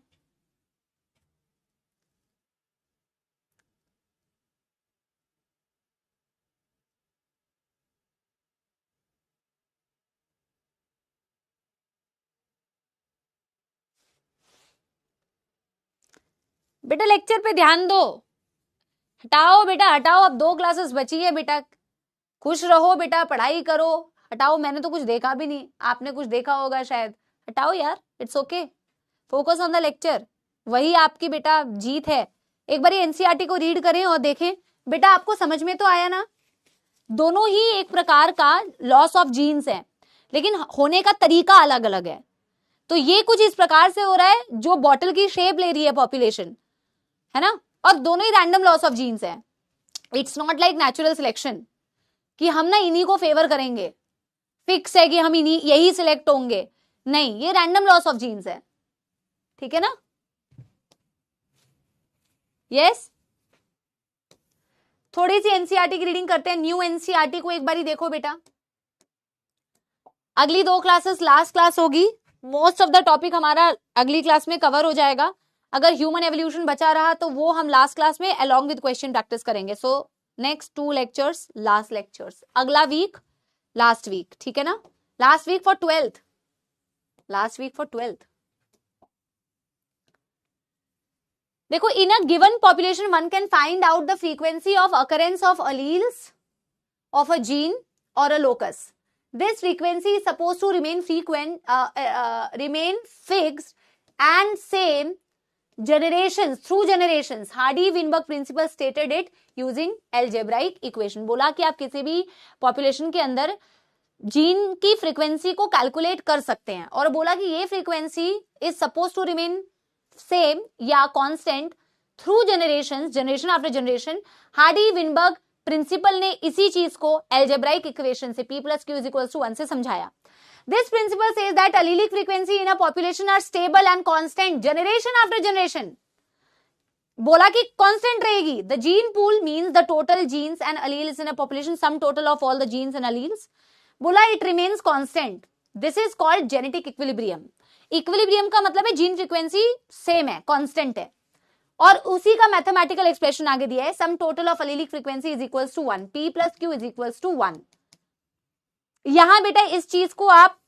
बेटा लेक्चर पे ध्यान दो, हटाओ बेटा हटाओ. अब 2 क्लासेस बची है बेटा, खुश रहो बेटा, पढ़ाई करो. हटाओ, मैंने तो कुछ देखा भी नहीं, आपने कुछ देखा होगा शायद. हटाओ यार, it's okay, focus on the lecture. वही आपकी बेटा जीत है. एक बार एनसीईआरटी को रीड करें और देखें. बेटा आपको समझ में तो आया ना? दोनों ही एक प्रकार का लॉस ऑफ जीन्स है. लेकिन होने का तरीका अलग अलग है। तो ये कुछ इस प्रकार से हो रहा है जो बॉटल की शेप ले रही है पॉपुलेशन, है ना, और दोनों ही रैंडम लॉस ऑफ जीन्स है। It's not like natural selection कि हम ना इन्हीं को फेवर करेंगे, फिक्स है कि हम इन्हीं यही सिलेक्ट होंगे, नहीं, ये रैंडम लॉस ऑफ जीन्स है, ठीक है ना। यस, थोड़ी सी एनसीईआरटी की रीडिंग करते हैं। न्यू एनसीईआरटी को एक बारी देखो बेटा, अगली 2 क्लासेस लास्ट क्लास होगी, मोस्ट ऑफ द टॉपिक हमारा अगली क्लास में कवर हो जाएगा। अगर ह्यूमन एवोल्यूशन बचा रहा तो वो हम लास्ट क्लास में अलोंग विद क्वेश्चन प्रैक्टिस करेंगे। So next 2 lectures last lectures, अगला वीक लास्ट वीक, ठीक है ना, last week for 12th, last week for 12th। देखो, in a given population one can find out the frequency of occurrence of alleles of a gene और a locus. This frequency is supposed to remain remain fixed and same generations through generations. Hardy-Weinberg principle stated it using algebraic equation. बोला कि आप किसी भी population के अंदर gene की frequency को कैलकुलेट कर सकते हैं, और बोला कि ये frequency is suppose to remain same या constant through generations, generation after generation. Hardy Weinberg principle ने इसी चीज को एल्जेब्राइक इक्वेशन से P + Q = 1 से समझाया। This principle says that allelic frequency in a population are stable and constant generation after generation. बोला कि कांस्टेंट रहेगी। The gene pool means the total genes and alleles in a population, sum total of all the jeans and alleles. बोला it remains constant, this is called genetic equilibrium. Equilibrium का मतलब है gene frequency same है, constant है, और उसी का mathematical expression आगे दिया है, sum total of allelic frequency is equals to 1, P + Q = 1। यहां बेटा इस चीज को आप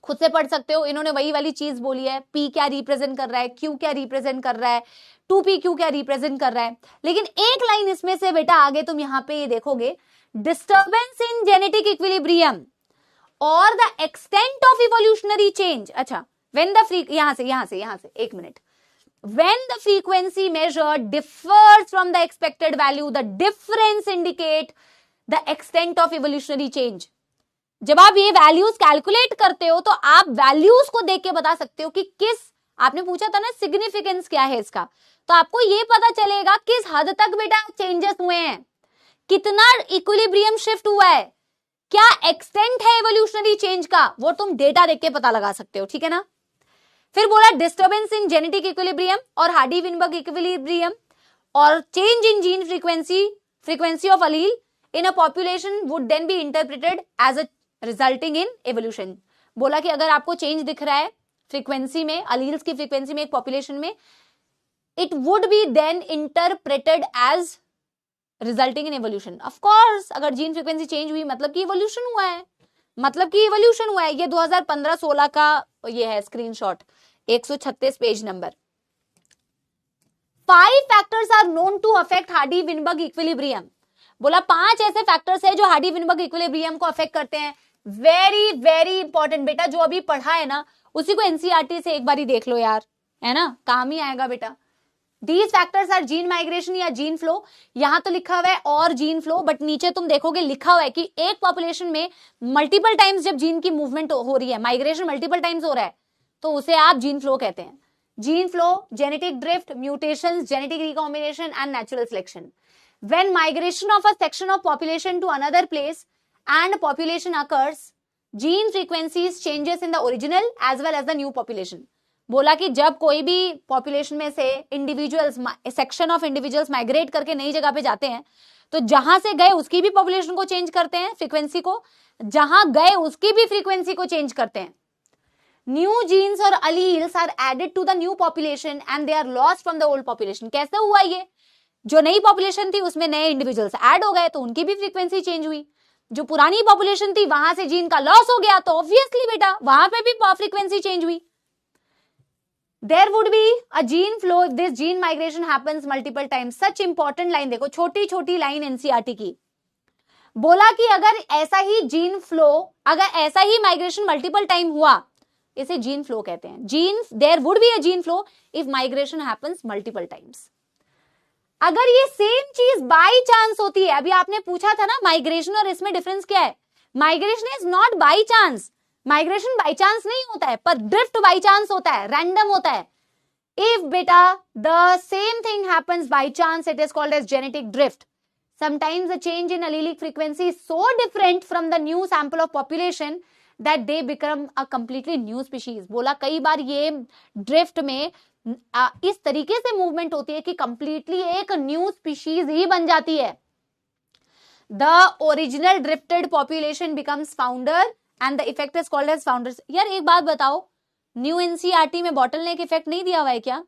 खुद से पढ़ सकते हो, इन्होंने वही वाली चीज बोली है, P क्या रिप्रेजेंट कर रहा है, Q क्या रिप्रेजेंट कर रहा है, 2PQ क्या रिप्रेजेंट कर रहा है। लेकिन एक लाइन इसमें से बेटा आगे तुम यहां पे ये देखोगे, डिस्टर्बेंस इन जेनेटिक इक्विलिब्रियम और the extent of evolutionary change. अच्छा, व्हेन द यहां से एक minute, when the frequency measured differs from the expected value, the difference indicate the extent of evolutionary change। जब आप ये वैल्यूज कैलकुलेट करते हो तो आप वैल्यूज को देख के बता सकते हो कि किस, आपने पूछा था ना सिग्निफिकेंस क्या है इसका, तो आपको ये पता चलेगा किस हद तक बेटा चेंजेस हुए हैं, कितना इक्विलिब्रियम शिफ्ट हुआ है, क्या एक्सटेंट है एवोल्यूशनरी चेंज का, वो तुम डेटा देख के पता लगा सकते हो, ठीक है ना। फिर बोला डिस्टर्बेंस इन जेनेटिक इक्विलिब्रियम और हार्डी-विनबर्ग इक्विलिब्रियम और change in gene frequency of allele in a population would then be interpreted as a resulting in evolution. बोला कि अगर आपको चेंज दिख रहा है फ्रीक्वेंसी में, अलील्स की फ्रीक्वेंसी में एक पॉपुलेशन में, it would be then interpreted as resulting in evolution. Of course अगर जीन फ्रीक्वेंसी चेंज हुई मतलब कि इवोल्यूशन हुआ है, ये 2015-16 का ये है screenshot, 136 page number. 5 factors are known to affect Hardy Weinberg equilibrium. बोला 5 ऐसे फैक्टर्स है जो हार्डी-विनबर्ग इक्विलिब्रियम को अफेक्ट करते हैं। वेरी वेरी इंपॉर्टेंट बेटा, जो अभी पढ़ा है ना उसी को एनसीईआरटी से एक बारी देख लो यार, है ना, काम ही आएगा बेटा। These factors are gene migration या जीन फ्लो। यहां तो लिखा हुआ है और जीन फ्लो, बट नीचे तुम देखोगे लिखा हुआ है कि एक पॉपुलेशन में मल्टीपल टाइम्स जब जीन की मूवमेंट हो रही है, माइग्रेशन मल्टीपल टाइम्स हो रहा है, तो उसे आप जीन फ्लो कहते हैं। Gene flow, genetic drift, mutations, genetic recombination and natural selection. When migration of a section of population to another place and population occurs, gene frequencies changes in the original as well as the new population। बोला कि जब कोई भी population में से individuals, section of individuals migrate करके नई जगह पे जाते हैं, तो जहां से गए उसकी भी पॉपुलेशन को चेंज करते हैं, फ्रीक्वेंसी को, जहां गए उसकी भी फ्रीक्वेंसी को चेंज करते हैं। न्यू जीन्स और alleles are added to the new population and they are lost from the old population. कैसे हुआ ये, जो नई पॉपुलेशन थी उसमें नए इंडिविजुअल्स ऐड हो गए तो उनकी भी फ्रीक्वेंसी चेंज हुई, जो पुरानी पॉपुलेशन थी वहां से जीन का लॉस हो गया तो ऑब्वियसली बेटा वहां पे भी फ्रीक्वेंसी चेंज हुई। There would be a gene flow if this gene migration happens multiple times। Such important line देखो, छोटी छोटी लाइन एनसीईआरटी की। बोला कि अगर ऐसा ही जीन फ्लो, अगर ऐसा ही माइग्रेशन मल्टीपल टाइम हुआ, इसे जीन फ्लो कहते हैं। There would be a gene flow if migration happens multiple times. अगर ये सेम चीज बाई चांस होती है, अभी आपने पूछा था ना माइग्रेशन और इसमें डिफरेंस क्या है, migration is not by chance, migration by chance नहीं होता है, पर ड्रिफ्ट बाई चांस होता है, रैंडम होता है. If beta the same thing happens by chance, it is called as genetic drift. Sometimes the change in allelic frequency is so different from the new sample of population that they become a completely new species. बोला कई बार ये drift में इस तरीके से movement होती है कि कंप्लीटली एक न्यू स्पीशीज ही बन जाती है. The original drifted population becomes founder and the effect is called as founders. यार एक बात बताओ, न्यू एनसीईआरटी में बॉटलनेक इफेक्ट नहीं दिया हुआ है क्या?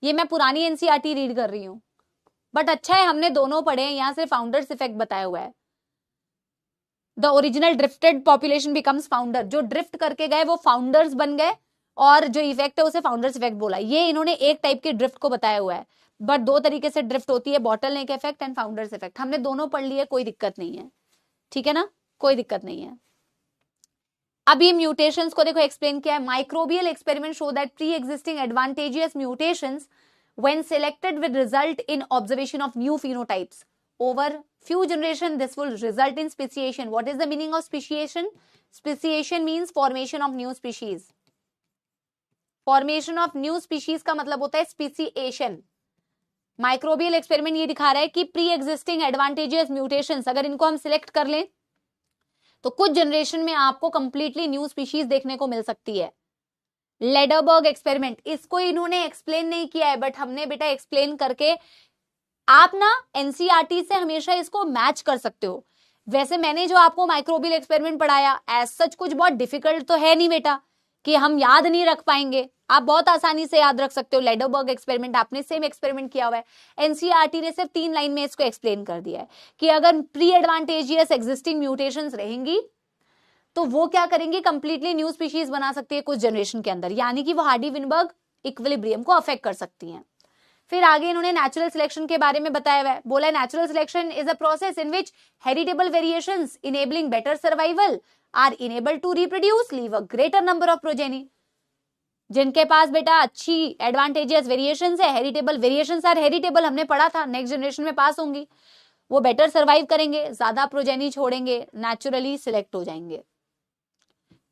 ये मैं पुरानी एनसीईआरटी रीड कर रही हूं, बट अच्छा है हमने दोनों पढ़े हैं, यहां से फाउंडर्स इफेक्ट बताया हुआ है. The original drifted population becomes founder. जो ड्रिफ्ट करके गए वो फाउंडर्स बन गए, और जो इफेक्ट है उसे फाउंडर्स इफेक्ट बोला. ये इन्होंने एक टाइप के ड्रिफ्ट को बताया हुआ है, बट दो तरीके से ड्रिफ्ट होती है, bottleneck effect and founders effect. हमने दोनों पढ़ लिए, कोई दिक्कत नहीं है, ठीक है ना, कोई दिक्कत नहीं है. अब ये म्यूटेशंस को देखो एक्सप्लेन किया है. Microbial experiment show that pre existing advantageous mutations when selected will result in observation of new phenotypes over few generation. This will result in speciation. What is the meaning of speciation? Speciation means formation of new species. Formation of new species का मतलब होता है speciation. Microbial experiment ये दिखा रहा है कि pre existing advantageous mutations अगर इनको हम सिलेक्ट कर लें तो कुछ जनरेशन में आपको कंप्लीटली न्यू स्पीशीज देखने को मिल सकती है. लेडरबर्ग एक्सपेरिमेंट, इसको इन्होंने एक्सप्लेन नहीं किया है, बट हमने बेटा एक्सप्लेन करके आप ना एनसीईआरटी से हमेशा इसको मैच कर सकते हो. वैसे मैंने जो आपको माइक्रोबियल एक्सपेरिमेंट पढ़ाया एज सच कुछ बहुत डिफिकल्ट तो है नहीं बेटा कि हम याद नहीं रख पाएंगे, आप बहुत आसानी से याद रख सकते हो. लेडरबर्ग एक्सपेरिमेंट आपने सेम एक्सपेरिमेंट किया हुआ है. एनसीईआरटी ने सिर्फ 3 लाइन में इसको एक्सप्लेन कर दिया है कि अगर प्री एडवांटेजियस एग्जिस्टिंग म्यूटेशंस रहेंगी तो वो क्या करेंगे, कंप्लीटली न्यू स्पीशीज बना सकती है कुछ जनरेशन के अंदर, यानी कि वो हार्डी-विनबर्ग इक्विलिब्रियम को अफेक्ट कर सकती हैं. फिर आगे इन्होंने नेचुरल सिलेक्शन के बारे में बताया हुआ है. बोला natural selection is a process in which heritable variations enabling better survival are enable to reproduce leave a greater number of progeny. जिनके पास बेटा अच्छी एडवांटेजियस वेरिएशंस है, हेरिटेबल वेरिएशंस आर हेरिटेबल, हमने पढ़ा था, नेक्स्ट जनरेशन में पास होंगी, वो बेटर सर्वाइव करेंगे, ज्यादा प्रोजेनी छोड़ेंगे, नेचुरली सिलेक्ट हो जाएंगे.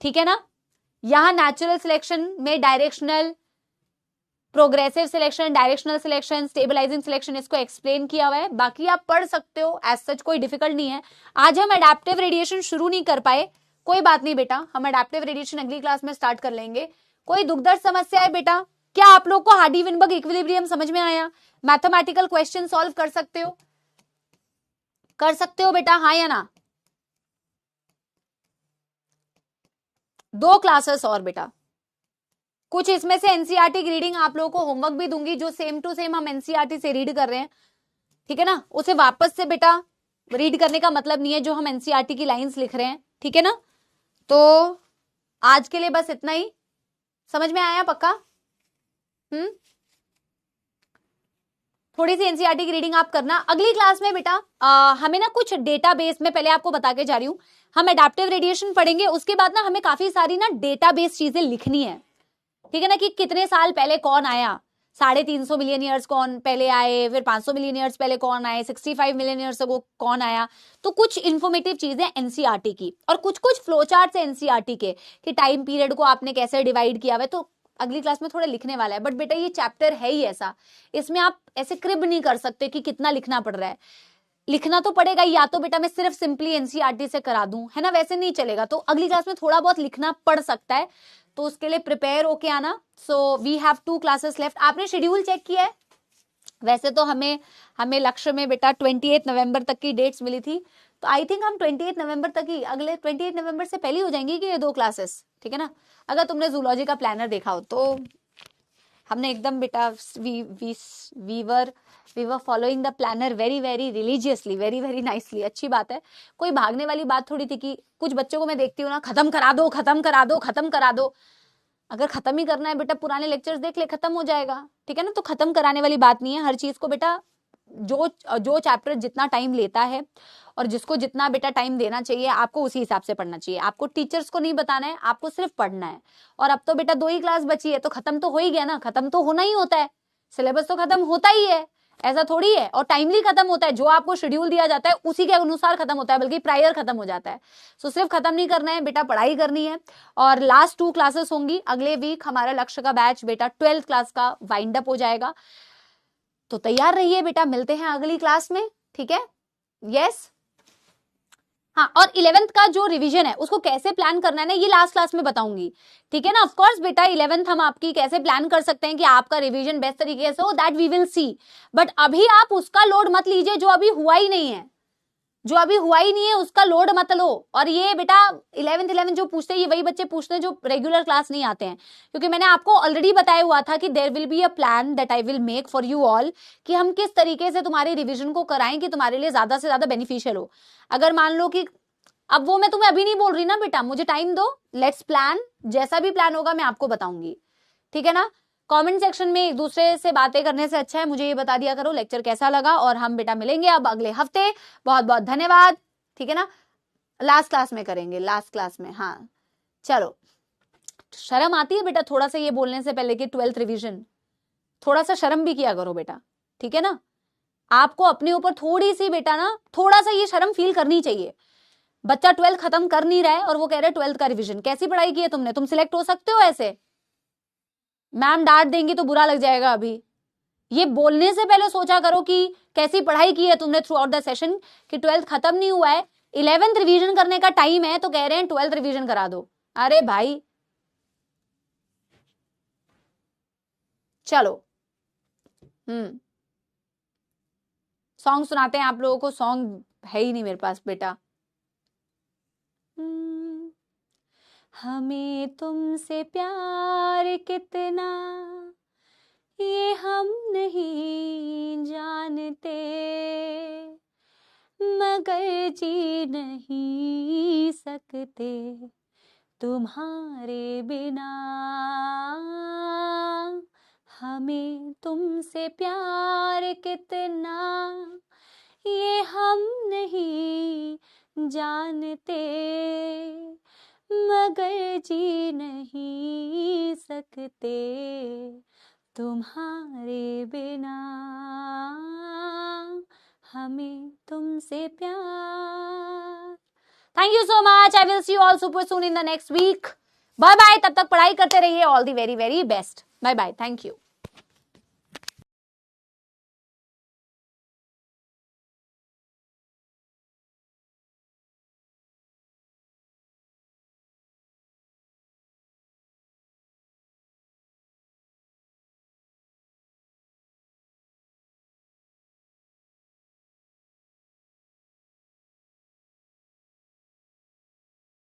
ठीक है ना. यहां नेचुरल सिलेक्शन में directional, progressive selection, directional selection, stabilising selection इसको एक्सप्लेन किया हुआ है. बाकी आप पढ़ सकते हो, एज सच कोई डिफिकल्ट नहीं है. आज हम एडेप्टिव रेडिएशन शुरू नहीं कर पाए, कोई बात नहीं बेटा, हम एडेप्टिव रेडिएशन अगली क्लास में स्टार्ट कर लेंगे. कोई दुख दर्द समस्या है बेटा? क्या आप लोग को हार्डी-विनबर्ग इक्विलिब्रियम समझ में आया? मैथमेटिकल क्वेश्चन सॉल्व कर सकते हो? कर सकते हो बेटा, हाँ या ना? 2 क्लासेस और बेटा, कुछ इसमें से एनसीईआरटी की रीडिंग आप लोगों को होमवर्क भी दूंगी, जो सेम टू सेम हम एनसीईआरटी से रीड कर रहे हैं, ठीक है ना, उसे वापस से बेटा रीड करने का मतलब नहीं है जो हम एनसीईआरटी की लाइंस लिख रहे हैं, ठीक है ना. तो आज के लिए बस इतना ही. समझ में आया पक्का? थोड़ी सी एनसीईआरटी की रीडिंग आप करना. अगली क्लास में बेटा हमें ना कुछ डेटाबेस में, पहले आपको बता के जा रही हूं, हम एडेप्टिव रेडिएशन पढ़ेंगे, उसके बाद ना हमें काफी सारी ना डेटाबेस चीजें लिखनी है, ठीक है ना, कि कितने साल पहले कौन आया, 350 मिलियन ईयर्स कौन पहले आए, फिर 500 मिलियन ईयर्स पहले कौन आए, 65 मिलियन ईयर्स अगो कौन आया. तो कुछ इंफॉर्मेटिव चीजें एनसीईआरटी की, और कुछ कुछ फ्लो चार्ट है एनसीईआरटी के कि टाइम पीरियड को आपने कैसे डिवाइड किया हुआ है. तो अगली क्लास में थोड़ा लिखने वाला है, बट बेटा ये चैप्टर है ही ऐसा, इसमें आप ऐसे क्रिब नहीं कर सकते कि कितना लिखना पड़ रहा है. लिखना तो पड़ेगा, या तो बेटा मैं सिर्फ सिंपली एनसीईआरटी से करा दूं, है ना, वैसे नहीं चलेगा. तो अगली क्लास में थोड़ा बहुत लिखना पड़ सकता है, तो उसके लिए प्रिपेयर होके आना. So we have 2 classes left. आपने शेड्यूल चेक किया है? वैसे तो हमें लक्ष्य में बेटा 28 नवंबर तक की डेट्स मिली थी, तो आई थिंक हम 28 नवंबर तक ही, अगले 28 नवंबर से पहले हो जाएंगी कि ये 2 क्लासेस, ठीक है ना. अगर तुमने जूलॉजी का प्लानर देखा हो तो हमने एकदम बेटा we were following the planner very very religiously, very very nicely. अच्छी बात है, कोई भागने वाली बात थोड़ी थी कि कुछ बच्चों को मैं देखती हूँ ना, खत्म करा दो खत्म करा दो खत्म करा दो. अगर खत्म ही करना है बेटा, पुराने लेक्चर्स देख ले, खत्म हो जाएगा, ठीक है ना. तो खत्म कराने वाली बात नहीं है. हर चीज को बेटा जो चैप्टर जितना टाइम लेता है और जिसको जितना बेटा टाइम देना चाहिए, आपको उसी हिसाब से पढ़ना चाहिए. आपको टीचर्स को नहीं बताना है, आपको सिर्फ पढ़ना है. और अब तो बेटा 2 ही क्लास बची है, तो खत्म तो हो ही गया ना, खत्म तो होना ही होता है, सिलेबस तो खत्म होता ही है. ऐसा थोड़ी है। और टाइमली खत्म होता है, जो आपको शेड्यूल दिया जाता है उसी के अनुसार खत्म होता है, बल्कि प्रायर खत्म हो जाता है। सो सिर्फ खत्म नहीं करना है बेटा, पढ़ाई करनी है। और लास्ट 2 क्लासेस होंगी अगले वीक। हमारा लक्ष्य का बैच बेटा 12th क्लास का वाइंड अप हो जाएगा, तो तैयार रहिए बेटा, मिलते हैं अगली क्लास में, ठीक है? यस हाँ, और 11th का जो रिवीजन है उसको कैसे प्लान करना है ना, ये लास्ट क्लास में बताऊंगी, ठीक है ना? ऑफ कोर्स बेटा 11th हम आपकी कैसे प्लान कर सकते हैं कि आपका रिवीजन बेस्ट तरीके से हो, that we will see. But अभी आप उसका लोड मत लीजिए जो अभी हुआ ही नहीं है, जो अभी हुआ ही नहीं है उसका लोड मत लो। और ये बेटा 11th जो पूछते हैं ये वही बच्चे पूछते हैं जो रेगुलर क्लास नहीं आते हैं, क्योंकि मैंने आपको ऑलरेडी बताया हुआ था कि there will be a plan that I will make for you all, कि हम किस तरीके से तुम्हारी रिवीजन को कराएं कि तुम्हारे लिए ज्यादा से ज्यादा बेनिफिशियल हो। अगर मान लो कि अब वो मैं तुम्हें अभी नहीं बोल रही ना बेटा, मुझे टाइम दो, लेट्स प्लान, जैसा भी प्लान होगा मैं आपको बताऊंगी, ठीक है ना? कमेंट सेक्शन में एक दूसरे से बातें करने से अच्छा है मुझे ये बता दिया करो लेक्चर कैसा लगा, और हम बेटा मिलेंगे अब अगले हफ्ते। बहुत बहुत धन्यवाद, ठीक है ना? लास्ट क्लास में करेंगे, लास्ट क्लास में। हाँ चलो, शर्म आती है बेटा थोड़ा सा ये बोलने से पहले कि 12th रिवीजन, थोड़ा सा शर्म भी किया करो बेटा, ठीक है ना? आपको अपने ऊपर थोड़ी सी बेटा ना, थोड़ा सा ये शर्म फील करनी चाहिए। बच्चा 12th खत्म कर नहीं रहा है और वो कह रहा है 12th का रिवीजन, कैसी पढ़ाई की है तुमने? तुम सिलेक्ट हो सकते हो ऐसे? मैम डांट देंगी तो बुरा लग जाएगा। अभी ये बोलने से पहले सोचा करो कि कैसी पढ़ाई की है तुमने थ्रू आउट द सेशन, कि 12th खत्म नहीं हुआ है, 11th रिवीजन करने का टाइम है, तो कह रहे हैं 12th रिवीजन करा दो। अरे भाई चलो, सॉन्ग सुनाते हैं आप लोगों को। सॉन्ग है ही नहीं मेरे पास बेटा। हमें तुमसे प्यार कितना ये हम नहीं जानते, मगर जी नहीं सकते तुम्हारे बिना। हमें तुमसे प्यार कितना ये हम नहीं जानते, मगर जी नहीं सकते तुम्हारे बिना। हमें तुमसे प्यार। Thank you so much. I will see you all super soon in the next week. Bye bye, तब तक पढ़ाई करते रहिए। All the very very best. Bye bye, thank you.